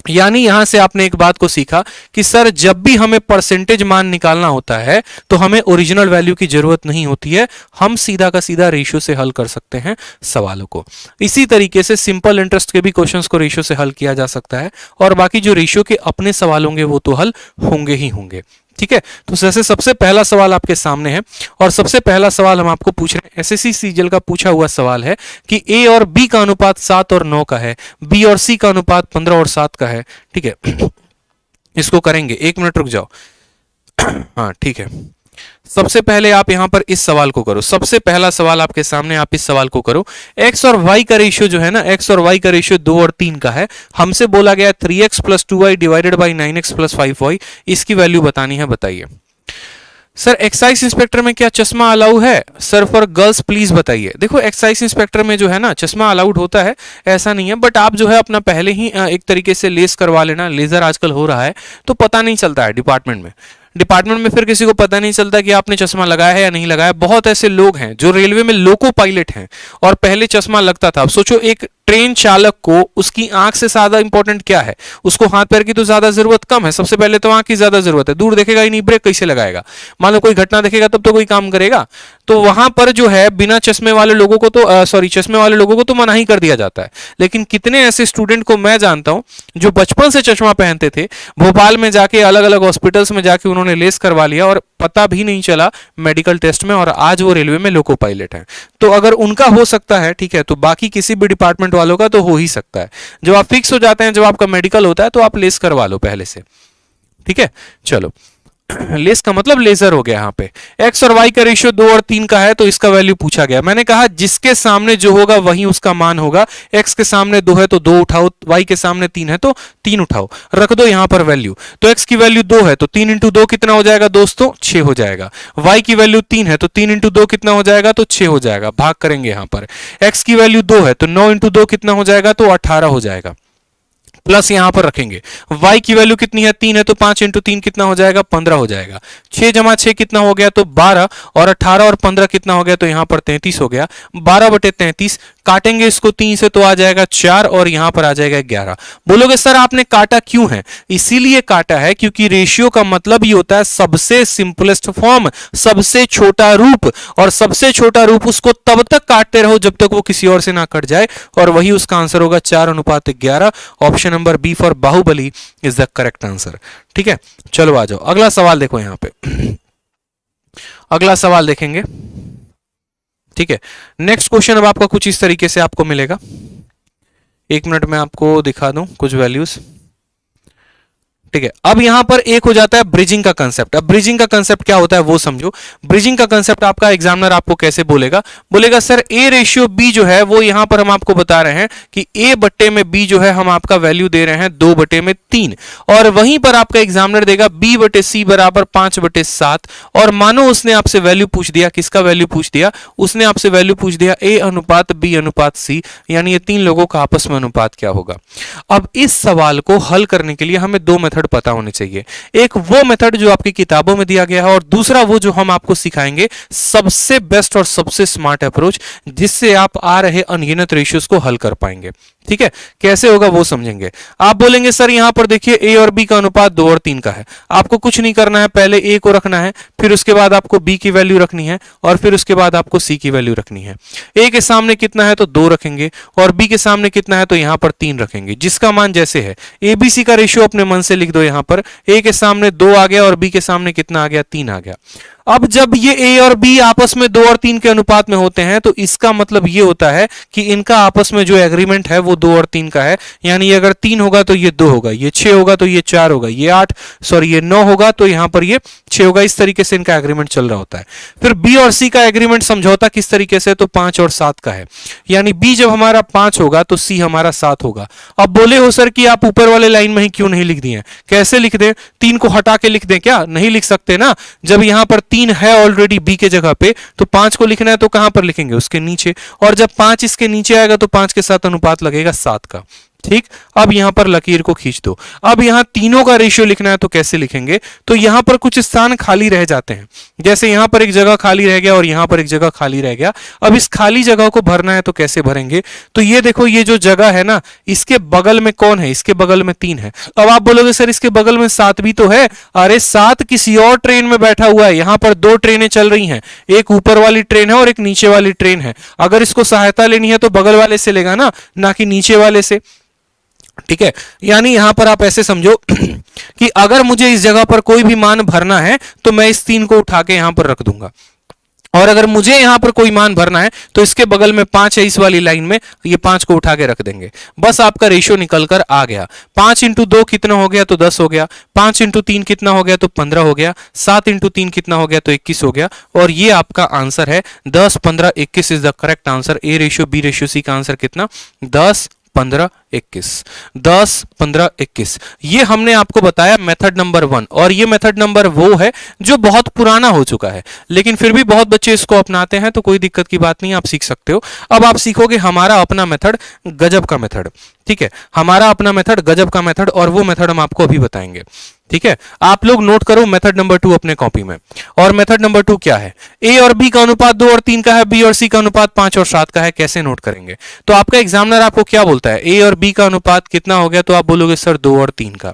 यानी यहां से आपने एक बात को सीखा कि सर जब भी हमें परसेंटेज मान निकालना होता है तो हमें ओरिजिनल वैल्यू की जरूरत नहीं होती है, हम सीधा का सीधा रेशियो से हल कर सकते हैं सवालों को। इसी तरीके से सिंपल इंटरेस्ट के भी क्वेश्चंस को रेशियो से हल किया जा सकता है, और बाकी जो रेशियो के अपने सवाल होंगे वो तो हल होंगे ही होंगे। ठीक है, तो जैसे सबसे पहला सवाल आपके सामने है, और सबसे पहला सवाल हम आपको पूछ रहे हैं, एसएससी सीजीएल का पूछा हुआ सवाल है कि ए और बी का अनुपात 7 और 9 का है, बी और सी का अनुपात 15 और 7 का है। ठीक है, इसको करेंगे, 1 मिनट रुक जाओ। हाँ ठीक है, सबसे पहले आप यहां पर इस सवाल को करो। सबसे पहला सवाल आपके सामने, आप इस सवाल को करो। एक्स और वाई का रेशियो जो है ना, एक्स और वाई का रेशियो 2 और 3 का है। हमसे बोला गया 3x plus 2y divided by 9x plus 5y, इसकी वैल्यू बतानी है, बताइए। सर एक्साइज इंस्पेक्टर में क्या चश्मा अलाउ है? सर फॉर गर्ल्स प्लीज बताइए। देखो एक्साइज इंस्पेक्टर में जो है ना चश्मा अलाउड होता है, ऐसा नहीं है, बट आप जो है अपना पहले ही एक तरीके से लेस करवा लेना। लेजर आजकल हो रहा है तो पता नहीं चलता है डिपार्टमेंट में। डिपार्टमेंट में फिर किसी को पता नहीं चलता कि आपने चश्मा लगाया है या नहीं लगाया। बहुत ऐसे लोग हैं जो रेलवे में लोको पायलट हैं और पहले चश्मा लगता था। अब सोचो एक ट्रेन चालक को उसकी आंख से ज्यादा इंपॉर्टेंट क्या है? उसको हाथ पैर की तो ज्यादा जरूरत कम है, सबसे पहले तो आंख की ज्यादा जरूरत है। दूर देखेगा ही नहीं, ब्रेक कैसे लगाएगा? मान लो कोई घटना देखेगा तब तो कोई काम करेगा। तो वहां पर जो है बिना चश्मे वाले लोगों को तो चश्मे वाले लोगों को तो मना ही कर दिया जाता है। लेकिन कितने ऐसे स्टूडेंट को मैं जानता हूं जो बचपन से चश्मा पहनते थे, भोपाल में जाके अलग अलग हॉस्पिटल्स में जाके उन्होंने लेस करवा लिया और पता भी नहीं चला मेडिकल टेस्ट में, और आज वो रेलवे में लोको पायलट है। तो अगर उनका हो सकता है, ठीक है, तो बाकी किसी भी डिपार्टमेंट वालों का तो हो ही सकता है। जब आप फिक्स हो जाते हैं, जब आपका मेडिकल होता है, तो आप लेस करवा लो पहले से, ठीक है। चलो लेस का मतलब लेजर हो गया। यहाँ पे एक्स और वाई का रेशियो 2 और 3 का है, तो इसका वैल्यू पूछा गया। मैंने कहा जिसके सामने जो होगा वही उसका मान होगा। एक्स के सामने 2 है तो 2 उठाओ, वाई के सामने 3 है तो 3 उठाओ, रख दो यहाँ पर वैल्यू। तो एक्स की वैल्यू 2 है तो 3 इंटू 2 कितना हो जाएगा दोस्तों? 6 हो जाएगा। वाई की वैल्यू 3 है तो 3 इंटू 2 कितना हो जाएगा? तो 6 हो जाएगा। भाग करेंगे यहाँ पर। एक्स की वैल्यू 2 है तो 9 इंटू 2 कितना हो जाएगा? तो 18 हो जाएगा। प्लस यहां पर रखेंगे। y की वैल्यू कितनी है? 3 है तो 5 इंटू 3 कितना हो जाएगा? 15 हो जाएगा। 6 जमा 6 कितना हो गया? तो 12, और 18 और 15 कितना हो गया? तो यहां पर 33 हो गया। 12 बटे 33, काटेंगे इसको 3 से तो आ जाएगा 4, और यहां पर आ जाएगा 11। बोलोगे सर आपने काटा क्यों है? इसीलिए काटा है क्योंकि रेशियो का मतलब ये होता है सबसे सिंपलेस्ट फॉर्म, सबसे छोटा रूप, और सबसे छोटा रूप उसको तब तक काटते रहो जब तक वो किसी और से ना कट जाए, और वही उसका आंसर होगा 4:11। Option number B for Baahubali is the correct answer. ठीक है, चलो आ जाओ अगला सवाल देखो। यहां पे अगला सवाल देखेंगे, ठीक है। नेक्स्ट क्वेश्चन अब आपका कुछ इस तरीके से आपको मिलेगा। 1 मिनट में आपको दिखा दूं कुछ वैल्यूज, ठीक है। अब यहां पर एक हो जाता है ब्रिजिंग का कंसेप्ट। अब ब्रिजिंग का कंसेप्ट क्या होता है वो समझो। ब्रिजिंग का कंसेप्ट आपका एग्जामिनर आपको कैसे बोलेगा? बोलेगा सर ए रेशियो बी जो है वो यहां पर हम आपको बता रहे हैं कि ए बट्टे में बी जो है हम आपका वैल्यू दे रहे हैं 2/3, और वहीं पर आपका एग्जामिनर देगा बी बटे सी बराबर 5/7, और मानो उसने आपसे वैल्यू पूछ दिया, किसका वैल्यू पूछ दिया? उसने आपसे वैल्यू पूछ दिया ए अनुपात बी अनुपात सी, यानी ये 3 लोगों का आपस में अनुपात क्या होगा। अब इस सवाल को हल करने के लिए हमें 2 मेथड पता होने चाहिए। एक वो मेथड जो आपकी किताबों में दिया गया है, और दूसरा वो जो हम आपको सिखाएंगे, सबसे बेस्ट और सबसे स्मार्ट अप्रोच, जिससे आप आ रहे अनगिनत रेशियोज को हल कर पाएंगे। ठीक है, कैसे होगा वो समझेंगे। आप बोलेंगे सर यहां पर देखिए ए और बी का अनुपात 2 और 3 का है। आपको कुछ नहीं करना है, पहले ए को रखना है, फिर उसके बाद आपको बी की वैल्यू रखनी है, और फिर उसके बाद आपको सी की वैल्यू रखनी है। ए के सामने कितना है तो 2 रखेंगे, और बी के सामने कितना है तो यहां पर 3 रखेंगे, जिसका मान जैसे है। ए बी सी का रेशियो अपने मन से लिख दो। यहां पर ए के सामने 2 आ गया और बी के सामने कितना आ गया? 3 आ गया। अब जब ये ए और बी आपस में 2 और 3 के अनुपात में होते हैं, तो इसका मतलब ये होता है कि इनका आपस में जो एग्रीमेंट है वो 2 और 3 का है। यानी अगर 3 होगा तो ये 2 होगा, ये 6 होगा तो ये 4 होगा, ये 8 सॉरी ये 9 होगा तो यहां पर ये 6 होगा। इस तरीके से इनका एग्रीमेंट चल रहा होता है। फिर बी और सी का एग्रीमेंट समझौता किस तरीके से? तो 5 और 7 का है। यानी बी जब हमारा 5 होगा तो सी हमारा 7 होगा। अब बोले हो सर कि आप ऊपर वाले लाइन में ही क्यों नहीं लिख दिए? कैसे लिख दें? 3 को हटा के लिख दें क्या? नहीं लिख सकते ना। जब यहां पर 3 है ऑलरेडी बी के जगह पे, तो 5 को लिखना है तो कहां पर लिखेंगे? उसके नीचे। और जब 5 इसके नीचे आएगा तो 5 के साथ अनुपात लगेगा 7 का। ठीक, अब यहां पर लकीर को खींच दो। अब यहां तीनों का रेशियो लिखना है तो कैसे लिखेंगे? तो यहां पर कुछ स्थान खाली रह जाते हैं। जैसे यहां पर एक जगह खाली रह गया और यहां पर एक जगह खाली रह गया। अब इस खाली जगह को भरना है तो कैसे भरेंगे? तो ये देखो, ये जो जगह है ना, इसके बगल में कौन है? इसके बगल में 3 है। अब आप बोलोगे सर इसके बगल में 7 भी तो है। अरे 7 किसी और ट्रेन में बैठा हुआ है। यहां पर 2 ट्रेनें चल रही हैं, एक ऊपर वाली ट्रेन है और एक नीचे वाली ट्रेन है। अगर इसको सहायता लेनी है तो बगल वाले से लेगा ना कि नीचे वाले से। ठीक है, यानी यहां पर आप ऐसे समझो कि अगर मुझे इस जगह पर कोई भी मान भरना है तो मैं इस 3 को उठा के यहां पर रख दूंगा। और अगर मुझे यहां पर कोई मान भरना है तो इसके बगल में 5 है, इस वाली लाइन में, ये 5 को उठा के रख देंगे, बस आपका रेशियो निकल कर आ गया। 5 इंटू 2 कितना हो गया, तो 10 हो गया। 5 इंटू 3 कितना हो गया, तो 15 हो गया। 7 इंटू 3 कितना हो गया, तो 21 हो गया। और ये आपका आंसर है 10, 15, 21 is the correct answer. A ratio B ratio C का आंसर कितना, 10, 15, 21। 10, 15, 21 ये हमने आपको बताया मेथड नंबर 1। और ये मेथड नंबर वो है जो बहुत पुराना हो चुका है, लेकिन फिर भी बहुत बच्चे इसको अपनाते हैं, तो कोई दिक्कत की बात नहीं, आप सीख सकते हो। अब आप सीखोगे हमारा अपना मेथड, गजब का मेथड। ठीक है, हमारा अपना मेथड, गजब का मेथड, और वो मेथड हम आपको अभी बताएंगे। ठीक है, आप लोग नोट करो मेथड नंबर 2 अपने कॉपी में। और मेथड नंबर 2 क्या है, ए और बी का अनुपात 2 और 3 का है, बी और सी का अनुपात 5 और 7 का है। कैसे नोट करेंगे, तो आपका एग्जामिनर आपको क्या बोलता है, ए और बी का अनुपात कितना हो गया, तो आप बोलोगे सर 2 और 3 का।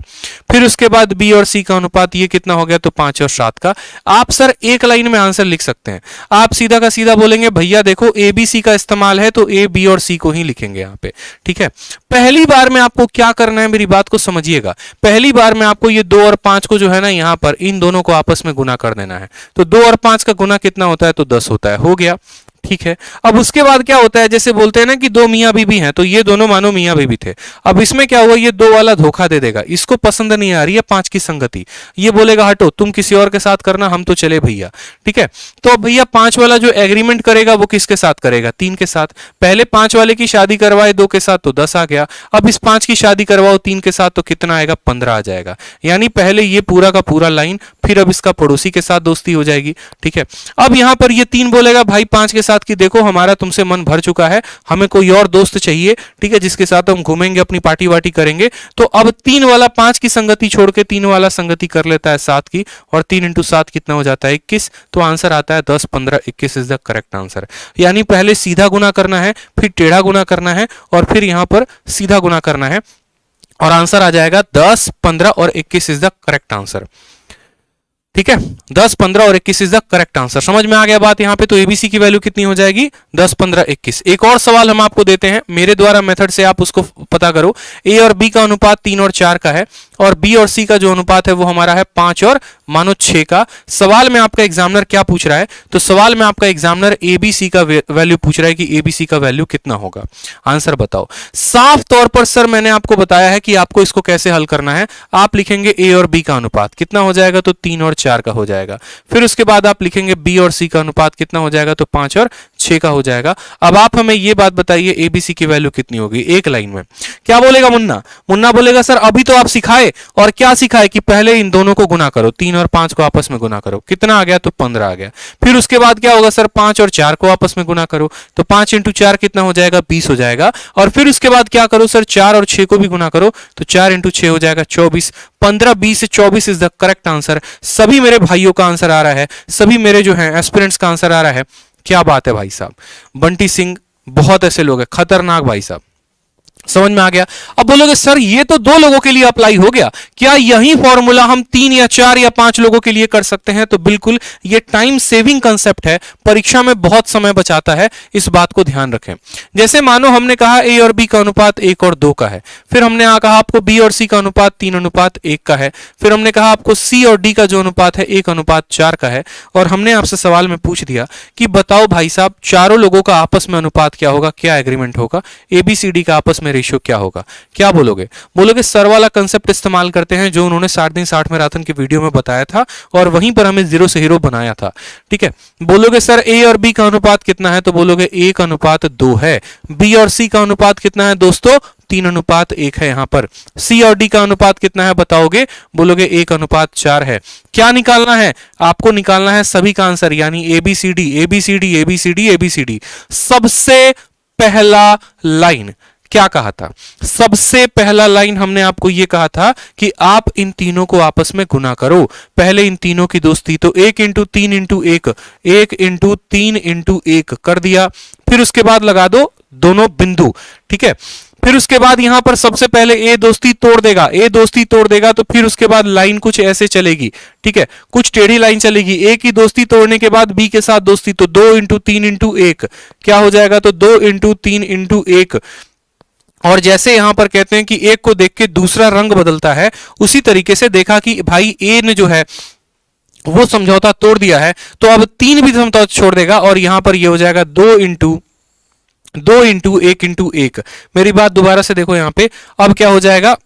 फिर उसके बाद बी और सी का अनुपात ये कितना हो गया, तो 5 और 7 का। आप सर एक लाइन में आंसर लिख सकते हैं। आप सीधा का सीधा बोलेंगे भैया देखो ए बी सी का इस्तेमाल है, तो ए बी और सी को ही लिखेंगे यहाँ पे। ठीक है, पहली बार में आपको क्या करना है, मेरी बात को समझिएगा। पहली बार में आपको ये 2 और 5 को जो है ना, यहां पर इन दोनों को आपस में गुना कर देना है। तो 2 और 5 का गुना कितना होता है, तो 10 होता है, हो गया। ठीक है, अब उसके बाद क्या होता है, जैसे बोलते हैं ना कि 2 मियां बीबी हैं, तो ये दोनों मानो मियां बीबी थे। अब इसमें क्या हुआ, ये 2 वाला धोखा दे देगा, इसको पसंद नहीं आ रही है 5 की संगति, ये बोलेगा हटो तुम किसी और के साथ करना, हम तो चले भैया। ठीक है, तो अब भैया 5 वाला जो एग्रीमेंट करेगा वो किसके साथ करेगा, 3 के साथ। पहले 5 वाले की शादी करवाए 2 के साथ, तो 10 आ गया। अब इस 5 की शादी करवाओ 3 के साथ, तो कितना आएगा, 15 आ जाएगा। यानी पहले ये पूरा का पूरा लाइन, फिर अब इसका पड़ोसी के साथ दोस्ती हो जाएगी। ठीक है, अब यहां पर ये 3 बोलेगा भाई 5 के साथ कि देखो हमारा तुमसे मन भर चुका है, हमें कोई और दोस्त चाहिए, ठीक है, जिसके साथ हम घूमेंगे, अपनी पार्टी वार्टी करेंगे। तो अब 3 वाला 5 की संगति छोड़ के 3 वाला संगति कर लेता है 7 की, और 3 इंटू 7 कितना हो जाता है, 21। तो आंसर आता है 10, 15, 21 इज द करेक्ट आंसर। यानी पहले सीधा गुना करना है, फिर टेढ़ा गुना करना है, और फिर यहां पर सीधा गुना करना है, और आंसर आ जाएगा 10, 15 और 21 इज द करेक्ट आंसर। ठीक है, 10, 15 और 21 इज द करेक्ट आंसर। समझ में आ गया बात यहां पे। तो एबीसी की वैल्यू कितनी हो जाएगी, 10, 15, 21। एक और सवाल हम आपको देते हैं, मेरे द्वारा मेथड से आप उसको पता करो। ए और बी का अनुपात 3 और 4 का है, और बी और सी का जो अनुपात है वो हमारा है 5 और मानो 6 का। सवाल में आपका एग्जामिनर क्या पूछ रहा है, तो सवाल में आपका एग्जामिनर एबीसी का वैल्यू पूछ रहा है कि एबीसी का वैल्यू कितना होगा। आंसर बताओ। साफ तौर पर सर मैंने आपको बताया है कि आपको इसको कैसे हल करना है। आप लिखेंगे ए और बी का अनुपात कितना हो जाएगा, तो 3 और 4 का हो जाएगा। फिर उसके बाद आप लिखेंगे बी और सी का अनुपात कितना हो जाएगा, तो 5 और 6 का हो जाएगा। अब आप हमें ये बात बताइए एबीसी की वैल्यू कितनी होगी, एक लाइन में। क्या बोलेगा मुन्ना, मुन्ना बोलेगा सर अभी तो आप सिखाए, और क्या सिखाए कि पहले इन दोनों को गुना करो, 3 और 5 को आपस में गुना करो, कितना आ गया, तो 15 आ गया। फिर उसके बाद क्या होगा सर, 5 और 4 को आपस में गुना करो, तो 5 इंटू 4 कितना हो जाएगा, 20 हो जाएगा। और फिर उसके बाद क्या करो सर, 4 और 6 को भी गुना करो, तो 4 इंटू 6 हो जाएगा 24। 15, 20 से 24 इज द करेक्ट आंसर। सभी मेरे भाइयों का आंसर आ रहा है, सभी मेरे जो हैं एस्पिरेंट्स का आंसर आ रहा है। क्या बात है भाई साहब, बंटी सिंह, बहुत ऐसे लोग हैं खतरनाक भाई साहब। समझ में आ गया। अब बोलोगे सर ये तो 2 लोगों के लिए अप्लाई हो गया, क्या यही फॉर्मूला हम 3 या 4 या 5 लोगों के लिए कर सकते हैं? तो बिल्कुल, ये टाइम सेविंग कंसेप्ट है, परीक्षा में बहुत समय बचाता है, इस बात को ध्यान रखें। जैसे मानो हमने कहा ए और बी का अनुपात 1 और 2 का है, फिर हमने कहा आपको बी और सी का अनुपात 3 अनुपात 1 का है, फिर हमने कहा आपको सी और डी का जो अनुपात है 1 अनुपात 4 का है, और हमने आपसे सवाल में पूछ दिया कि बताओ भाई साहब चारों लोगों का आपस में अनुपात क्या होगा, क्या एग्रीमेंट होगा, एबीसीडी का आपस में रेशियो क्या होगा? क्या बोलोगे? बोलोगे सर वाला कंसेप्ट इस्तेमाल करते हैं जो उन्होंने 60 दिन 60 मैराथन की वीडियो में बताया था, और वहीं पर हमें 0 से हीरो बनाया था। ठीक है, बोलोगे सर ए और बी का अनुपात कितना है, तो बोलोगे 1 अनुपात 2 है। बी और सी का अनुपात कितना है दोस्तों, 3 अनुपात 1 है। यहां पर सी और डी का अनुपात कितना है बताओगे, बोलोगे 1 अनुपात 4 है। क्या निकालना है आपको? निकालना है सभी का आंसर, यानी एबीसीडी एबीसीडी एबीसीडी एबीसीडी। सबसे पहला लाइन क्या कहा था? सबसे पहला लाइन हमने आपको यह कहा था कि आप इन तीनों को आपस में गुना करो। पहले इन तीनों की दोस्ती, तो 1 इंटू 3 इंटू 1, 1 इंटू 3 इंटू 1 कर दिया। फिर उसके बाद लगा दो दोनों बिंदु। ठीक है, फिर उसके बाद यहां पर सबसे पहले ए दोस्ती तोड़ देगा, ए दोस्ती तोड़ देगा, तो फिर उसके बाद लाइन कुछ ऐसे चलेगी। ठीक है, कुछ टेढ़ी लाइन चलेगी। ए की दोस्ती तोड़ने के बाद बी के साथ दोस्ती, तो 2 इंटू 3 इंटू 1 क्या हो जाएगा, तो 2 इंटू 3 इंटू 1। और जैसे यहां पर कहते हैं कि एक को देख के दूसरा रंग बदलता है, उसी तरीके से देखा कि भाई ए ने जो है वो समझौता तोड़ दिया है, तो अब 3 भी समझौता छोड़ देगा और यहां पर ये हो जाएगा 2 इंटू 1 इंटू 1। मेरी बात दोबारा से देखो यहां पे, अब क्या हो जाएगा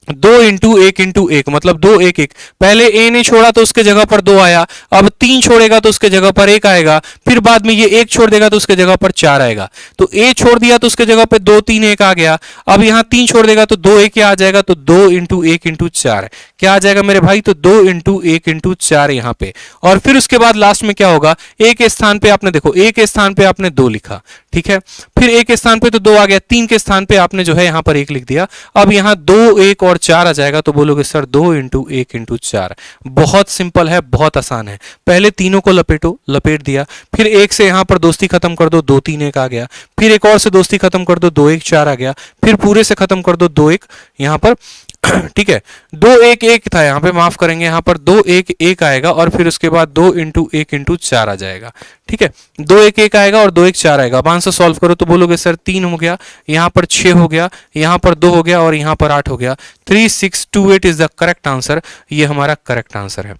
2 इंटू 1 मतलब 2 1 1। पहले ए ने छोड़ा तो उसके जगह पर 2 आया, अब 3 छोड़ेगा तो उसके जगह पर 1 आएगा, फिर बाद में ये 1 छोड़ देगा तो उसके जगह पर 4 आएगा। तो ए छोड़ दिया तो उसके जगह पे 2 3 1 आ गया, अब यहां 3 छोड़ देगा तो 2 1 आ जाएगा, तो 2 इंटू 1 इंटू 4 क्या आ जाएगा मेरे भाई, तो 2 इंटू 1 इंटू 4 यहां पे। और फिर उसके बाद लास्ट में क्या होगा, ए के स्थान पे आपने देखो, ए के स्थान पे आपने 2 लिखा, ठीक है, फिर ए के स्थान पे तो 2 आ गया, 3 के स्थान पे आपने जो है यहां पर 1 लिख दिया, अब यहां 2 1 और 4 आ जाएगा, तो बोलोगे सर 2 इंटू 1 इंटू 4। बहुत सिंपल है, बहुत आसान है। पहले तीनों को लपेटो, लपेट दिया, फिर एक से यहां पर दोस्ती खत्म कर दो, 2 3 1 आ गया, फिर एक और से दोस्ती खत्म कर दो, 2 1 4 आ गया, फिर पूरे से खत्म कर दो 2 1 यहां पर ठीक है, 2 1 1 था यहां पे, माफ करेंगे, यहां पर 2 1 1 आएगा और फिर उसके बाद 2 इंटू 1 इंटू 4 आ जाएगा, ठीक है, 2 1 1 आएगा और 2 1 4 आएगा। अब आंसर सॉल्व करो तो बोलोगे सर 3 हो गया, यहां पर 6 हो गया, यहां पर 2 हो गया और यहां पर 8 हो गया। 3628 इज द करेक्ट आंसर, ये हमारा करेक्ट आंसर है,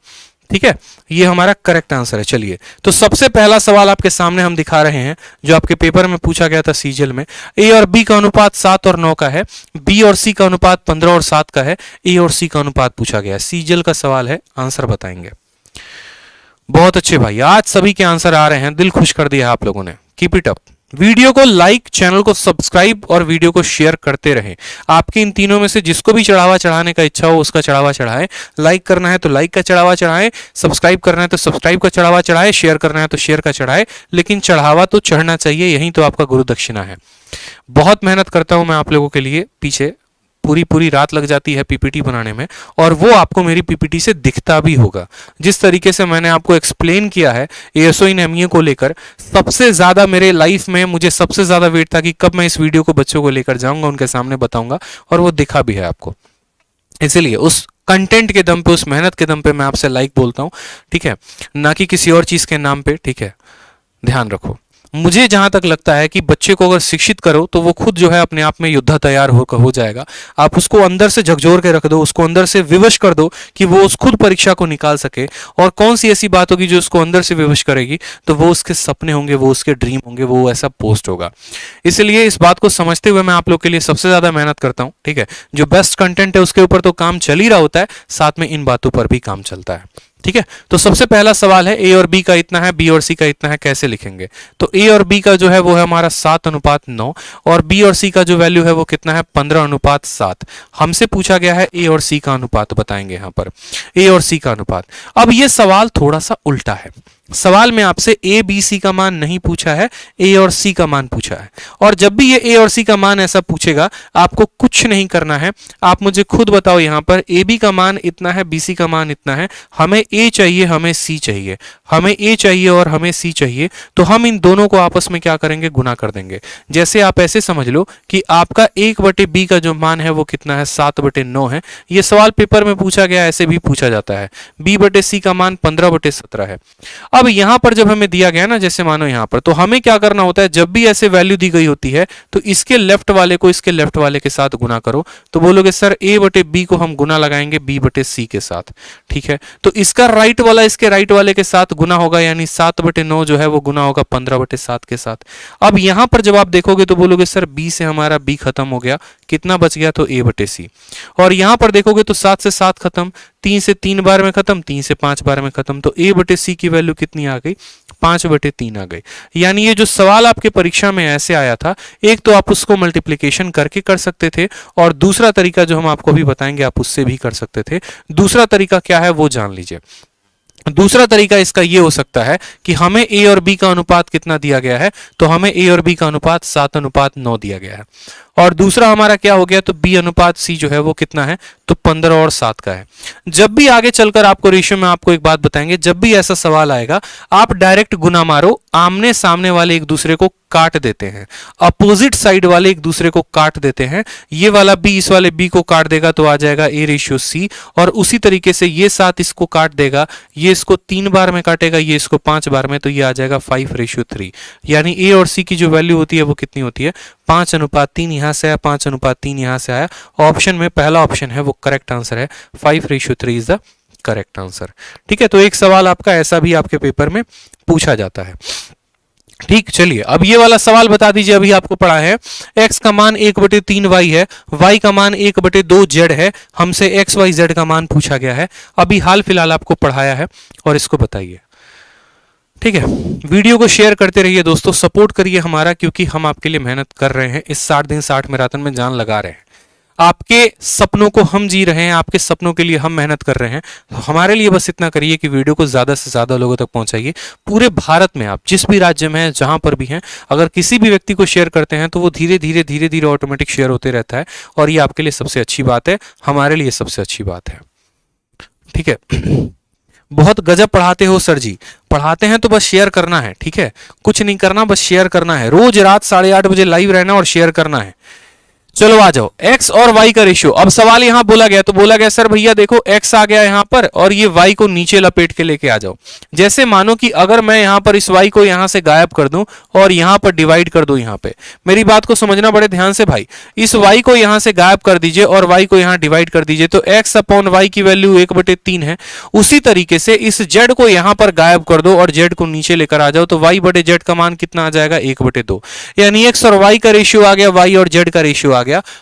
ठीक है, ये हमारा करेक्ट आंसर है। चलिए, तो सबसे पहला सवाल आपके सामने हम दिखा रहे हैं जो आपके पेपर में पूछा गया था सीजीएल में। ए और बी का अनुपात 7 और 9 का है, बी और सी का अनुपात 15 और 7 का है, ए और सी का अनुपात पूछा गया है। सीजीएल का सवाल है, आंसर बताएंगे। बहुत अच्छे भाई, आज सभी के आंसर आ रहे हैं, दिल खुश कर दिया आप लोगों ने, कीप इट अप। वीडियो को लाइक, चैनल को सब्सक्राइब और वीडियो को शेयर करते रहें। आपके इन तीनों में से जिसको भी चढ़ावा चढ़ाने का इच्छा हो उसका चढ़ावा चढ़ाएं। लाइक करना है तो लाइक का चढ़ावा चढ़ाएं, सब्सक्राइब करना है तो सब्सक्राइब का चढ़ावा चढ़ाएं, शेयर करना है तो शेयर का चढ़ाएं, लेकिन चढ़ावा तो चढ़ना चाहिए, यही तो आपका गुरु दक्षिणा है। बहुत मेहनत करता हूं मैं आप लोगों के लिए, पीछे पूरी पूरी रात लग जाती है पीपीटी बनाने में, और वो आपको मेरी पीपीटी से दिखता भी होगा। जिस तरीके से मैंने आपको एक्सप्लेन किया है एएसओ इन एमईए को लेकर, सबसे ज्यादा मेरे लाइफ में मुझे सबसे ज्यादा वेट था कि कब मैं इस वीडियो को बच्चों को लेकर जाऊंगा, उनके सामने बताऊंगा, और वो दिखा भी है आपको। इसलिए उस कंटेंट के दम पे, उस मेहनत के दम पे मैं आपसे लाइक बोलता हूं, ठीक है, ना कि किसी और चीज के नाम पे, ठीक है। ध्यान रखो, मुझे जहां तक लगता है कि बच्चे को अगर शिक्षित करो तो वो खुद जो है अपने आप में योद्धा तैयार हो जाएगा। आप उसको अंदर से झकझोर के रख दो, उसको अंदर से विवश कर दो कि वो उस खुद परीक्षा को निकाल सके, और कौन सी ऐसी बात होगी जो उसको अंदर से विवश करेगी, तो वो उसके सपने होंगे, वो उसके ड्रीम होंगे, वो ऐसा पोस्ट होगा। इसलिए इस बात को समझते हुए मैं आप लोग के लिए सबसे ज्यादा मेहनत करता हूं, ठीक है। जो बेस्ट कंटेंट है उसके ऊपर तो काम चल ही रहा होता है, साथ में इन बातों पर भी काम चलता है, ठीक है। तो सबसे पहला सवाल है, ए और बी का इतना है, बी और सी का इतना है, कैसे लिखेंगे। तो ए और बी का जो है वो है हमारा 7:9, और बी और सी का जो वैल्यू है वो कितना है, 15:7। हमसे पूछा गया है ए और सी का अनुपात, बताएंगे यहां पर ए और सी का अनुपात। अब ये सवाल थोड़ा सा उल्टा है, सवाल में आपसे ए बी सी का मान नहीं पूछा है, ए और सी का मान पूछा है। और जब भी ये ए और सी का मान ऐसा पूछेगा, आपको कुछ नहीं करना है, आप मुझे खुद बताओ यहां पर ए बी का मान इतना है, बी सी का मान इतना है, हमें ए चाहिए, हमें सी चाहिए, हमें ए चाहिए और हमें सी चाहिए, तो हम इन दोनों को आपस में क्या करेंगे, गुना कर देंगे। जैसे आप ऐसे समझ लो कि आपका 1/b का जो मान है वो कितना है, 7/9 है। ये सवाल पेपर में पूछा गया, ऐसे भी पूछा जाता है। b/c का मान 15/17 है। अब यहां पर जब हमें दिया गया ना, जैसे मानो यहां पर, तो हमें क्या करना होता है, जब भी ऐसे वैल्यू दी गई होती है तो इसके लेफ्ट वाले को इसके लेफ्ट वाले के साथ गुना करो। तो बोलोगे सर a/b को हम गुना लगाएंगे b/c के साथ, ठीक है। तो इसका राइट वाला इसके राइट वाले के साथ गुना होगा, यानी 7/9 जो है वो गुना होगा 15/7 के साथ। अब यहां पर जब आप देखोगे तो बोलोगे सर b से हमारा b खत्म हो गया, कितना बच गया, तो a/c। और यहां पर देखोगे तो 7 से 7 खत्म, 3 से 3 बार में खत्म, 3 से 5 बार में खत्म, तो a/c की वैल्यू कितनी आ गई, 5/3 आ गई। यानी ये जो सवाल आपके परीक्षा में ऐसे आया था, एक तो आप उसको मल्टीप्लिकेशन करके कर सकते थे, और दूसरा तरीका जो हम आपको अभी बताएंगे आप उससे भी कर सकते थे। दूसरा तरीका क्या है वो जान लीजिए। दूसरा तरीका इसका ये हो सकता है कि हमें ए और बी का अनुपात कितना दिया गया है, तो हमें ए और बी का अनुपात 7:9 दिया गया है, और दूसरा हमारा क्या हो गया, तो बी अनुपात सी जो है वो कितना है, तो 15 और 7 का है। जब भी आगे चलकर आपको रेशियो में आपको एक बात बताएंगे, जब भी ऐसा सवाल आएगा आप डायरेक्ट गुना मारो, आमने सामने वाले एक दूसरे को काट देते हैं, अपोजिट साइड वाले एक दूसरे को काट देते हैं। ये वाला बी इस वाले बी को काट देगा तो आ जाएगा a/c, और उसी तरीके से ये 7 इसको काट देगा, ये इसको 3 बार में काटेगा, ये इसको 5 बार में, तो ये आ जाएगा 5/3। यानी ए और सी की जो वैल्यू होती है वो कितनी होती है, 5:3 यहां से आया, 5:3 यहां से आया। ऑप्शन में पहला ऑप्शन है वो करेक्ट आंसर है, 5/3 इज द करेक्ट आंसर। ठीक है, तो एक सवाल आपका ऐसा भी आपके पेपर में पूछा जाता है। ठीक, चलिए अब ये वाला सवाल बता दीजिए, अभी आपको पढ़ा है x का मान 1/3 y है, y का मान 1/2 z है, हमसे x y z का मान पूछा गया है, अभी हाल फिलहाल आपको पढ़ाया है और इसको बताइए। ठीक है, वीडियो को शेयर करते रहिए दोस्तों, सपोर्ट करिए हमारा, क्योंकि हम आपके लिए मेहनत कर रहे हैं, इस 60 दिन 60 मैराथन में जान लगा रहे हैं, आपके सपनों को हम जी रहे हैं, आपके सपनों के लिए हम मेहनत कर रहे हैं। तो हमारे लिए बस इतना करिए कि वीडियो को ज़्यादा से ज़्यादा लोगों तक पहुंचाइए। पूरे भारत में आप जिस भी राज्य में हैं, जहां पर भी हैं, अगर किसी भी व्यक्ति को शेयर करते हैं तो वो धीरे धीरे ऑटोमेटिक शेयर होते रहता है, और ये आपके लिए सबसे अच्छी बात है, हमारे लिए सबसे अच्छी बात है। ठीक है, बहुत गजब पढ़ाते हो सर जी। पढ़ाते हैं तो बस शेयर करना है, ठीक है, कुछ नहीं करना, बस शेयर करना है। रोज रात 8:30 बजे लाइव रहना और शेयर करना है। चलो आ जाओ, x और y का रेशियो। अब सवाल यहां बोला गया, तो बोला गया सर भैया देखो x आ गया यहां पर, और ये y को नीचे लपेट के लेके आ जाओ। जैसे मानो कि अगर मैं यहां पर इस y को यहां से गायब कर दूं और यहां पर डिवाइड कर दूं, यहां पे मेरी बात को समझना बड़े ध्यान से भाई, इस y को यहां से गायब कर दीजिए और y को यहां डिवाइड कर दीजिए, तो x अपॉन y की वैल्यू 1/3 है। उसी तरीके से इस z को यहां पर गायब कर दो और z को नीचे लेकर आ जाओ, तो y/z का मान कितना आ जाएगा, 1/2। यानी x और y का रेशियो आ गया, y और z का रेशियो आ गया।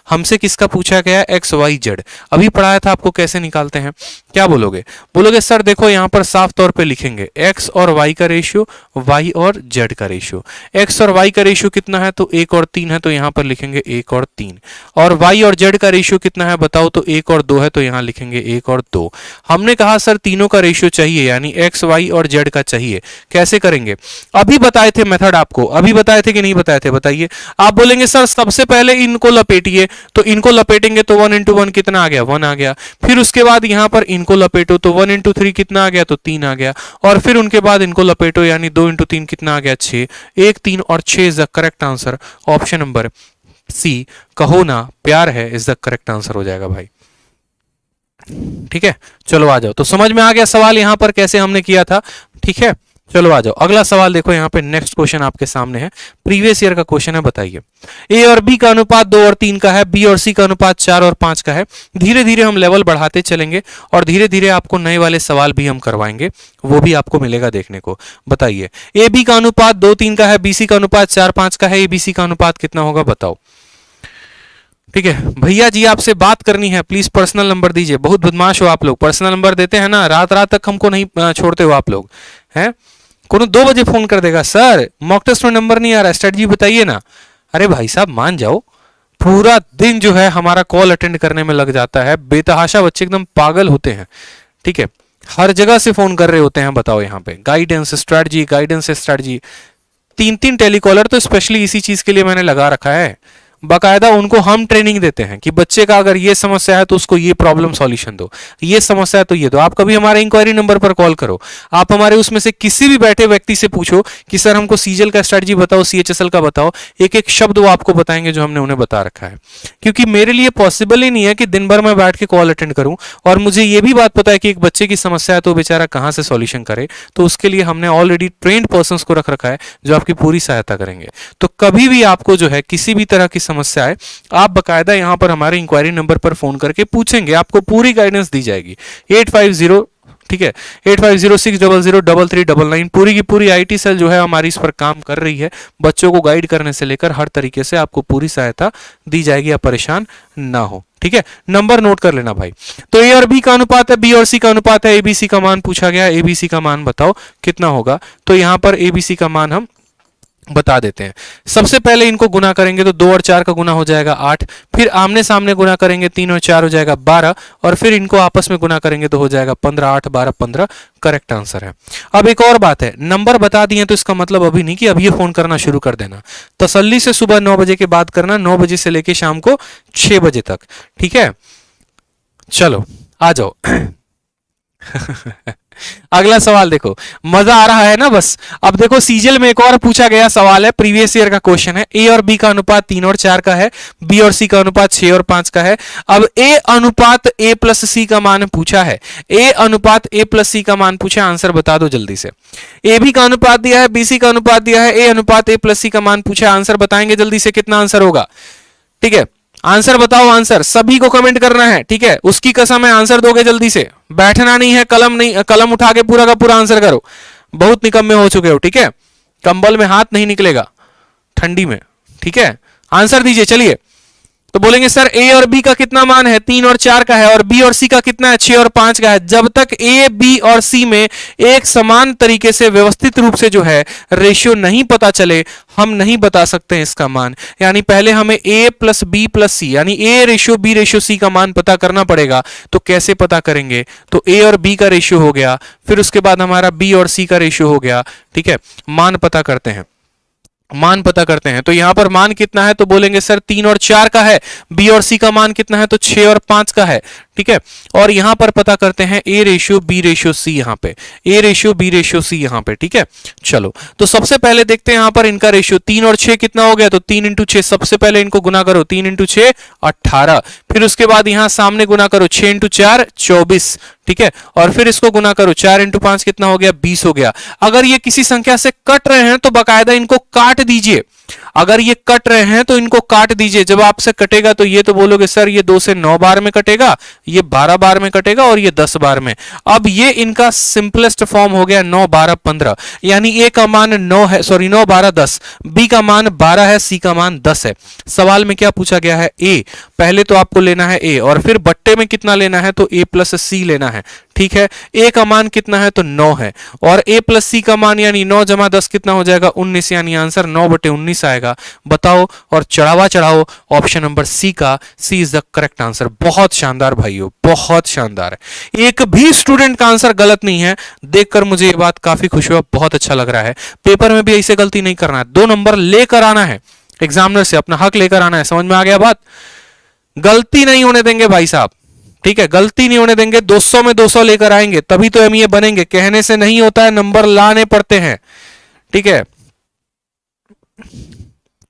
हमसे किसका पूछा गया, एक्स वाई जेड। अभी पढ़ाया था आपको कैसे निकालते हैं, क्या बोलोगे, बोलोगे सर देखो यहां पर साफ तौर पे लिखेंगे x और y का रेशियो, y और z का रेशियो। x और y का रेशियो कितना है, तो 1 और 3 है, तो यहां पर लिखेंगे 1 और 3। और y और z का रेशियो कितना है बताओ, तो 1 और 2 है, तो यहां लिखेंगे 1 और 2। हमने कहा सर तीनों का रेशियो चाहिए, यानी x y और z का चाहिए। कैसे करेंगे, अभी बताए थे मेथड आपको, अभी बताए थे कि नहीं बताए थे, बताइए। आप बोलेंगे सर सबसे पहले इनको लपेटिए, तो इनको लपेटेंगे तो 1 × 1 कितना आ गया, 1 आ गया। फिर उसके बाद यहां पर इनको लपेटो तो 1 × 3 कितना आ गया, तो 3 आ गया। और फिर उनके बाद इनको लपेटो, यानी 2 × 3 कितना आ गया, 6। 1 3 और 6 is the correct answer. Option number C, कहो ना प्यार है, इज द करेक्ट आंसर हो जाएगा भाई। ठीक है, चलो आ जाओ, तो समझ में आ गया सवाल यहां पर कैसे हमने किया था। ठीक है, चलो आ जाओ, अगला सवाल देखो, यहाँ पे नेक्स्ट क्वेश्चन आपके सामने है, प्रीवियस ईयर का क्वेश्चन है। बताइए, ए और बी का अनुपात 2 और 3 का है, बी और सी का अनुपात 4 और 5 का है। धीरे धीरे हम लेवल बढ़ाते चलेंगे और धीरे धीरे आपको नए वाले सवाल भी हम करवाएंगे, वो भी आपको मिलेगा देखने को। बताइए, ए बी का अनुपात 2-3 का है, बी सी का अनुपात 4-5 का है, ए बी सी का अनुपात कितना होगा बताओ। ठीक है भैया जी, आपसे बात करनी है, प्लीज पर्सनल नंबर दीजिए। बहुत बदमाश हो आप लोग, पर्सनल नंबर देते हैं ना, रात रात तक हमको नहीं छोड़ते हो आप लोग हैं। कोनो 2 बजे फोन कर देगा, सर मॉक टेस्ट में नंबर नहीं आ रहा, स्ट्रेटजी बताइए ना। अरे भाई साहब मान जाओ, पूरा दिन जो है हमारा कॉल अटेंड करने में लग जाता है, बेतहाशा बच्चे एकदम पागल होते हैं। ठीक है, हर जगह से फोन कर रहे होते हैं, बताओ यहाँ पे guidance strategy, guidance strategy. 3-3 telecaller तो स्पेशली इसी चीज के लिए मैंने लगा रखा है, बाकायदा उनको हम ट्रेनिंग देते हैं कि बच्चे का अगर ये समस्या है तो उसको ये प्रॉब्लम सॉल्यूशन दो, ये समस्या है तो ये दो। आप कभी हमारे इंक्वायरी नंबर पर कॉल करो, आप हमारे उसमें से किसी भी बैठे व्यक्ति से पूछो कि सर हमको सीजल का स्ट्रेटजी बताओ, सीएचएसएल का बताओ, एक एक शब्द वो आपको बताएंगे जो हमने उन्हें बता रखा है। क्योंकि मेरे लिए पॉसिबल ही नहीं है कि दिन भर मैं बैठ के कॉल अटेंड करूं, और मुझे ये भी बात पता है कि एक बच्चे की समस्या है तो बेचारा कहां से सॉल्यूशन करे, तो उसके लिए हमने ऑलरेडी ट्रेंड पर्संस को रख रखा है जो आपकी पूरी सहायता करेंगे। तो कभी भी आपको जो है किसी भी तरह की समस्या है, आप बकायदा यहां पर हमारे इंक्वायरी नंबर पर फोन करके पूछेंगे, आपको पूरी गाइडेंस दी जाएगी। 850, ठीक है, 8506003399। पूरी की पूरी आईटी सेल जो है हमारी इस पर काम कर रही है, बच्चों को गाइड करने से लेकर हर तरीके से आपको पूरी सहायता दी जाएगी, आप परेशान ना हो। ठीक है, नंबर नोट कर लेना भाई। तो ए और बी का अनुपात है, बी और सी का अनुपात है, एबीसी का मान पूछा गया, एबीसी का मान बताओ कितना होगा। तो यहां पर एबीसी का मान हम बता देते हैं। सबसे पहले इनको गुना करेंगे तो 2 और 4 का गुना हो जाएगा 8, फिर आमने सामने गुना करेंगे 3 और 4 हो जाएगा 12, और फिर इनको आपस में गुना करेंगे तो हो जाएगा 15, 8 12 15, करेक्ट आंसर है। अब एक और बात है, नंबर बता दिए तो इसका मतलब अभी नहीं कि अभी ये फोन करना शुरू कर देना, तसल्ली से सुबह 9 बजे के बाद करना, 9 बजे से लेके शाम को 6 बजे तक। ठीक है, चलो आ जाओ। अगला सवाल देखो, मजा आ रहा है ना बस। अब देखो सीजल में एक और पूछा गया सवाल है, प्रीवियस ईयर का क्वेश्चन है। ए और बी का अनुपात 3 और 4 का है, बी और सी का अनुपात 6 और 5 का है। अब ए अनुपात ए प्लस सी का मान पूछा है, ए अनुपात ए प्लस सी का मान पूछा, आंसर बता दो जल्दी से। ए बी का अनुपात दिया है, बी सी का अनुपात दिया है, ए अनुपात ए प्लस सी का मान पूछा, आंसर बताएंगे जल्दी से, कितना आंसर होगा। ठीक है, आंसर बताओ, आंसर सभी को कमेंट करना है, ठीक है। उसकी कसम है, आंसर दोगे जल्दी से, बैठना नहीं है, कलम नहीं, कलम उठा के पूरा का पूरा आंसर करो। बहुत निकम्मे हो चुके हो, ठीक है। कंबल में हाथ नहीं निकलेगा ठंडी में, ठीक है। आंसर दीजिए, चलिए। तो बोलेंगे सर ए और बी का कितना मान है, 3 और 4 का है, और बी और सी का कितना है, 6 और 5 का है। जब तक ए बी और सी में एक समान तरीके से व्यवस्थित रूप से जो है रेशियो नहीं पता चले, हम नहीं बता सकते हैं इसका मान। यानी पहले हमें A plus B plus C यानी A ratio B ratio C का मान पता करना पड़ेगा। तो कैसे पता करेंगे, तो ए और बी का रेशियो हो गया, फिर उसके बाद हमारा बी और सी का रेशियो हो गया, ठीक है। मान पता करते हैं, मान पता करते हैं। तो यहां पर मान कितना है, तो बोलेंगे सर 3 और 4 का है। बी और सी का मान कितना है, तो 6 और 5 का है, ठीक है। और यहां पर पता करते हैं A ratio B ratio C, यहां पे A ratio B ratio C यहां पे, ठीक है। चलो, तो सबसे पहले देखते हैं यहां पर इनका रेशियो 3 और 6 कितना हो गया, तो 3 इंटू 6, सबसे पहले इनको गुना करो, 3 इंटू 6 18, फिर उसके बाद यहां सामने गुना करो, 6 इंटू 4 24, ठीक है। और फिर इसको गुना करो, 4 इंटू 5 कितना हो गया, 20 हो गया। अगर ये किसी संख्या से कट रहे हैं तो बाकायदा इनको काट दीजिए। अगर ये कट रहे हैं तो इनको काट दीजिए। जब आपसे कटेगा तो ये तो बोलोगे सर ये 2 से 9 बार में कटेगा, ये 12 बार में कटेगा और ये 10 बार में। अब ये इनका सिंपलेस्ट फॉर्म हो गया 9 12 15, यानी ए का मान 9 है, सॉरी 9 12 10, बी का मान 12 है, सी का मान 10 है। सवाल में क्या पूछा गया है, ए। पहले तो आपको लेना है ए, और फिर बट्टे में कितना लेना है, तो ए प्लस सी लेना है, ठीक है। ए का मान कितना है, तो 9 है, और ए प्लस सी का मान यानी 9 जमा 10 कितना हो जाएगा, 19, यानी आंसर 9/19 आएगा। बताओ और चढ़ावा चढ़ाओ ऑप्शन नंबर सी का, सी इज द करेक्ट आंसर। बहुत शानदार भाइयों, बहुत शानदार है। एक भी स्टूडेंट का आंसर गलत नहीं है। देखकर मुझे ये बात काफी खुश हुआ, बहुत अच्छा लग रहा है। पेपर में भी ऐसे गलती नहीं करना है, 2 नंबर लेकर आना है एग्जामिनर से, अपना हक लेकर आना है। समझ में आ गया बात? गलती नहीं होने देंगे भाई साहब, ठीक है, गलती नहीं होने देंगे। 200 में 200 लेकर आएंगे, तभी तो एमईए बनेंगे। कहने से नहीं होता है, नंबर लाने पड़ते हैं, ठीक है।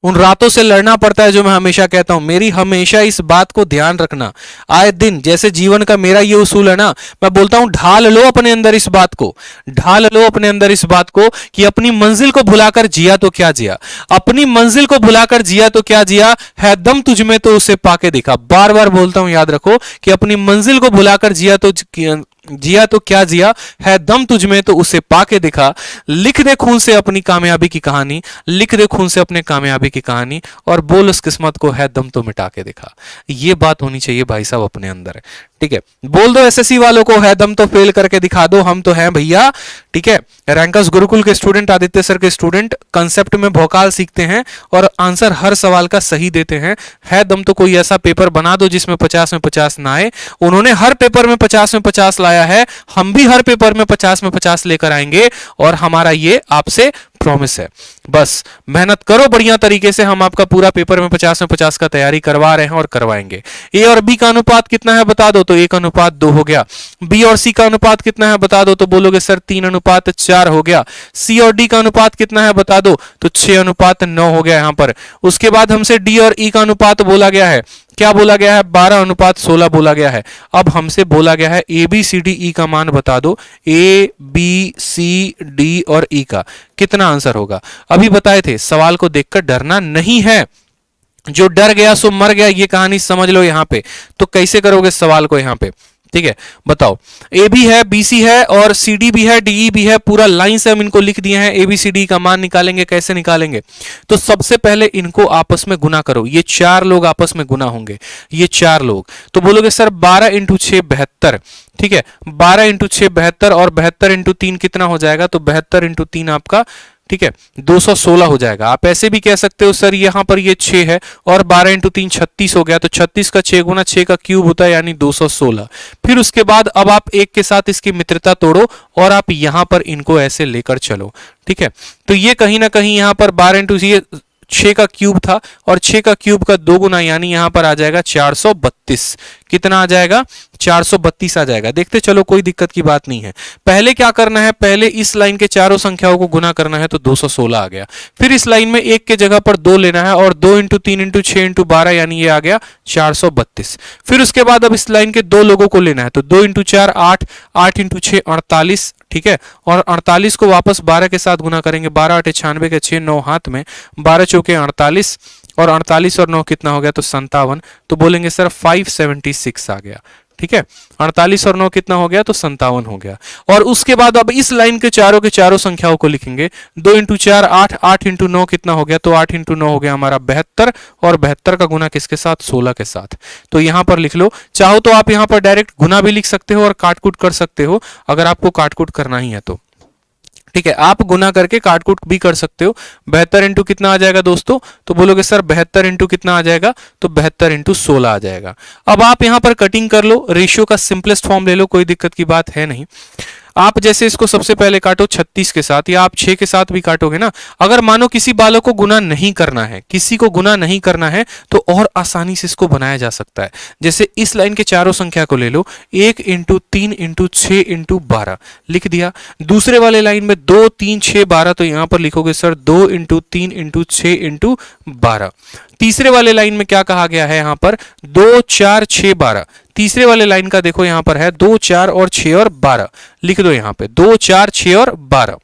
उन रातों से लड़ना पड़ता है जो मैं हमेशा कहता हूं। मेरी हमेशा इस बात को ध्यान रखना, आए दिन, जैसे जीवन का मेरा ये उसूल है ना, मैं बोलता हूं ढाल लो अपने अंदर इस बात को, ढाल लो अपने अंदर इस बात को कि अपनी मंजिल को भुलाकर जिया तो क्या जिया, अपनी मंजिल को भुलाकर जिया तो क्या जिया, है दम तुझ में तो उसे पाके दिखा। बार बार बोलता हूं, याद रखो कि अपनी मंजिल को भुलाकर जिया तो क्या जिया, है दम तुझ में तो उसे पाके दिखा। लिख दे खून से अपनी कामयाबी की कहानी, लिख दे खून से अपने कामयाबी की कहानी, और बोल उस किस्मत को है दम तो मिटा के दिखा। ये बात होनी चाहिए भाई साहब अपने अंदर, ठीक है। बोल दो एसएससी वालों को, है दम तो फेल करके दिखा दो, हम तो हैं भैया, ठीक है। रैंकर्स गुरुकुल के स्टूडेंट, आदित्य सर के स्टूडेंट कंसेप्ट में भौकाल सीखते हैं और आंसर हर सवाल का सही देते हैं। है दम तो कोई ऐसा पेपर बना दो जिसमें 50 में 50 ना आए। उन्होंने हर पेपर में 50 में 50 लाया है, हम भी हर पेपर में 50 में 50 लेकर आएंगे, और हमारा ये आपसे प्रॉमिस है। बस मेहनत करो बढ़िया तरीके से, हम आपका पूरा पेपर में 50 में 50 का तैयारी करवा रहे हैं और करवाएंगे। ए और बी का अनुपात कितना है बता दो, तो 1 अनुपात 2 हो गया। बी और सी का अनुपात कितना है बता दो, तो बोलोगे सर 3 अनुपात 4 हो गया। सी और डी का अनुपात कितना है बता दो, तो 6 अनुपात 9 हो गया यहां पर। उसके बाद हमसे डी और ई का अनुपात बोला गया है, क्या बोला गया है, 12 अनुपात 16 बोला गया है। अब हमसे बोला गया है A B C D E का मान बता दो, ए बी सी डी और ई का कितना आंसर होगा। अभी बताए थे सवाल को देखकर डरना नहीं है, जो डर गया सो मर गया, ये कहानी समझ लो यहां पे। तो कैसे करोगे सवाल को यहां पे, ठीक है, बताओ। ए बी है, बी सी है और सी डी भी है, डी ई भी है, पूरा लाइन से हम इनको लिख दिए हैं। ए बी सी डी का मान निकालेंगे, कैसे निकालेंगे, तो सबसे पहले इनको आपस में गुना करो। ये 4 लोग आपस में गुना होंगे, ये 4 लोग, तो बोलोगे सर 12 इंटू 6 72, ठीक है। 12 इंटू 6 72, और 72 इंटू 3 कितना हो जाएगा, तो 72 इंटू 3 आपका, ठीक है, 216 हो जाएगा। आप ऐसे भी कह सकते हो सर यहां पर ये 6 है और 12 इंटू 3 36 हो गया, तो 36 का 6 गुना 6 का क्यूब होता है, यानी 216। फिर उसके बाद अब आप एक के साथ इसकी मित्रता तोड़ो और आप यहां पर इनको ऐसे लेकर चलो, ठीक है। तो ये कहीं ना कहीं यहां पर 12 इंटू 6 का क्यूब था, और 6 का क्यूब का 2 गुना, यानी यहां पर आ जाएगा 432। कितना आ जाएगा, 432 आ जाएगा। देखते चलो, कोई दिक्कत की बात नहीं है। पहले क्या करना है, पहले इस लाइन के चारों संख्याओं को गुना करना है, तो 216 आ गया। फिर इस लाइन में 1 के जगह पर 2 लेना है, और 2 इंटू 3 इंटू 6 इंटू 12, यानी ये आ गया 432। फिर उसके बाद अब इस लाइन के 2 लोगों को लेना है, तो 2 इंटू 4 8, 8 इंटू 6 48, ठीक है। और 48 को वापस 12 के साथ गुना करेंगे, 12 8 96 के 6 9 हाथ में, 12 चौके 48, और 48 और 9 कितना हो गया, तो 57, तो बोलेंगे सर 576 आ गया। ठीक है, 48 और 9 कितना हो गया, तो 57 हो गया। और उसके बाद अब इस लाइन के चारों संख्याओं को लिखेंगे। 2 इंटू 4 8, 8 इंटू 9 कितना हो गया, तो 8 इंटू 9 हो गया हमारा 72, और 72 का गुना किसके साथ, 16 के साथ। तो यहां पर लिख लो, चाहो तो आप यहां पर डायरेक्ट गुना भी लिख सकते हो और काटकूट कर सकते हो, अगर आपको काटकूट करना ही है तो। ठीक है, आप गुना करके काटकूट भी कर सकते हो। 72 इंटू कितना आ जाएगा दोस्तों, तो बोलोगे सर 72 इंटू कितना आ जाएगा, तो 72 इंटू 16 आ जाएगा। अब आप यहां पर कटिंग कर लो, रेशियो का सिंपलेस्ट फॉर्म ले लो, कोई दिक्कत की बात है नहीं। आप जैसे इसको सबसे पहले काटो 36 के साथ, या आप 6 के साथ भी काटोगे ना। अगर मानो किसी बालक को गुना नहीं करना है, किसी को गुना नहीं करना है, तो और आसानी से इसको बनाया जा सकता है। जैसे इस लाइन के चारों संख्या को ले लो, 1 इंटू 3 इंटू 6 इंटू 12 लिख दिया। दूसरे वाले लाइन में 2 3 6 12, तो यहां पर लिखोगे सर 2 इंटू 3 इंटू 6 इंटू 12। तीसरे वाले लाइन में क्या कहा गया है, यहां पर 2 4 6 12। तीसरे वाले लाइन का देखो यहां पर है 2 4 और 6 और 12, लिख दो यहां पे 2 4 6 और 12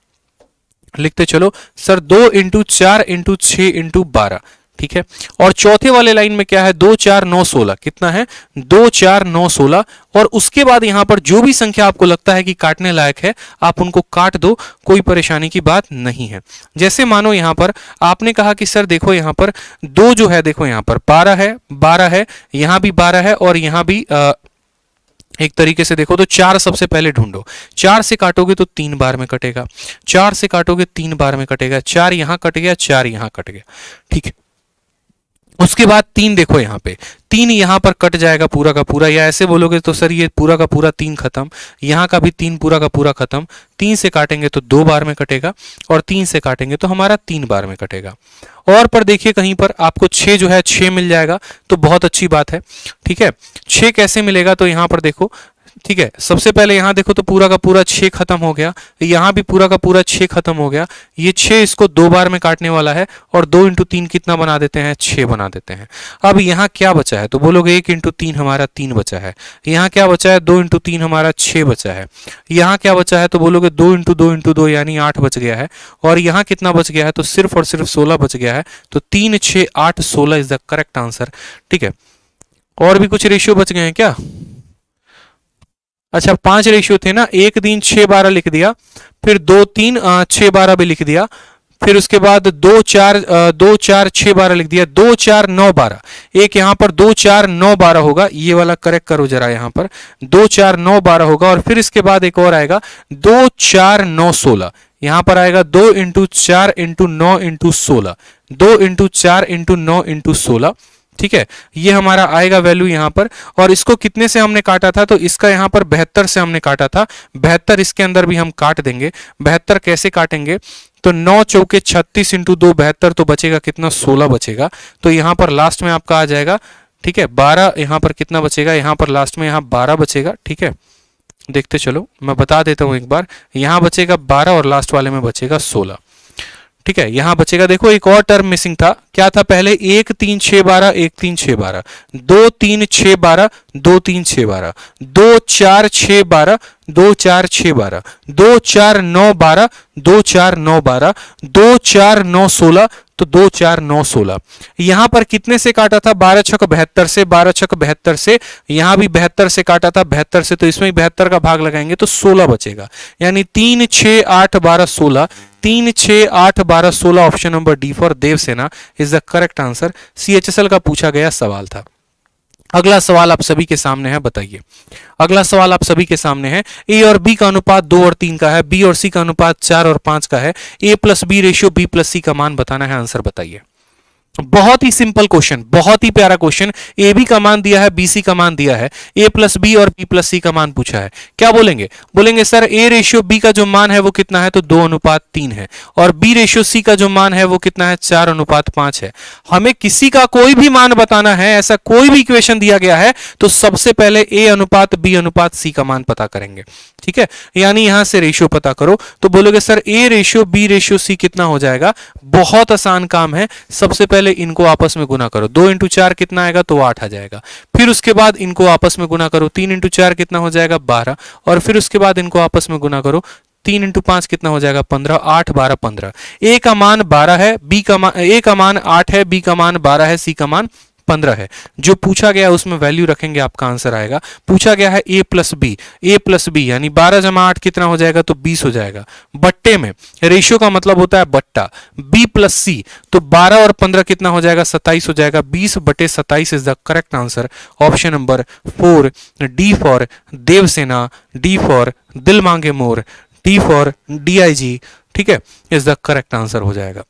लिखते चलो सर। 2 इंटू 4 इंटू 6 इंटू 12, ठीक है। और चौथे वाले लाइन में क्या है, 2 4 9 16, कितना है, 2 4 9 16। और उसके बाद यहां पर जो भी संख्या आपको लगता है कि काटने लायक है, आप उनको काट दो, कोई परेशानी की बात नहीं है। जैसे मानो यहां पर आपने कहा कि सर देखो यहां पर 2 जो है, देखो यहां पर 12 है, 12 है, यहां भी 12 है, और यहां भी एक तरीके से देखो तो 4 सबसे पहले ढूंढो। 4 से काटोगे तो 3 बार में कटेगा, 4 से काटोगे 3 बार में कटेगा, 4 यहां कट गया, 4 यहां कट गया, ठीक है। उसके बाद 3 देखो यहां पे, 3 यहां पर कट जाएगा पूरा का पूरा, या ऐसे बोलोगे तो सर ये पूरा का पूरा 3 खत्म, यहां का भी 3 पूरा का पूरा खत्म। 3 से काटेंगे तो 2 बार में कटेगा, और 3 से काटेंगे तो हमारा 3 बार में कटेगा। और पर देखिए कहीं पर आपको 6 जो है 6 मिल जाएगा, तो बहुत अच्छी बात है, ठीक है। 6 कैसे मिलेगा, तो यहां पर देखो, ठीक है, सबसे पहले यहां देखो तो पूरा का पूरा 6 खत्म हो गया, यहां भी पूरा का पूरा 6 खत्म हो गया। ये 6 इसको 2 बार में काटने वाला है, और 2 इंटू 3 कितना बना देते हैं, 6 बना देते हैं। अब यहां क्या बचा है, तो बोलोगे 1 इंटू 3 हमारा 3 बचा है। यहां क्या बचा है, 2 इंटू 3 हमारा 6 बचा है। यहां क्या बचा है, तो बोलोगे 2 इंटू 2 इंटू 2 यानी 8 बच गया है। और यहां कितना बच गया है, तो सिर्फ और सिर्फ 16 बच गया है। तो 3 6 8 16 इज द करेक्ट आंसर, ठीक है। और भी कुछ रेशियो बच गए हैं क्या, अच्छा 5 रेशियो थे ना, 1 3 6 12 लिख दिया, फिर 2 3 6 12 भी लिख दिया, फिर उसके बाद 2 4 6 12 लिख दिया, 2 4 9 12। एक यहां पर 2 4 9 12 होगा, ये वाला करेक्ट करो जरा, यहां पर 2 4 9 12 होगा। और फिर इसके बाद एक और आएगा 2 4 9 16, यहां पर आएगा 2 into 4 into 9 into 16, 2 into 4 into 9 into 16, ठीक है। ये हमारा आएगा वैल्यू यहां पर। और इसको कितने से हमने काटा था, तो इसका यहां पर 72 से हमने काटा था, 72 इसके अंदर भी हम काट देंगे। 72 कैसे काटेंगे, तो 9 चौके 36 इंटू 2 72, तो बचेगा कितना, 16 बचेगा। तो यहां पर लास्ट में आपका आ जाएगा, ठीक है, 12। यहां पर कितना बचेगा, यहां पर लास्ट में यहां 12 बचेगा, ठीक है। देखते चलो, मैं बता देता हूं एक बार, यहां बचेगा 12 और लास्ट वाले में बचेगा 16, ठीक है। यहां बचेगा, देखो एक और टर्म मिसिंग था, क्या था पहले, 1 3 6 12 1 3 6 12, 2 3 6 12 2 3 6 12, 2 4 6 12 2 4 6 12, 2 4 9 12 2 4 9 12, 2 4 9 16, तो 2 4 9 16। यहां पर कितने से काटा था, 12 छक 72 से, 12 छक 72 से, यहां भी 72 से काटा था, 72 से, तो इसमें 72 का भाग लगाएंगे तो 16 बचेगा। यानी 3 6 8 12 16, 3 6 8 12 16, option number D for Devsena is the correct answer. CHSL का पूछा गया सवाल था। अगला सवाल आप सभी के सामने है, बताइए। अगला सवाल आप सभी के सामने है, ए और बी का अनुपात 2 और 3 का है, बी और सी का अनुपात 4 और 5 का है, A plus B ratio B plus C का मान बताना है, आंसर बताइए। बहुत ही सिंपल क्वेश्चन, बहुत ही प्यारा क्वेश्चन। ए बी का मान दिया है, बी सी का मान दिया है, ए प्लस बी और बी प्लस सी का मान पूछा है। क्या बोलेंगे, बोलेंगे सर ए रेशियो बी का जो मान है वो कितना है, तो 2 अनुपात 3 है, और बी रेशियो सी का जो मान है वो कितना है, 4 अनुपात 5 है। हमें किसी का कोई भी मान बताना है, ऐसा कोई भी इक्वेशन दिया गया है, तो सबसे पहले ए अनुपात बी अनुपात सी का मान पता करेंगे, ठीक है। यानी यहां से रेशियो पता करो, तो बोलोगे sir A ratio B ratio C कितना हो जाएगा, बहुत आसान काम है। सबसे पहले इनको आपस में गुना करो, 2 इंटू 4 कितना आएगा, तो 8 आ जाएगा। फिर उसके बाद इनको आपस में गुना करो, 3 इंटू 4 कितना हो जाएगा, 12, और फिर उसके बाद इनको आपस में गुना करो, 3 इंटू 5 कितना हो जाएगा 15, 8 12 15। ए का मान 12 है, ए का मान 8 है, बी का मान 12 है, सी का मान 15 है। जो पूछा गया उसमें वैल्यू रखेंगे, आपका आंसर आएगा। पूछा गया है ए प्लस बी यानी 12 जमा 8 कितना हो जाएगा तो 20 हो जाएगा। बट्टे में रेशियो का मतलब होता है बट्टा, बी प्लस सी तो 12 और 15 कितना हो जाएगा 27 हो जाएगा। 20/27 is the correct answer. Option number 4, D for Devsena, D for दिल मांगे मोर, डी फॉर DIG, ठीक है, इज द करेक्ट आंसर हो जाएगा।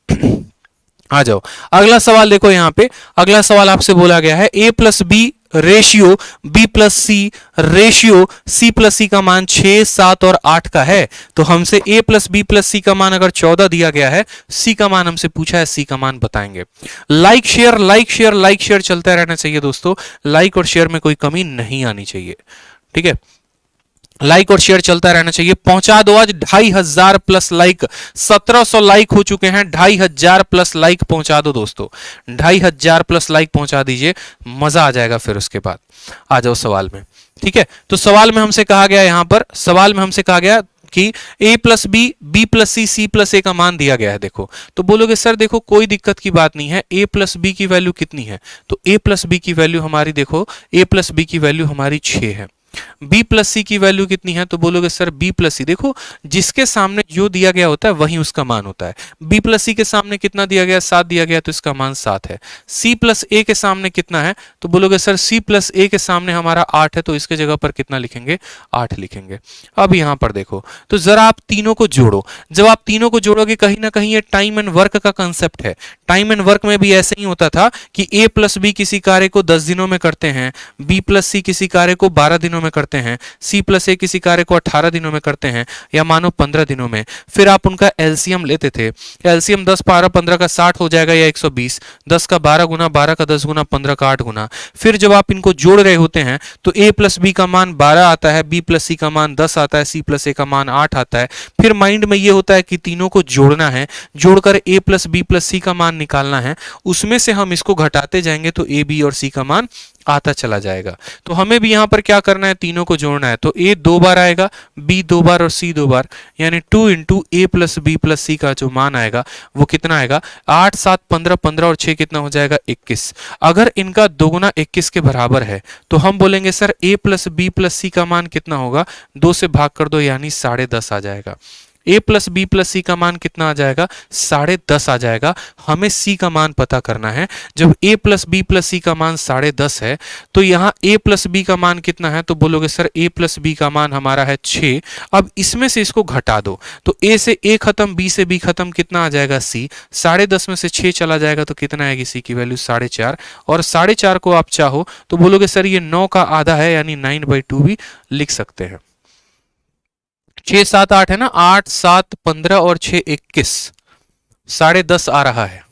आ जाओ अगला सवाल देखो। यहां पे अगला सवाल आपसे बोला गया है A plus B ratio B plus C ratio C plus C का मान 6, 7 और 8 का है। तो हमसे ए प्लस बी प्लस सी का मान अगर 14 दिया गया है, सी का मान हमसे पूछा है, सी का मान बताएंगे। Like share like share like share चलता रहना चाहिए दोस्तों। लाइक और शेयर में कोई कमी नहीं आनी चाहिए, ठीक है। लाइक और शेयर चलता रहना चाहिए। पहुंचा दो आज 2500 प्लस लाइक, 1700 लाइक हो चुके हैं। 2500 प्लस लाइक पहुंचा दो दोस्तों, 2500 प्लस लाइक पहुंचा दीजिए, मजा आ जाएगा फिर उसके बाद। आ जाओ सवाल में, ठीक है। तो सवाल में हमसे कहा गया, यहां पर सवाल में हमसे कहा गया कि a plus B plus C plus A का मान दिया गया है। देखो तो बोलोगे सर देखो कोई दिक्कत की बात नहीं है, a प्लस बी की वैल्यू कितनी है, तो a प्लस बी की वैल्यू हमारी देखो, a प्लस बी की वैल्यू हमारी 6 है। b प्लस सी की वैल्यू कितनी है, तो बोलोगे सर b प्लस सी, देखो जिसके सामने जो दिया गया होता है वही उसका मान होता है। b प्लस सी के सामने कितना दिया गया, 7 दिया गया, तो इसका मान 7 है। c प्लस ए के सामने कितना है, तो बोलोगे सर c प्लस ए के सामने हमारा 8 है, तो इसके जगह पर कितना लिखेंगे, 8 लिखेंगे। अब यहां पर देखो तो जरा आप तीनों को जोड़ो। जब आप तीनों को जोड़ोगे कहीं ना कहीं ये टाइम एंड वर्क का कंसेप्ट है। टाइम एंड वर्क में भी ऐसे ही होता था कि a प्लस बी किसी कार्य को 10 दिनों में करते हैं, b प्लस सी किसी कार्य को 12 दिनों में करते हैं, c प्लस ए किसी कार्य को 18 दिनों में करते हैं, या मानो 15 दिनों में। फिर आप उनका एलसीएम लेते थे। एलसीएम 10 12 15 का 60 हो जाएगा या 120, 10 का 12 गुना, 12 का 10 गुना, 15 का 8 गुना। फिर जब आप इनको जोड़ रहे होते हैं तो a प्लस बी का मान 12 आता है, b प्लस सी का मान 10 आता है, c प्लस ए का मान 8 आता है। फिर माइंड में ये होता है कि तीनों को जोड़ना है, जोड़कर a plus B plus C का मान निकालना है। उसमें से हम इसको घटाते जाएंगे तो a b और c का मान आता चला जाएगा। तो हमें भी यहां पर क्या करना है, तीनों को जोड़ना है। तो a 2 बार आएगा, b 2 बार और c 2 बार, यानी 2 इंटू ए प्लस बी प्लस सी का जो मान आएगा वो कितना आएगा, 8 7 15, 15 और 6 कितना हो जाएगा 21। अगर इनका दोगुना 21 के बराबर है तो हम बोलेंगे sir a plus B plus C का मान कितना होगा, 2 से भाग कर दो यानी 10.5 आ जाएगा। a plus B plus C का मान कितना आ जाएगा, 10.5 आ जाएगा। हमें c का मान पता करना है। जब a plus B plus C का मान 10.5 है तो यहाँ a प्लस बी का मान कितना है, तो बोलोगे सर a प्लस बी का मान हमारा है 6। अब इसमें से इसको घटा दो तो a से a खत्म, b से b खत्म, कितना आ जाएगा c। 10.5 में से 6 चला जाएगा तो कितना आएगी c की वैल्यू 4.5। और 4.5 को आप चाहो तो बोलोगे सर ये 9 का आधा है, यानी 9/2 भी लिख सकते हैं। 6 7 8 है ना, 8 7 15 और 6 21, 10.5 आ रहा है।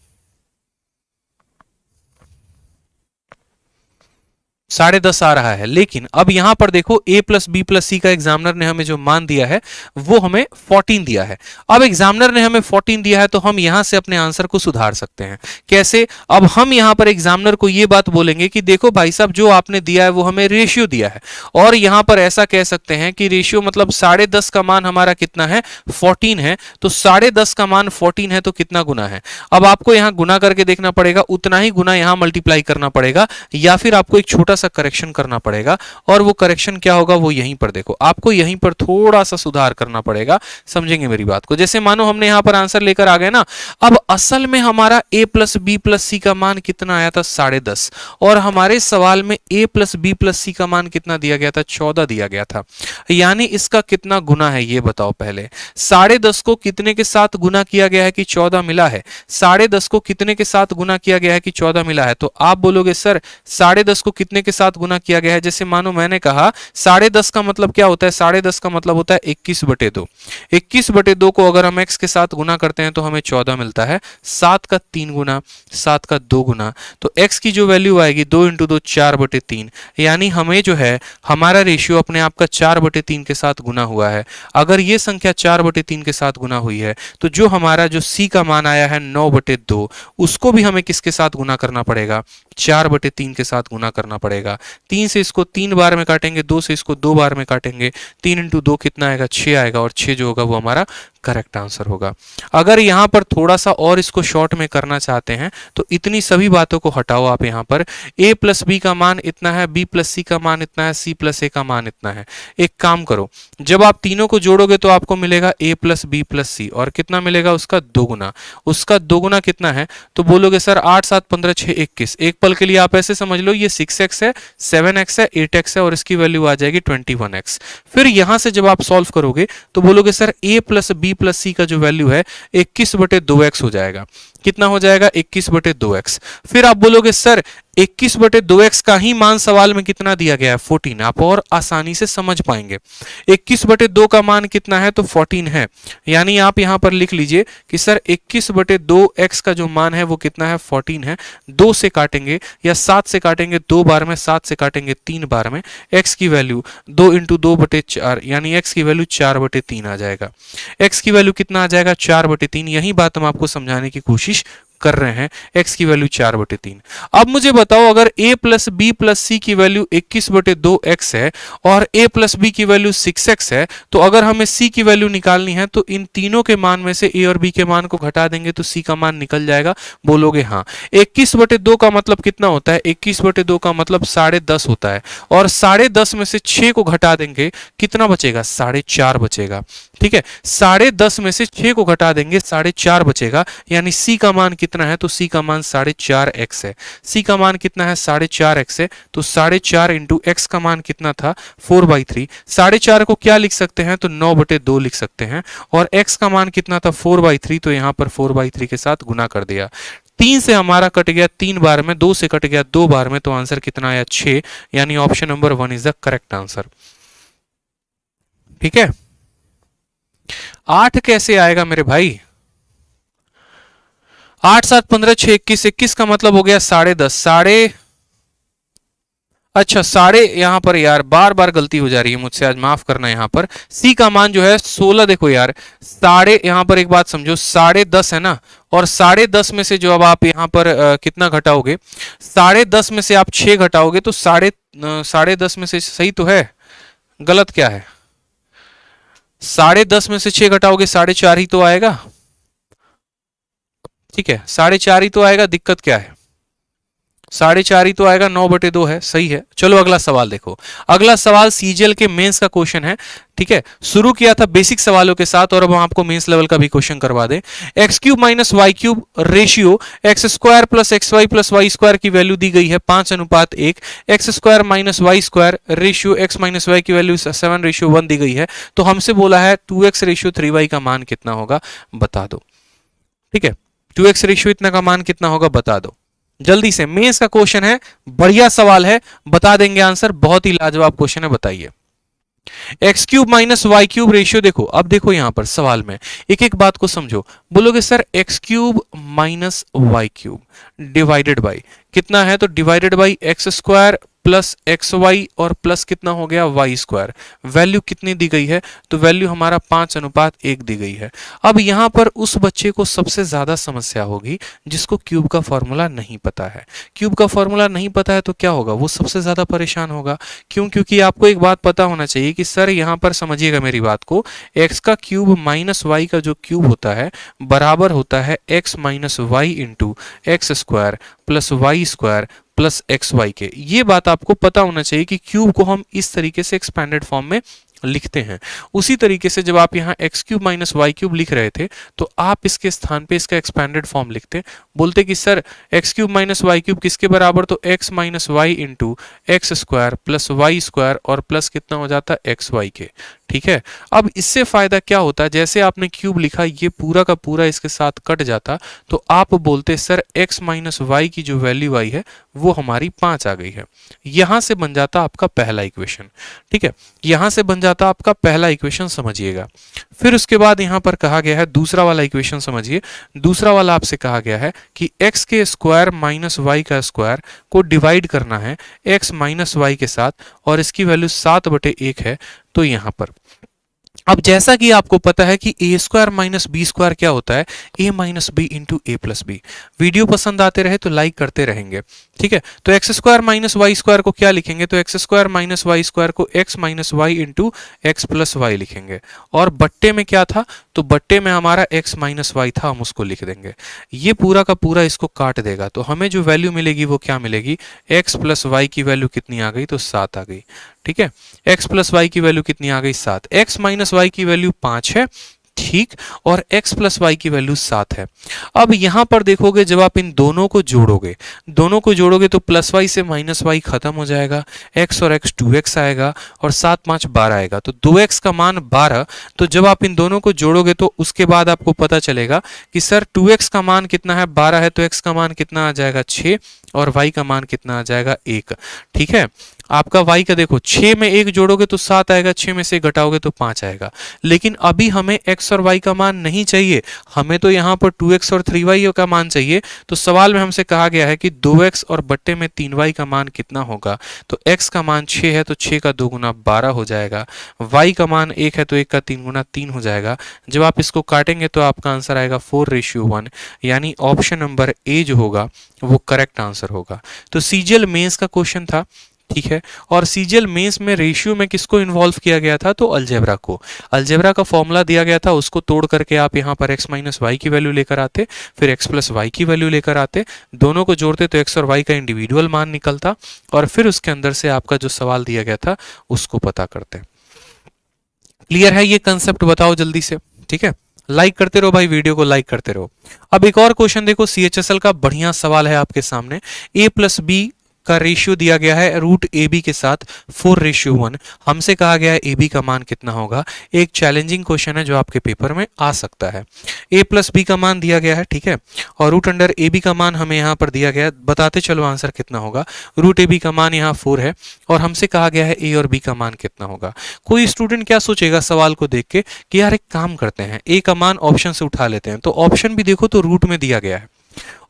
10.5 आ रहा है। लेकिन अब यहां पर देखो a plus B plus C का एग्जामिनर ने हमें जो मान दिया है वो हमें 14 दिया है। अब एग्जामिनर ने हमें 14 दिया है तो हम यहां से अपने आंसर को सुधार सकते हैं। कैसे, अब हम यहां पर एग्जामिनर को ये बात बोलेंगे कि देखो भाई साहब जो आपने दिया है वो हमें रेशियो दिया है, और यहां पर ऐसा कह सकते हैं कि रेशियो मतलब 10.5 का मान हमारा कितना है, 14 है। तो 10.5 का मान 14 है तो कितना गुना है। अब आपको यहां गुना करके देखना पड़ेगा, उतना ही गुना यहां मल्टीप्लाई करना पड़ेगा, या फिर आपको एक छोटा सा करेक्शन करना पड़ेगा। और वो करेक्शन क्या होगा, वो यहीं पर देखो, आपको यहीं पर थोड़ा सा सुधार करना पड़ेगा। समझेंगे मेरी बात को। जैसे मानो हमने यहां पर आंसर लेकर आ गए ना, अब असल में हमारा a plus B plus C का मान कितना आया था, 10.5, और हमारे सवाल में a plus B plus C का मान कितना दिया गया था, 14 दिया गया था। यानी इसका कितना गुना है ये बताओ पहले। 10.5 को कितने के साथ गुना किया गया है कि 14 मिला है, 10.5 को कितने के साथ गुना किया गया है कि 14 मिला है। तो आप बोलोगे सर 10.5 को कितने के साथ गुना किया गया है। जैसे मानो मैंने कहा 10.5 का मतलब क्या होता है, 10.5 का मतलब होता है 21/2। 21/2 को अगर हम x के साथ गुना करते हैं तो हमें 14 मिलता है। 7 का 3 गुना, 7 का 2 गुना, तो x की जो वैल्यू आएगी 2 × 2 4/3, यानी हमें जो है हमारा रेशियो अपने आप का 4/3 के साथ गुना हुआ है। अगर ये संख्या 4/3 के साथ गुना हुई है तो जो हमारा जो c का मान आया है 9/2, उसको भी हमें किसके साथ गुना करना पड़ेगा, 4/3 के साथ गुना करना पड़ेगा। पड़ेगा। 3 से इसको 3 बार में काटेंगे, 2 से इसको 2 बार में काटेंगे, 3 इंटू 2 कितना आएगा, 6 आएगा, और 6 जो होगा वो हमारा करेक्ट आंसर होगा। अगर यहाँ पर थोड़ा सा और इसको शॉर्ट में करना चाहते हैं तो इतनी सभी बातों को हटाओ आप। यहाँ पर a प्लस बी का मान इतना है, b प्लस सी का मान इतना है, c प्लस a का मान इतना है। एक काम करो, जब आप तीनों को जोड़ोगे तो आपको मिलेगा a प्लस बी प्लस सी, और कितना मिलेगा, उसका दोगुना। उसका दोगुना कितना है, तो बोलोगे सर 8 7 15 6 21। एक पल के लिए आप ऐसे समझ लो ये 6x है, 7x है, 8x है, और इसकी वैल्यू आ जाएगी 21x। फिर यहां से जब आप सॉल्व करोगे तो बोलोगे sir a plus B plus C का जो वैल्यू है 21/2x हो जाएगा। कितना हो जाएगा, 21/2x। फिर आप बोलोगे सर 21/2x का ही मान सवाल में कितना दिया गया है, 14। आप और आसानी से समझ पाएंगे। 21/2 का मान कितना है, तो 14 है। यानी आप यहां पर लिख लीजिए कि सर 21/2x का जो मान है वो कितना है, 14 है। 2 से काटेंगे या 7 से काटेंगे 2 बार में, 7 से काटेंगे 3 बार में, x की वैल्यू 2 इंटू 2/4, यानी x की वैल्यू 4/3 आ जाएगा। x की वैल्यू कितना आ जाएगा, 4/3। यही बात हम आपको समझाने की कोशिश कर रहे हैं, x की वैल्यू 4/3। अब मुझे बताओ, अगर a प्लस बी प्लस सी की वैल्यू 21/2x है और a प्लस बी की वैल्यू 6x है, तो अगर हमें c की वैल्यू निकालनी है तो इन तीनों के मान में से a और b के मान को घटा देंगे तो c का मान निकल जाएगा। बोलोगे हाँ। 21/2 का मतलब कितना होता है, 21/2 का मतलब 10.5 होता है, और 10.5 में से 6 को घटा देंगे, कितना बचेगा, 4.5 बचेगा। ठीक है, 10.5 में से 6 को घटा देंगे, 4.5 बचेगा। यानी c का मान कितना है, तो c का मान 4.5x है। c का मान कितना है, 4.5x है, तो 4.5 इंटू x का मान कितना था, 4/3। 4.5 को क्या लिख सकते हैं, तो 9/2 लिख सकते हैं, और x का मान कितना था, 4/3, तो यहाँ पर 4/3 के साथ गुना कर दिया। 3 से हमारा कट गया 3 बार में, 2 से कट गया 2 बार में, तो आंसर कितना आया, 6। यानी option number 1 is the correct answer. ठीक है, 8 कैसे आएगा मेरे भाई, 8 7 15 6 21, 21 का मतलब हो गया 10.5, अच्छा साढ़े, यहां पर यार बार बार गलती हो जा रही है मुझसे, आज माफ करना। यहां पर सी का मान जो है 16, देखो यार साढ़े, यहां पर एक बात समझो, 10.5 है ना, और 10.5 में से जो अब आप यहां पर कितना घटाओगे, 10.5 में से आप 6 घटाओगे तो 10.5 में से सही तो है, गलत क्या है, 10.5 में से 6 घटाओगे 4.5 ही तो आएगा। ठीक है, 4.5 ही तो आएगा, दिक्कत क्या है, 4.5 ही तो आएगा, 9/2 है, सही है। चलो अगला सवाल देखो। अगला सवाल सीजीएल के मेंस का क्वेश्चन है। ठीक है, शुरू किया था बेसिक सवालों के साथ और अब हम आपको मेंस लेवल का भी क्वेश्चन करवा दें। x³ minus y³ ratio x² plus xy plus y² की वैल्यू दी गई है 5:1। x² minus y² ratio x minus y की वैल्यू 7:1 दी गई है। तो हमसे बोला है 2x रेशियो 3y का मान कितना होगा, बता दो। ठीक है, 2x रेशियो इतना का मान कितना होगा, बता दो जल्दी से। मेंस का क्वेश्चन है, बढ़िया सवाल है, बता देंगे आंसर, बहुत ही लाजवाब क्वेश्चन है, बताइए। x³ माइनस y³ रेशियो देखो, अब देखो यहां पर सवाल में एक एक बात को समझो। बोलोगे sir x³ minus y³ divided by कितना है, तो divided by x² plus xy और प्लस कितना हो गया, y²। वैल्यू कितनी दी गई है, तो वैल्यू हमारा 5:1 दी गई है। अब यहां पर उस बच्चे को सबसे ज्यादा समस्या होगी जिसको क्यूब का फॉर्मूला नहीं पता है। क्यूब का फॉर्मूला नहीं पता है तो क्या होगा, वो सबसे ज्यादा परेशान होगा। क्यों, क्योंकि आपको एक बात पता होना चाहिए कि सर यहां पर समझिएगा मेरी बात को, x का क्यूब माइनस वाई का जो क्यूब होता है बराबर होता है x minus Y into x² plus y² plus xy के। ये बात आपको पता होना चाहिए कि क्यूब को हम इस तरीके से एक्सपैंडेड फॉर्म में लिखते हैं। उसी तरीके से जब आप यहाँ x³ माइनस y³ लिख रहे थे तो आप इसके स्थान पे इसका एक्सपैंडेड फॉर्म लिखते, बोलते कि सर x³ माइनस y³ किसके बराबर, तो x minus Y into x² plus y² और प्लस कितना हो जाता है, xy के। ठीक है, अब इससे फायदा क्या होता है, जैसे आपने क्यूब लिखा ये पूरा का पूरा इसके साथ कट जाता, तो आप बोलते सर x माइनस वाई की जो वैल्यू आई है वो हमारी 5 आ गई है। यहां से बन जाता आपका पहला इक्वेशन। ठीक है, यहां से बन जाता आपका पहला इक्वेशन, समझिएगा। फिर उसके बाद यहां पर कहा गया है दूसरा वाला इक्वेशन, समझिए। दूसरा वाला आपसे कहा गया है कि x के स्क्वायर माइनस वाई का स्क्वायर को डिवाइड करना है x माइनस वाई के साथ और इसकी वैल्यू 7/1 है। तो यहां पर अब जैसा कि आपको पता है कि a² माइनस b² क्या होता है, a minus B into a plus B. Video पसंद आते रहे तो लाइक करते रहेंगे। ठीक है, तो X square minus Y square को क्या लिखेंगे, तो X square minus Y square को X minus Y into X plus Y लिखेंगे। और बट्टे में क्या था, तो बट्टे में हमारा एक्स माइनस वाई था, हम उसको लिख देंगे। ये पूरा का पूरा इसको काट देगा, तो हमें जो वैल्यू मिलेगी वो क्या मिलेगी, एक्स प्लस वाई की वैल्यू कितनी आ गई, तो 7 आ गई। ठीक है, एक्स प्लस वाई की वैल्यू कितनी आ गई, 7। एक्स माइनस वाई की वैल्यू 5 है, ठीक, और x प्लस वाई की वैल्यू 7 है। अब यहां पर देखोगे जब आप इन दोनों को जोड़ोगे तो प्लस वाई से माइनस वाई खत्म हो जाएगा, x और x 2x आएगा और 7 5 12 आएगा, तो 2x का मान 12। तो जब आप इन दोनों को जोड़ोगे तो उसके बाद आपको पता चलेगा कि सर 2x का मान कितना है, 12 है, तो x का मान कितना आ जाएगा, 6, और y का मान कितना आ जाएगा, 1। ठीक है, आपका y का देखो 6 में 1 जोड़ोगे तो 7 आएगा, 6 में से घटाओगे तो 5 आएगा। लेकिन अभी हमें x और y का मान नहीं चाहिए, हमें तो यहाँ पर 2x और 3y का मान चाहिए। तो सवाल में हमसे कहा गया है कि 2x और बट्टे में 3y का मान कितना होगा, तो x का मान 6 है, तो 6 का 2 गुना 12 हो जाएगा। y का मान 1 है, तो 1 का 3 गुना 3 हो जाएगा। जब आप इसको काटेंगे तो आपका आंसर आएगा 4:1, यानी ऑप्शन नंबर ए जो होगा वो करेक्ट आंसर होगा। तो सीजीएल मेंस का क्वेश्चन था, ठीक है, और सीजीएल मेंस में रेशियो में किसको इन्वॉल्व किया गया था, तो अलजेब्रा को। अलजेब्रा का फॉर्मूला दिया गया था, उसको तोड़ करके आप यहाँ पर x माइनस वाई की वैल्यू लेकर आते, फिर x प्लस वाई की वैल्यू लेकर आते, दोनों को जोड़ते तो x और y का इंडिविजुअल मान निकलता, और फिर उसके अंदर से आपका जो सवाल दिया गया था उसको पता करते। क्लियर है ये कंसेप्ट, बताओ जल्दी से। ठीक है, लाइक करते रहो भाई, वीडियो को लाइक करते रहो। अब एक और क्वेश्चन देखो, सीएचएसएल का बढ़िया सवाल है आपके सामने। a प्लस बी का रेशियो दिया गया है रूट ए बी के साथ 4:1। हमसे कहा गया है ए बी का मान कितना होगा। एक चैलेंजिंग क्वेश्चन है जो आपके पेपर में आ सकता है। a प्लस बी का मान दिया गया है, ठीक है, और रूट अंडर ए बी का मान हमें यहाँ पर दिया गया है। बताते चलो आंसर कितना होगा। रूट ए बी का मान यहाँ 4 है और हमसे कहा गया है ए और बी का मान कितना होगा। कोई स्टूडेंट क्या सोचेगा सवाल को देख के कि यार एक काम करते हैं, ए का मान ऑप्शन से उठा लेते हैं। तो ऑप्शन भी देखो तो रूट में दिया गया है,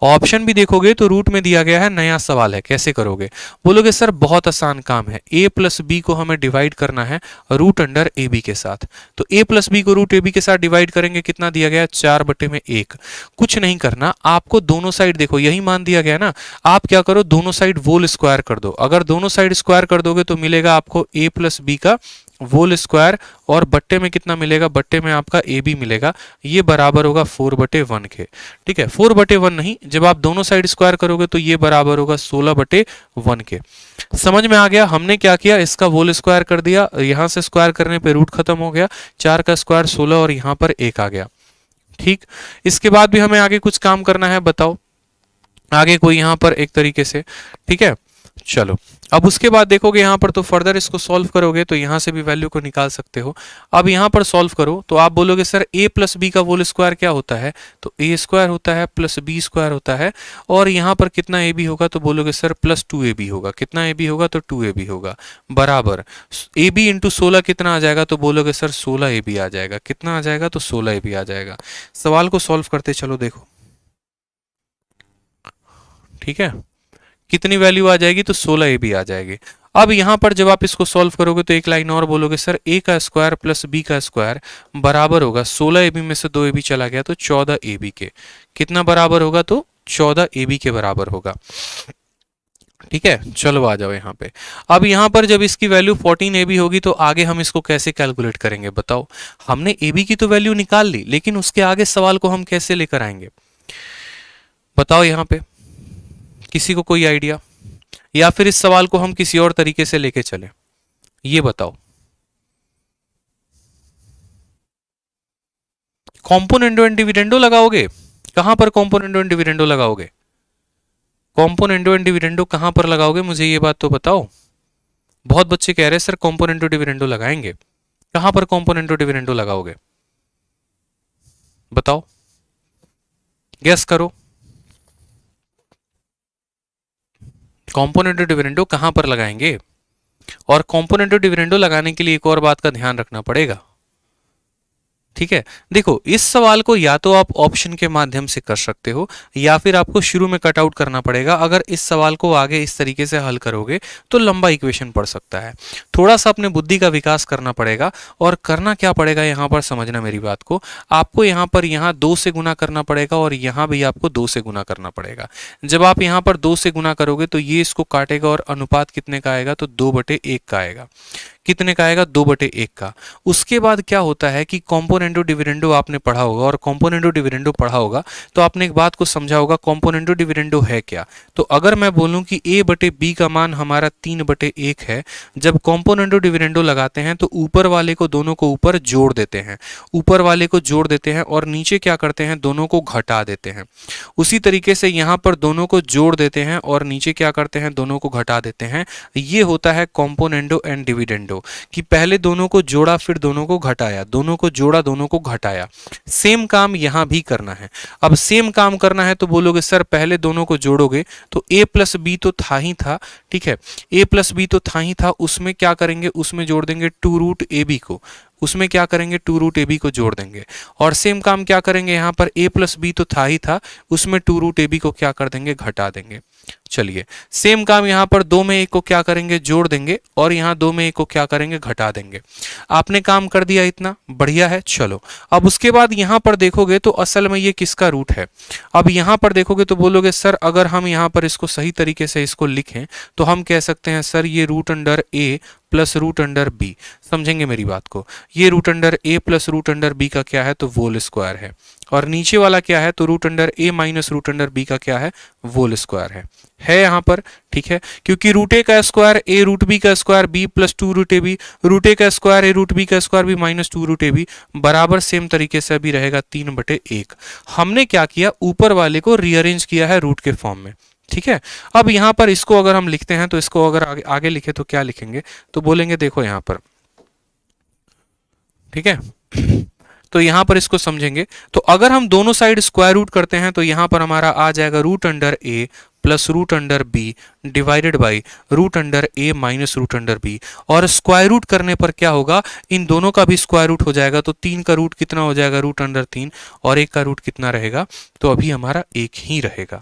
ऑप्शन भी देखोगे तो रूट में दिया गया है। नया सवाल है, कैसे करोगे, बोलोगे सर बहुत आसान काम है, a प्लस बी को हमें डिवाइड करना है रूट अंडर ए बी के साथ। तो a प्लस बी को रूट ए बी के साथ डिवाइड करेंगे, कितना दिया गया है, 4/1। कुछ नहीं करना, आपको दोनों साइड देखो यही मान दिया गया ना, आप क्या करो दोनों साइड वोल स्क्वायर कर दो। अगर दोनों साइड स्क्वायर कर दोगे तो मिलेगा आपको a प्लस बी का वोल स्क्वायर, और बट्टे में कितना मिलेगा, बट्टे में आपका ए बी मिलेगा, ये बराबर होगा 4/1 के। ठीक है, 4/1 नहीं, जब आप दोनों साइड स्क्वायर करोगे तो ये बराबर होगा 16/1 के। समझ में आ गया। हमने क्या किया, इसका वोल स्क्वायर कर दिया, यहां से स्क्वायर करने पे रूट खत्म हो गया, 4 का स्क्वायर 16 और यहां पर 1 आ गया। ठीक, इसके बाद भी हमें आगे कुछ काम करना है, बताओ आगे कोई यहां पर एक तरीके से। ठीक है, चलो अब उसके बाद देखोगे यहां पर तो फर्दर इसको सॉल्व करोगे तो यहां से भी वैल्यू को निकाल सकते हो। अब यहां पर सॉल्व करो तो आप बोलोगे सर a प्लस बी का होल स्क्वायर क्या होता है, तो a स्क्वायर होता है प्लस b स्क्वायर होता है, और यहां पर कितना a b होगा, तो बोलोगे सर प्लस 2ab होगा। कितना a b होगा, तो 2ab होगा, बराबर a b इंटू 16 कितना आ जाएगा, तो बोलोगे सर 16ab आ जाएगा। कितना आ जाएगा, तो 16ab आ जाएगा। सवाल को सॉल्व करते चलो देखो, ठीक है, कितनी वैल्यू आ जाएगी, तो 16ab आ जाएगी। अब यहां पर जब आप इसको सॉल्व करोगे तो एक लाइन और बोलोगे सर a का स्क्वायर प्लस b का स्क्वायर बराबर होगा 16ab में से 2ab चला गया तो 14ab के। कितना बराबर होगा, तो 14ab के बराबर होगा। ठीक है, चलो आ जाओ यहाँ पे। अब यहाँ पर जब इसकी वैल्यू 14ab होगी तो आगे हम इसको कैसे कैलकुलेट करेंगे, बताओ। हमने ab की तो वैल्यू निकाल ली, लेकिन उसके आगे सवाल को हम कैसे लेकर आएंगे, बताओ यहाँ पे किसी को कोई आइडिया, या फिर इस सवाल को हम किसी और तरीके से लेके चले, ये बताओ। कॉम्पोनेंडो एंड डिविडेंडो लगाओगे, कहां पर कॉम्पोनेंडो एंड डिविडेंडो लगाओगे, कॉम्पोनेंडो एंड डिविडेंडो कहां पर लगाओगे, मुझे ये बात तो बताओ। बहुत बच्चे कह रहे हैं सर कॉम्पोनेंटो डिविडेंडो लगाएंगे, कहां पर कॉम्पोनेंटो डिविडेंडो लगाओगे, बताओ, गेस करो। कॉम्पोनेंटो डिविडेंडो कहां पर लगाएंगे, और कॉम्पोनेंटो डिविडेंडो लगाने के लिए एक और बात का ध्यान रखना पड़ेगा। ठीक है, देखो इस सवाल को या तो आप ऑप्शन के माध्यम से कर सकते हो या फिर आपको शुरू में कट आउट करना पड़ेगा। अगर इस सवाल को आगे इस तरीके से हल करोगे तो लंबा इक्वेशन पड़ सकता है। थोड़ा सा अपने बुद्धि का विकास करना पड़ेगा। और करना क्या पड़ेगा यहाँ पर, समझना मेरी बात को, आपको यहाँ पर यहाँ 2 से गुना करना पड़ेगा और यहाँ भी आपको 2 से गुना करना पड़ेगा। जब आप यहाँ पर 2 से गुना करोगे तो ये इसको काटेगा और अनुपात कितने का आएगा, तो 2/1 का आएगा। कितने का आएगा, 2/1 का। उसके बाद क्या होता है कि कॉम्पोनेंटो डिविडेंडो आपने पढ़ा होगा, और कॉम्पोनेंटो डिविडेंडो पढ़ा होगा तो आपने एक बात को समझा होगा, कॉम्पोनेंटो डिविडेंडो है क्या। तो अगर मैं बोलूं कि a/b का मान हमारा 3/1 है, जब कॉम्पोनेंटो डिविडेंडो लगाते हैं तो ऊपर वाले को दोनों को ऊपर जोड़ देते हैं, ऊपर वाले को जोड़ देते हैं और नीचे क्या करते हैं, दोनों को घटा देते हैं। उसी तरीके से यहाँ पर दोनों को जोड़ देते हैं और नीचे क्या करते हैं, दोनों को घटा देते हैं। ये होता है कॉम्पोनेंटो एंड डिविडेंडो, कि पहले दोनों को जोड़ा फिर दोनों को घटाया, दोनों को जोड़ा दोनों को घटाया। सेम काम यहां भी करना है। अब सेम काम करना है तो बोलोगे सर पहले दोनों को जोड़ोगे तो a+b तो था ही था, ठीक है, a+b तो था ही था, उसमें क्या करेंगे, उसमें जोड़ देंगे 2√ab को, उसमें क्या करेंगे 2√ab को जोड़ देंगे। और सेम काम क्या करेंगे, यहाँ पर a+b तो था ही था, उसमें 2√ab को क्या कर देंगे, घटा देंगे। चलिए सेम काम यहाँ पर 2 में 1 को क्या करेंगे, जोड़ देंगे और यहाँ 2 में 1 को क्या करेंगे, घटा देंगे। आपने काम कर दिया, इतना बढ़िया है। चलो अब उसके बाद यहाँ पर देखोगे तो असल में ये किसका रूट है। अब यहाँ पर देखोगे तो बोलोगे सर अगर हम यहाँ पर इसको सही तरीके से इसको लिखें तो हम कह सकते हैं सर ये √a प्लस √b। समझेंगे मेरी बात को, ये √a प्लस √b का क्या है, तो होल स्क्वायर है। और नीचे वाला क्या है, तो √a माइनस √b का क्या है, होल स्क्वायर है यहाँ पर, ठीक है। क्योंकि √a का स्क्वायर a√b का square b plus 2√ab, √a का स्क्वायर a√b का स्क्वायर b माइनस 2√ab बराबर सेम तरीके से अभी रहेगा 3/1। हमने क्या किया, ऊपर वाले को रीअरेंज किया है रूट के फॉर्म में, ठीक है। अब यहाँ पर इसको अगर हम लिखते हैं तो इसको अगर आगे लिखे तो क्या लिखेंगे, तो बोलेंगे देखो यहाँ पर, ठीक है, तो यहाँ पर इसको समझेंगे। तो अगर हम दोनों साइड स्क्वायर रूट करते हैं तो यहाँ पर हमारा आ जाएगा √a plus √b divided by √a minus √b। और स्क्वायर रूट करने पर क्या होगा, इन दोनों का भी स्क्वायर रूट हो जाएगा, तो 3 का रूट कितना हो जाएगा, √3, और 1 का रूट कितना रहेगा, तो अभी हमारा 1 ही रहेगा।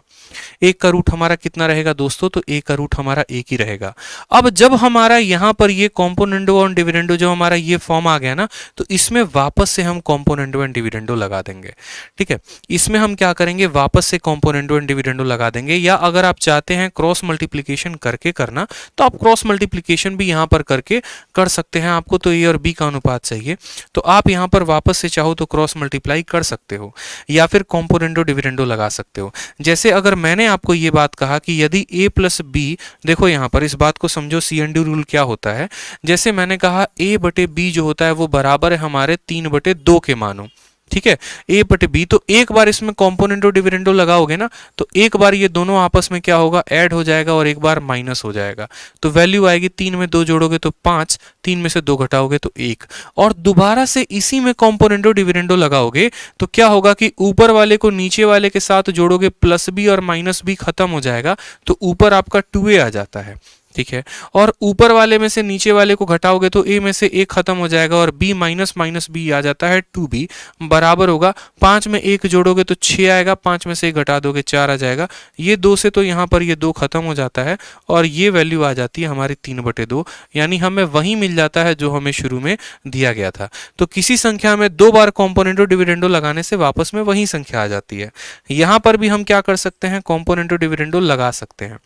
1 का रूट हमारा कितना रहेगा दोस्तों, तो 1 का रूट हमारा 1 ही रहेगा। अब जब हमारा यहाँ पर ये कॉम्पोनेंटो और डिविडेंडो जब हमारा ये फॉर्म आ गया ना, तो इसमें वापस से हम कॉम्पोनेंटो एंड डिविडेंडो लगा देंगे, ठीक है। इसमें हम क्या करेंगे, वापस से कॉम्पोनेंटो एंड डिविडेंडो लगा देंगे, या अगर आप चाहते हैं क्रॉस मल्टीप्लिकेशन करके करना तो आप क्रॉस मल्टीप्लिकेशन भी यहाँ पर करके कर सकते हैं। आपको तो a और b का अनुपात चाहिए तो आप यहाँ पर वापस से चाहो तो क्रॉस मल्टीप्लाई कर सकते हो या फिर कॉम्पोनेंटो डिविडेंडो लगा सकते हो। जैसे अगर मैंने आपको ये बात कहा कि यदि a प्लस b, देखो यहाँ पर इस बात को समझो, CND रूल क्या होता है। जैसे मैंने कहा a/b जो होता है वो बराबर है हमारे 3/2 के मानो, ठीक है, a/b। तो एक बार इसमें कॉम्पोनेंटो डिविडेंडो लगाओगे ना तो एक बार ये दोनों आपस में क्या होगा, ऐड हो जाएगा और एक बार माइनस हो जाएगा। तो वैल्यू आएगी 3 में 2 जोड़ोगे तो 5, 3 में से 2 घटाओगे तो 1। और दोबारा से इसी में कॉम्पोनेंटो डिविडेंडो लगाओगे तो क्या होगा कि ऊपर वाले को नीचे वाले के साथ जोड़ोगे, प्लस b और माइनस b खत्म हो जाएगा तो ऊपर आपका 2a आ जाता है, ठीक है। और ऊपर वाले में से नीचे वाले को घटाओगे तो a में से 1 खत्म हो जाएगा और b माइनस माइनस b आ जाता है 2b बराबर होगा 5 में 1 जोड़ोगे तो 6 आएगा, 5 में से 1 घटा दोगे 4 आ जाएगा। ये 2 से तो यहाँ पर ये 2 खत्म हो जाता है और ये वैल्यू आ जाती है हमारी 3/2, यानी हमें वही मिल जाता है जो हमें शुरू में दिया गया था। तो किसी संख्या में 2 बार कॉम्पोनेंटो डिविडेंडो लगाने से वापस में वही संख्या आ जाती है। यहाँ पर भी हम क्या कर सकते हैं, कॉम्पोनेंटो डिविडेंडो लगा सकते हैं।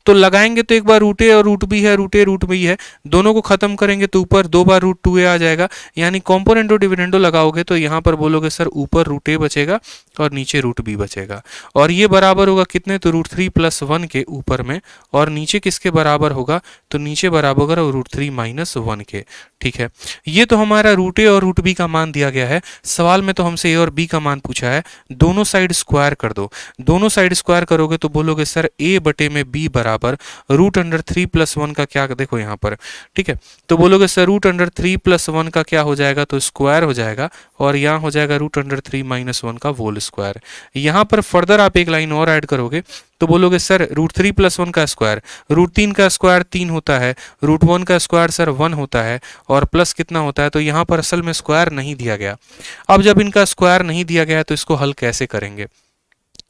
तो लगाएंगे तो एक बार √a और √b है, √a है, दोनों को खत्म करेंगे तो ऊपर 2 बार √2a आ जाएगा। यानी कॉम्पोनेंटो डिविडेंडो लगाओगे तो यहाँ पर बोलोगे सर ऊपर √a बचेगा और नीचे √b बचेगा। और ये बराबर होगा कितने, तो √3 + 1 के ऊपर में, और नीचे किसके बराबर होगा, तो नीचे बराबर होगा √3 - 1 के, ठीक है। ये तो हमारा √a और √b का मान दिया गया है। सवाल में तो हमसे a और b का मान पूछा है। दोनों साइड स्क्वायर कर दो, दोनों साइड स्क्वायर करोगे तो बोलोगे सर a/b बराबर √3 +1 का क्या, देखो यहाँ पर, ठीक है। तो बोलोगे सर √3 + 1 का क्या हो जाएगा, तो स्क्वायर हो जाएगा, और यहाँ हो जाएगा √3 - 1 का होल स्क्वायर। यहाँ पर फर्दर आप एक लाइन और ऐड करोगे तो बोलोगे सर √3 + 1 का स्क्वायर, √3 का स्क्वायर 3 होता है, √1 का स्क्वायर सर 1 होता है, और प्लस कितना होता है, तो यहाँ पर असल में स्क्वायर नहीं दिया गया। अब जब इनका स्क्वायर नहीं दिया गया तो इसको हल कैसे करेंगे,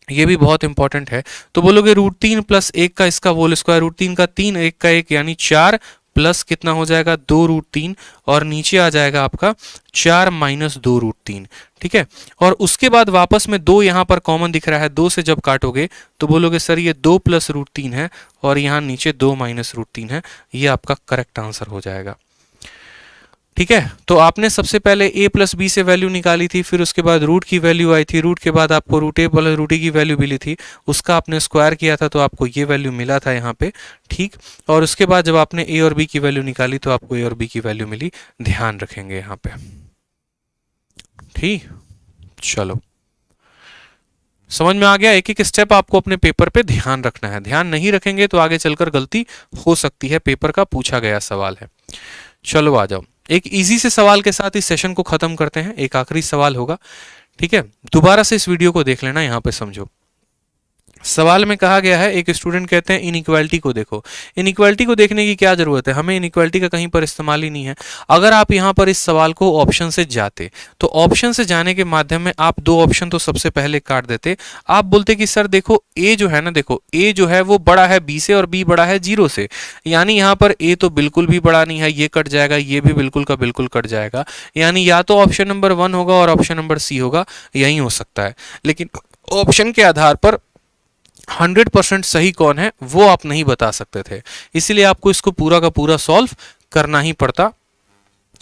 ये भी बहुत इंपॉर्टेंट है। तो बोलोगे √3 + 1 का इसका होल स्क्वायर, √3 का 3, 1 का 1 यानी 4, प्लस कितना हो जाएगा 2√3, और नीचे आ जाएगा आपका 4 - 2√3, ठीक है। और उसके बाद वापस में 2 यहाँ पर कॉमन दिख रहा है, 2 से जब काटोगे तो बोलोगे सर ये 2 + √3 है, और यहाँ नीचे 2 - √3 है। ये आपका करेक्ट आंसर हो जाएगा, ठीक है। तो आपने सबसे पहले a + b से वैल्यू निकाली थी, फिर उसके बाद रूट की वैल्यू आई थी, रूट के बाद आपको √a + √e की वैल्यू मिली थी, उसका आपने स्क्वायर किया था तो आपको ये वैल्यू मिला था यहाँ पे, ठीक। और उसके बाद जब आपने a और b की वैल्यू निकाली तो आपको a और b की वैल्यू मिली, ध्यान रखेंगे यहाँ पे, ठीक। चलो समझ में आ गया, एक एक स्टेप आपको अपने पेपर पे ध्यान रखना है, ध्यान नहीं रखेंगे तो आगे चलकर गलती हो सकती है, पेपर का पूछा गया सवाल है। चलो आ जाओ, एक इजी से सवाल के साथ इस सेशन को खत्म करते हैं, एक आखिरी सवाल होगा, ठीक है। दोबारा से इस वीडियो को देख लेना, यहां पे समझो। सवाल में कहा गया है, एक स्टूडेंट कहते हैं इनइक्वालिटी को देखो। इनइक्वालिटी को देखने की क्या जरूरत है, हमें इनइक्वालिटी का कहीं पर इस्तेमाल ही नहीं है। अगर आप यहां पर इस सवाल को ऑप्शन से जाते तो ऑप्शन से जाने के माध्यम में आप 2 ऑप्शन तो सबसे पहले काट देते। आप बोलते कि सर देखो ए जो है ना, देखो ए जो है वो बड़ा है बी से और बी बड़ा है 0 से, यानी यहां पर ए तो बिल्कुल भी बड़ा नहीं है, ये कट जाएगा, ये भी बिल्कुल का बिल्कुल कट जाएगा, यानी या तो ऑप्शन नंबर 1 होगा और ऑप्शन नंबर सी होगा, यही हो सकता है। लेकिन ऑप्शन के आधार पर 100% सही कौन है वो आप नहीं बता सकते थे, इसलिए आपको इसको पूरा का पूरा सॉल्व करना ही पड़ता,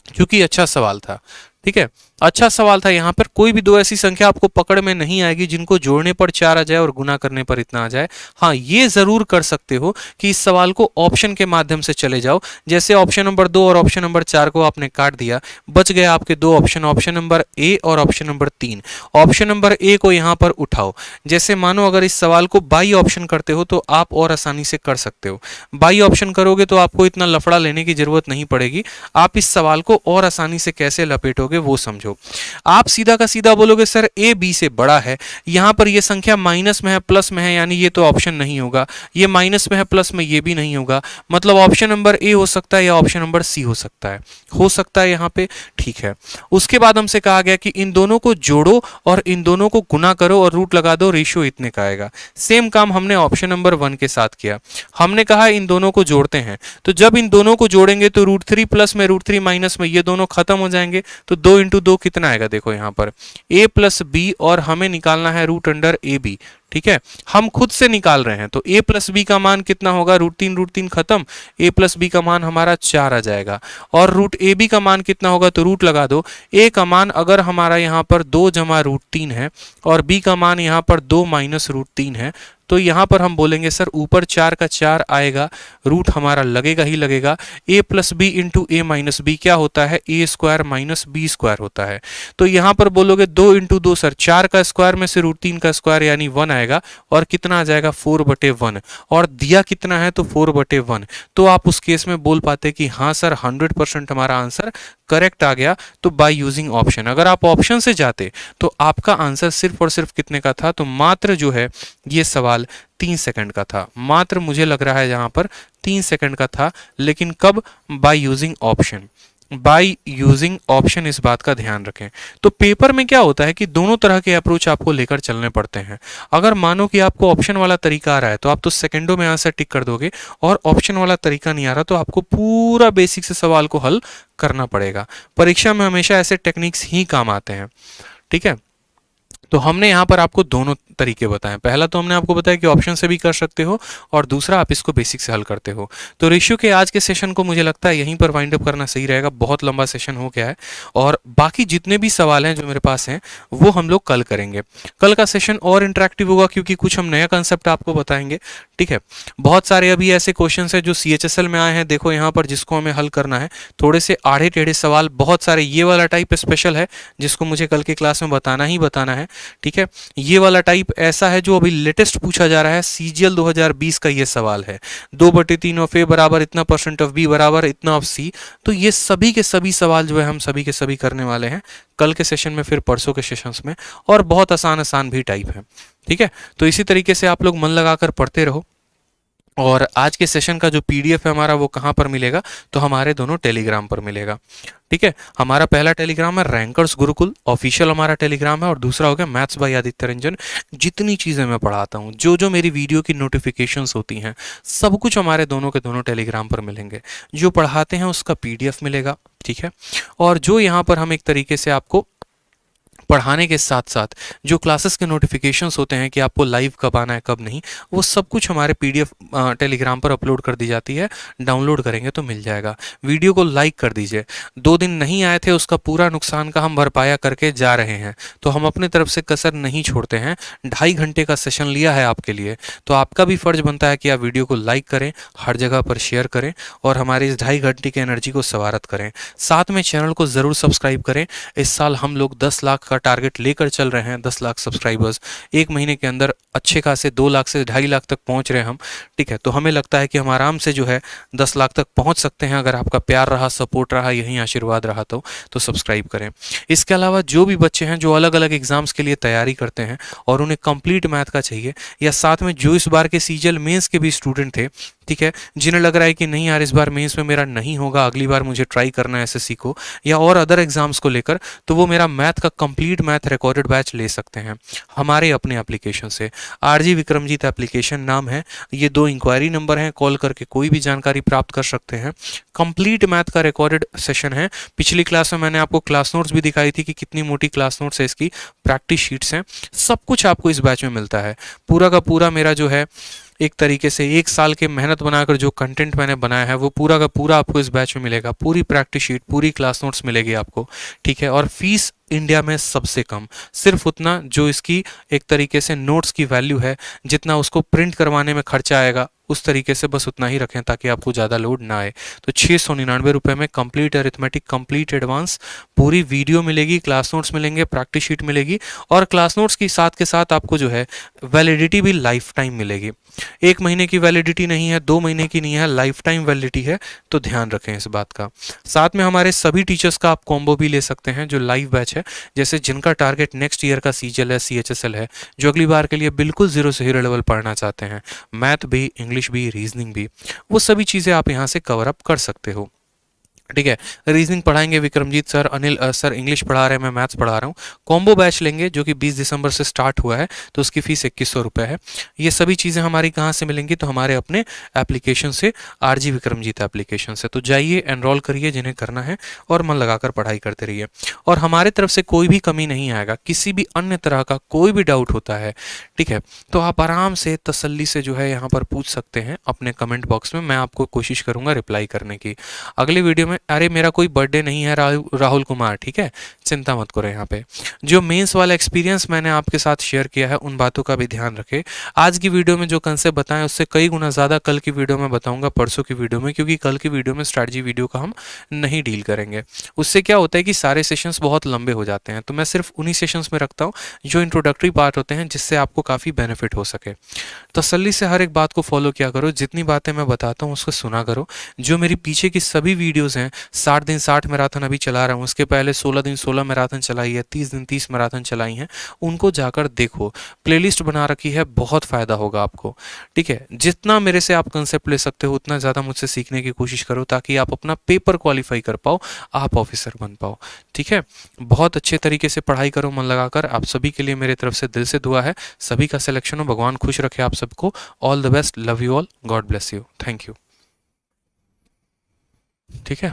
क्योंकि अच्छा सवाल था, ठीक है। अच्छा सवाल था। यहाँ पर कोई भी 2 ऐसी संख्या आपको पकड़ में नहीं आएगी जिनको जोड़ने पर 4 आ जाए और गुना करने पर इतना आ जाए। हाँ, ये जरूर कर सकते हो कि इस सवाल को ऑप्शन के माध्यम से चले जाओ, जैसे ऑप्शन नंबर 2 और ऑप्शन नंबर 4 को आपने काट दिया, बच गए आपके 2 ऑप्शन, ऑप्शन नंबर ए और option number 3। Option number A को यहाँ पर उठाओ, जैसे मानो अगर इस सवाल को बाई ऑप्शन करते हो तो आप और आसानी से कर सकते हो। बाई ऑप्शन करोगे तो आपको इतना लफड़ा लेने की जरूरत नहीं पड़ेगी, आप इस सवाल को और आसानी से कैसे लपेटोगे वो समझो। आप सीधा का सीधा बोलोगे सर ए बी से बड़ा है, यहां पर ये संख्या माइनस में है प्लस में है, यानी ये तो ऑप्शन नहीं होगा, ये माइनस में है प्लस में ये भी नहीं होगा, मतलब ऑप्शन नंबर ए हो सकता है या ऑप्शन नंबर सी हो सकता है यहां पे, ठीक है। उसके बाद हमसे कहा गया कि इन दोनों को जोड़ो और इन दोनों को गुना करो और रूट लगा दो, रेशियो इतने का आएगा। सेम काम हमने ऑप्शन नंबर 1 के साथ किया, हमने कहा इन दोनों को जोड़ते हैं, तो जब इन दोनों को जोड़ेंगे तो √3 प्लस में √3 माइनस में ये दोनों खत्म हो जाएंगे, तो 2 × 2 कितना आएगा, देखो यहां पर a + b, और हमें निकालना है √√ab, ठीक है। हम खुद से निकाल रहे हैं, तो a + b का मान कितना होगा, √3 खत्म, a + b का मान हमारा 4 आ जाएगा, और √ab का मान कितना होगा, तो रूट लगा दो। a का मान अगर हमारा यहाँ पर 2 + √3 है और b का मान यहाँ पर 2 - √3 है, तो यहां पर हम बोलेंगे सर ऊपर 4 का 4 आएगा, रूट हमारा लगेगा ही लगेगा। a + b × a - b क्या होता है, a² - b² होता है। तो यहां पर बोलोगे 2 × 2 सर 4 का स्क्वायर में से √3 का स्क्वायर यानी 1 आएगा, और कितना आ जाएगा 4/1, और दिया कितना है तो 4/1। तो आप उस केस में बोल पाते कि हाँ सर 100% हमारा आंसर करेक्ट आ गया, तो बाय यूजिंग ऑप्शन। अगर आप ऑप्शन से जाते तो आपका आंसर सिर्फ और सिर्फ कितने का था, तो मात्र जो है ये सवाल 3 सेकंड का था, मात्र मुझे लग रहा है यहाँ पर 3 सेकंड का था, लेकिन कब, by using option. By using option, इस बात का ध्यान रखें। तो पेपर में क्या होता है कि दोनों तरह के अप्रोच आपको लेकर चलने पड़ते हैं। अगर मानो कि आपको ऑप्शन वाला तरीका आ रहा है तो आप तो सेकंडों में आंसर टिक कर दोगे, और ऑप्शन वाला तरीका नहीं आ रहा तो आपको पूरा बेसिक से सवाल को हल करना पड़ेगा। परीक्षा में हमेशा ऐसे टेक्निक्स ही काम आते हैं, ठीक है। तो हमने यहाँ पर आपको दोनों तरीके बताएं। पहला तो हमने आपको बताया कि ऑप्शन से भी कर सकते हो, और दूसरा आप इसको बेसिक से हल करते हो। तो रेशियो के आज के सेशन को मुझे लगता है यहीं पर वाइंड अप करना सही रहेगा, बहुत लंबा सेशन हो गया है, और बाकी जितने भी सवाल हैं जो मेरे पास हैं वो हम लोग कल करेंगे। कल का सेशन और इंटरेक्टिव होगा क्योंकि कुछ हम नया कंसेप्ट आपको बताएंगे, ठीक है। बहुत सारे अभी ऐसे क्वेश्चन है जो CHSL में आए हैं, देखो यहाँ पर, जिसको हमें हल करना है। थोड़े से आड़े टेढ़े सवाल बहुत सारे, ये वाला टाइप स्पेशल है जिसको मुझे कल की क्लास में बताना ही बताना है, ठीक है। ये वाला टाइप टाइप ऐसा है जो अभी लेटेस्ट पूछा जा रहा है, सीजीएल 2020 का ये सवाल है, 2/3 ऑफ ए बराबर इतना % ऑफ बी बराबर इतना ऑफ सी। तो ये सभी के सभी सवाल जो है हम सभी के सभी करने वाले हैं कल के सेशन में, फिर परसों के सेशंस में, और बहुत आसान आसान भी टाइप है। ठीक है, तो इसी तरीके से आप लोग मन लगाकर पढ़ते रहो। और आज के सेशन का जो पीडीएफ है हमारा वो कहाँ पर मिलेगा, तो हमारे दोनों टेलीग्राम पर मिलेगा। ठीक है, हमारा पहला टेलीग्राम है रैंकर्स गुरुकुल ऑफिशियल हमारा टेलीग्राम है, और दूसरा हो गया मैथ्स बाय आदित्य रंजन। जितनी चीज़ें मैं पढ़ाता हूँ, जो जो मेरी वीडियो की नोटिफिकेशंस होती हैं, सब कुछ हमारे दोनों के दोनों टेलीग्राम पर मिलेंगे। जो पढ़ाते हैं उसका पीडीएफ मिलेगा। ठीक है, और जो यहाँ पर हम एक तरीके से आपको पढ़ाने के साथ साथ जो क्लासेस के नोटिफिकेशंस होते हैं कि आपको लाइव कब आना है कब नहीं, वो सब कुछ हमारे पीडीएफ टेलीग्राम पर अपलोड कर दी जाती है। डाउनलोड करेंगे तो मिल जाएगा। वीडियो को लाइक कर दीजिए। 2 दिन नहीं आए थे, उसका पूरा नुकसान का हम भरपाया करके जा रहे हैं, तो हम अपनी तरफ से कसर नहीं छोड़ते हैं। 2.5 घंटे का सेशन लिया है आपके लिए, तो आपका भी फर्ज बनता है कि आप वीडियो को लाइक करें, हर जगह पर शेयर करें, और हमारी इस 2.5 घंटे की एनर्जी को सवारत करें। साथ में चैनल को ज़रूर सब्सक्राइब करें। इस साल हम लोग 10 लाख का टारगेट लेकर चल रहे हैं, 10 लाख सब्सक्राइबर्स। 1 महीने के अंदर अच्छे खासे 2 लाख से 2.5 लाख तक पहुंच रहे हैं हम। ठीक है, तो हमें लगता है कि हम आराम से जो है 10 लाख तक पहुंच सकते हैं, अगर आपका प्यार रहा, सपोर्ट रहा, यही आशीर्वाद रहा तो सब्सक्राइब करें। इसके अलावा जो भी बच्चे हैं जो अलग अलग एग्जाम्स के लिए तैयारी करते हैं और उन्हें कंप्लीट मैथ का चाहिए, या साथ में जो इस बार के सीजीएल मेंस के भी स्टूडेंट थे, ठीक है, जिन्हें लग रहा है कि नहीं यार इस बार मेंस में मेरा नहीं होगा, अगली बार मुझे ट्राई करना है एसएससी को या और अदर एग्जाम्स को लेकर, तो वो मेरा मैथ का कंप्लीट मैथ रिकॉर्डेड बैच ले सकते हैं हमारे अपने एप्लीकेशन से। आरजी विक्रमजीत एप्लीकेशन नाम है। ये 2 इंक्वायरी नंबर हैं, कॉल करके कोई भी जानकारी प्राप्त कर सकते हैं। कंप्लीट मैथ का रिकॉर्डेड सेशन है। पिछली क्लास में मैंने आपको क्लास नोट्स भी दिखाई थी कि कितनी मोटी क्लास नोट्स है, इसकी प्रैक्टिस शीट्स हैं, सब कुछ आपको इस बैच में मिलता है। पूरा का पूरा मेरा जो है एक तरीके से 1 साल के मेहनत बनाकर जो कंटेंट मैंने बनाया है वो पूरा का पूरा आपको इस बैच में मिलेगा। पूरी प्रैक्टिस शीट, पूरी क्लास नोट्स मिलेगी आपको। ठीक है, और फीस इंडिया में सबसे कम, सिर्फ उतना जो इसकी एक तरीके से नोट्स की वैल्यू है, जितना उसको प्रिंट करवाने में खर्चा आएगा उस तरीके से बस उतना ही रखें ताकि आपको ज़्यादा लोड ना आए। तो 699 रुपये में कंप्लीट अरिथमेटिक, कंप्लीट एडवांस, पूरी वीडियो मिलेगी, क्लास नोट्स मिलेंगे, प्रैक्टिस शीट मिलेगी, और क्लास नोट्स की साथ के साथ आपको जो है वैलिडिटी भी लाइफ टाइम मिलेगी। 1 महीने की वैलिडिटी नहीं है, 2 महीने की नहीं है, लाइफ टाइम वैलिडिटी है, तो ध्यान रखें इस बात का। साथ में हमारे सभी टीचर्स का आप कॉम्बो भी ले सकते हैं जो लाइव बैच है, जैसे जिनका टारगेट नेक्स्ट ईयर का सीजीएल है, सीएचएसएल है, जो अगली बार के लिए बिल्कुल 0 से हीरो लेवल पढ़ना चाहते हैं, मैथ भी, इंग्लिश भी, रीजनिंग भी, वो सभी चीज़ें आप यहाँ से कवर अप कर सकते हो। ठीक है, रीजनिंग पढ़ाएंगे Vikramjit sir, Anil sir English पढ़ा रहे हैं, मैं मैथ्स पढ़ा रहा हूँ। कॉम्बो बैच लेंगे जो कि 20 दिसंबर से स्टार्ट हुआ है, तो उसकी फीस 2100 रुपये है। ये सभी चीज़ें हमारी कहाँ से मिलेंगी, तो हमारे अपने एप्लीकेशन से, आरजी विक्रमजीत एप्लीकेशन से। तो जाइए, एनरोल करिए जिन्हें करना है, और मन लगाकर पढ़ाई करते रहिए। और हमारे तरफ से कोई भी कमी नहीं आएगा, किसी भी अन्य तरह का कोई भी डाउट होता है, ठीक है, तो आप आराम से तसल्ली से जो है यहाँ पर पूछ सकते हैं अपने कमेंट बॉक्स में। मैं आपको कोशिश करूँगा रिप्लाई करने की। अगले वीडियो में, अरे मेरा कोई बर्थडे नहीं है राहुल कुमार, ठीक है, चिंता मत करो। यहाँ पे जो मेंस वाला एक्सपीरियंस मैंने आपके साथ शेयर किया है, उन बातों का भी ध्यान रखें। आज की वीडियो में जो कंसेप्ट बताएं उससे कई गुना ज़्यादा कल की वीडियो में बताऊंगा, परसों की वीडियो में, क्योंकि कल की वीडियो में स्ट्रैटेजी वीडियो का हम नहीं डील करेंगे। उससे क्या होता है कि सारे सेशंस बहुत लंबे हो जाते हैं, तो मैं सिर्फ उन्हीं सेशंस में रखता हूँ जो इंट्रोडक्टरी पार्ट होते हैं, जिससे आपको काफ़ी बेनिफिट हो सके। तसल्ली से हर एक बात को फॉलो किया करो, जितनी बातें मैं बताता हूँ उसको सुना करो। जो मेरी पीछे की सभी वीडियोज़ हैं, 60 दिन 60 मैराथन अभी चला रहा हूँ, उसके पहले 16 दिन 16 मैराथन चलाई है, 30 दिन 30 मैराथन चलाई हैं, उनको जाकर देखो। प्लेलिस्ट बना रखी है, बहुत फ़ायदा होगा आपको। ठीक है, जितना मेरे से आप कंसेप्ट ले सकते हो उतना ज़्यादा मुझसे सीखने की कोशिश करो, ताकि आप अपना पेपर क्वालिफाई कर पाओ, आप ऑफिसर बन पाओ। ठीक है, बहुत अच्छे तरीके से पढ़ाई करो मन लगाकर। आप सभी के लिए मेरे तरफ से दिल से दुआ है, सभी का सिलेक्शन हो, भगवान खुश रखे आप सबको। All the best, love you all, God bless you, thank you. ठीक है।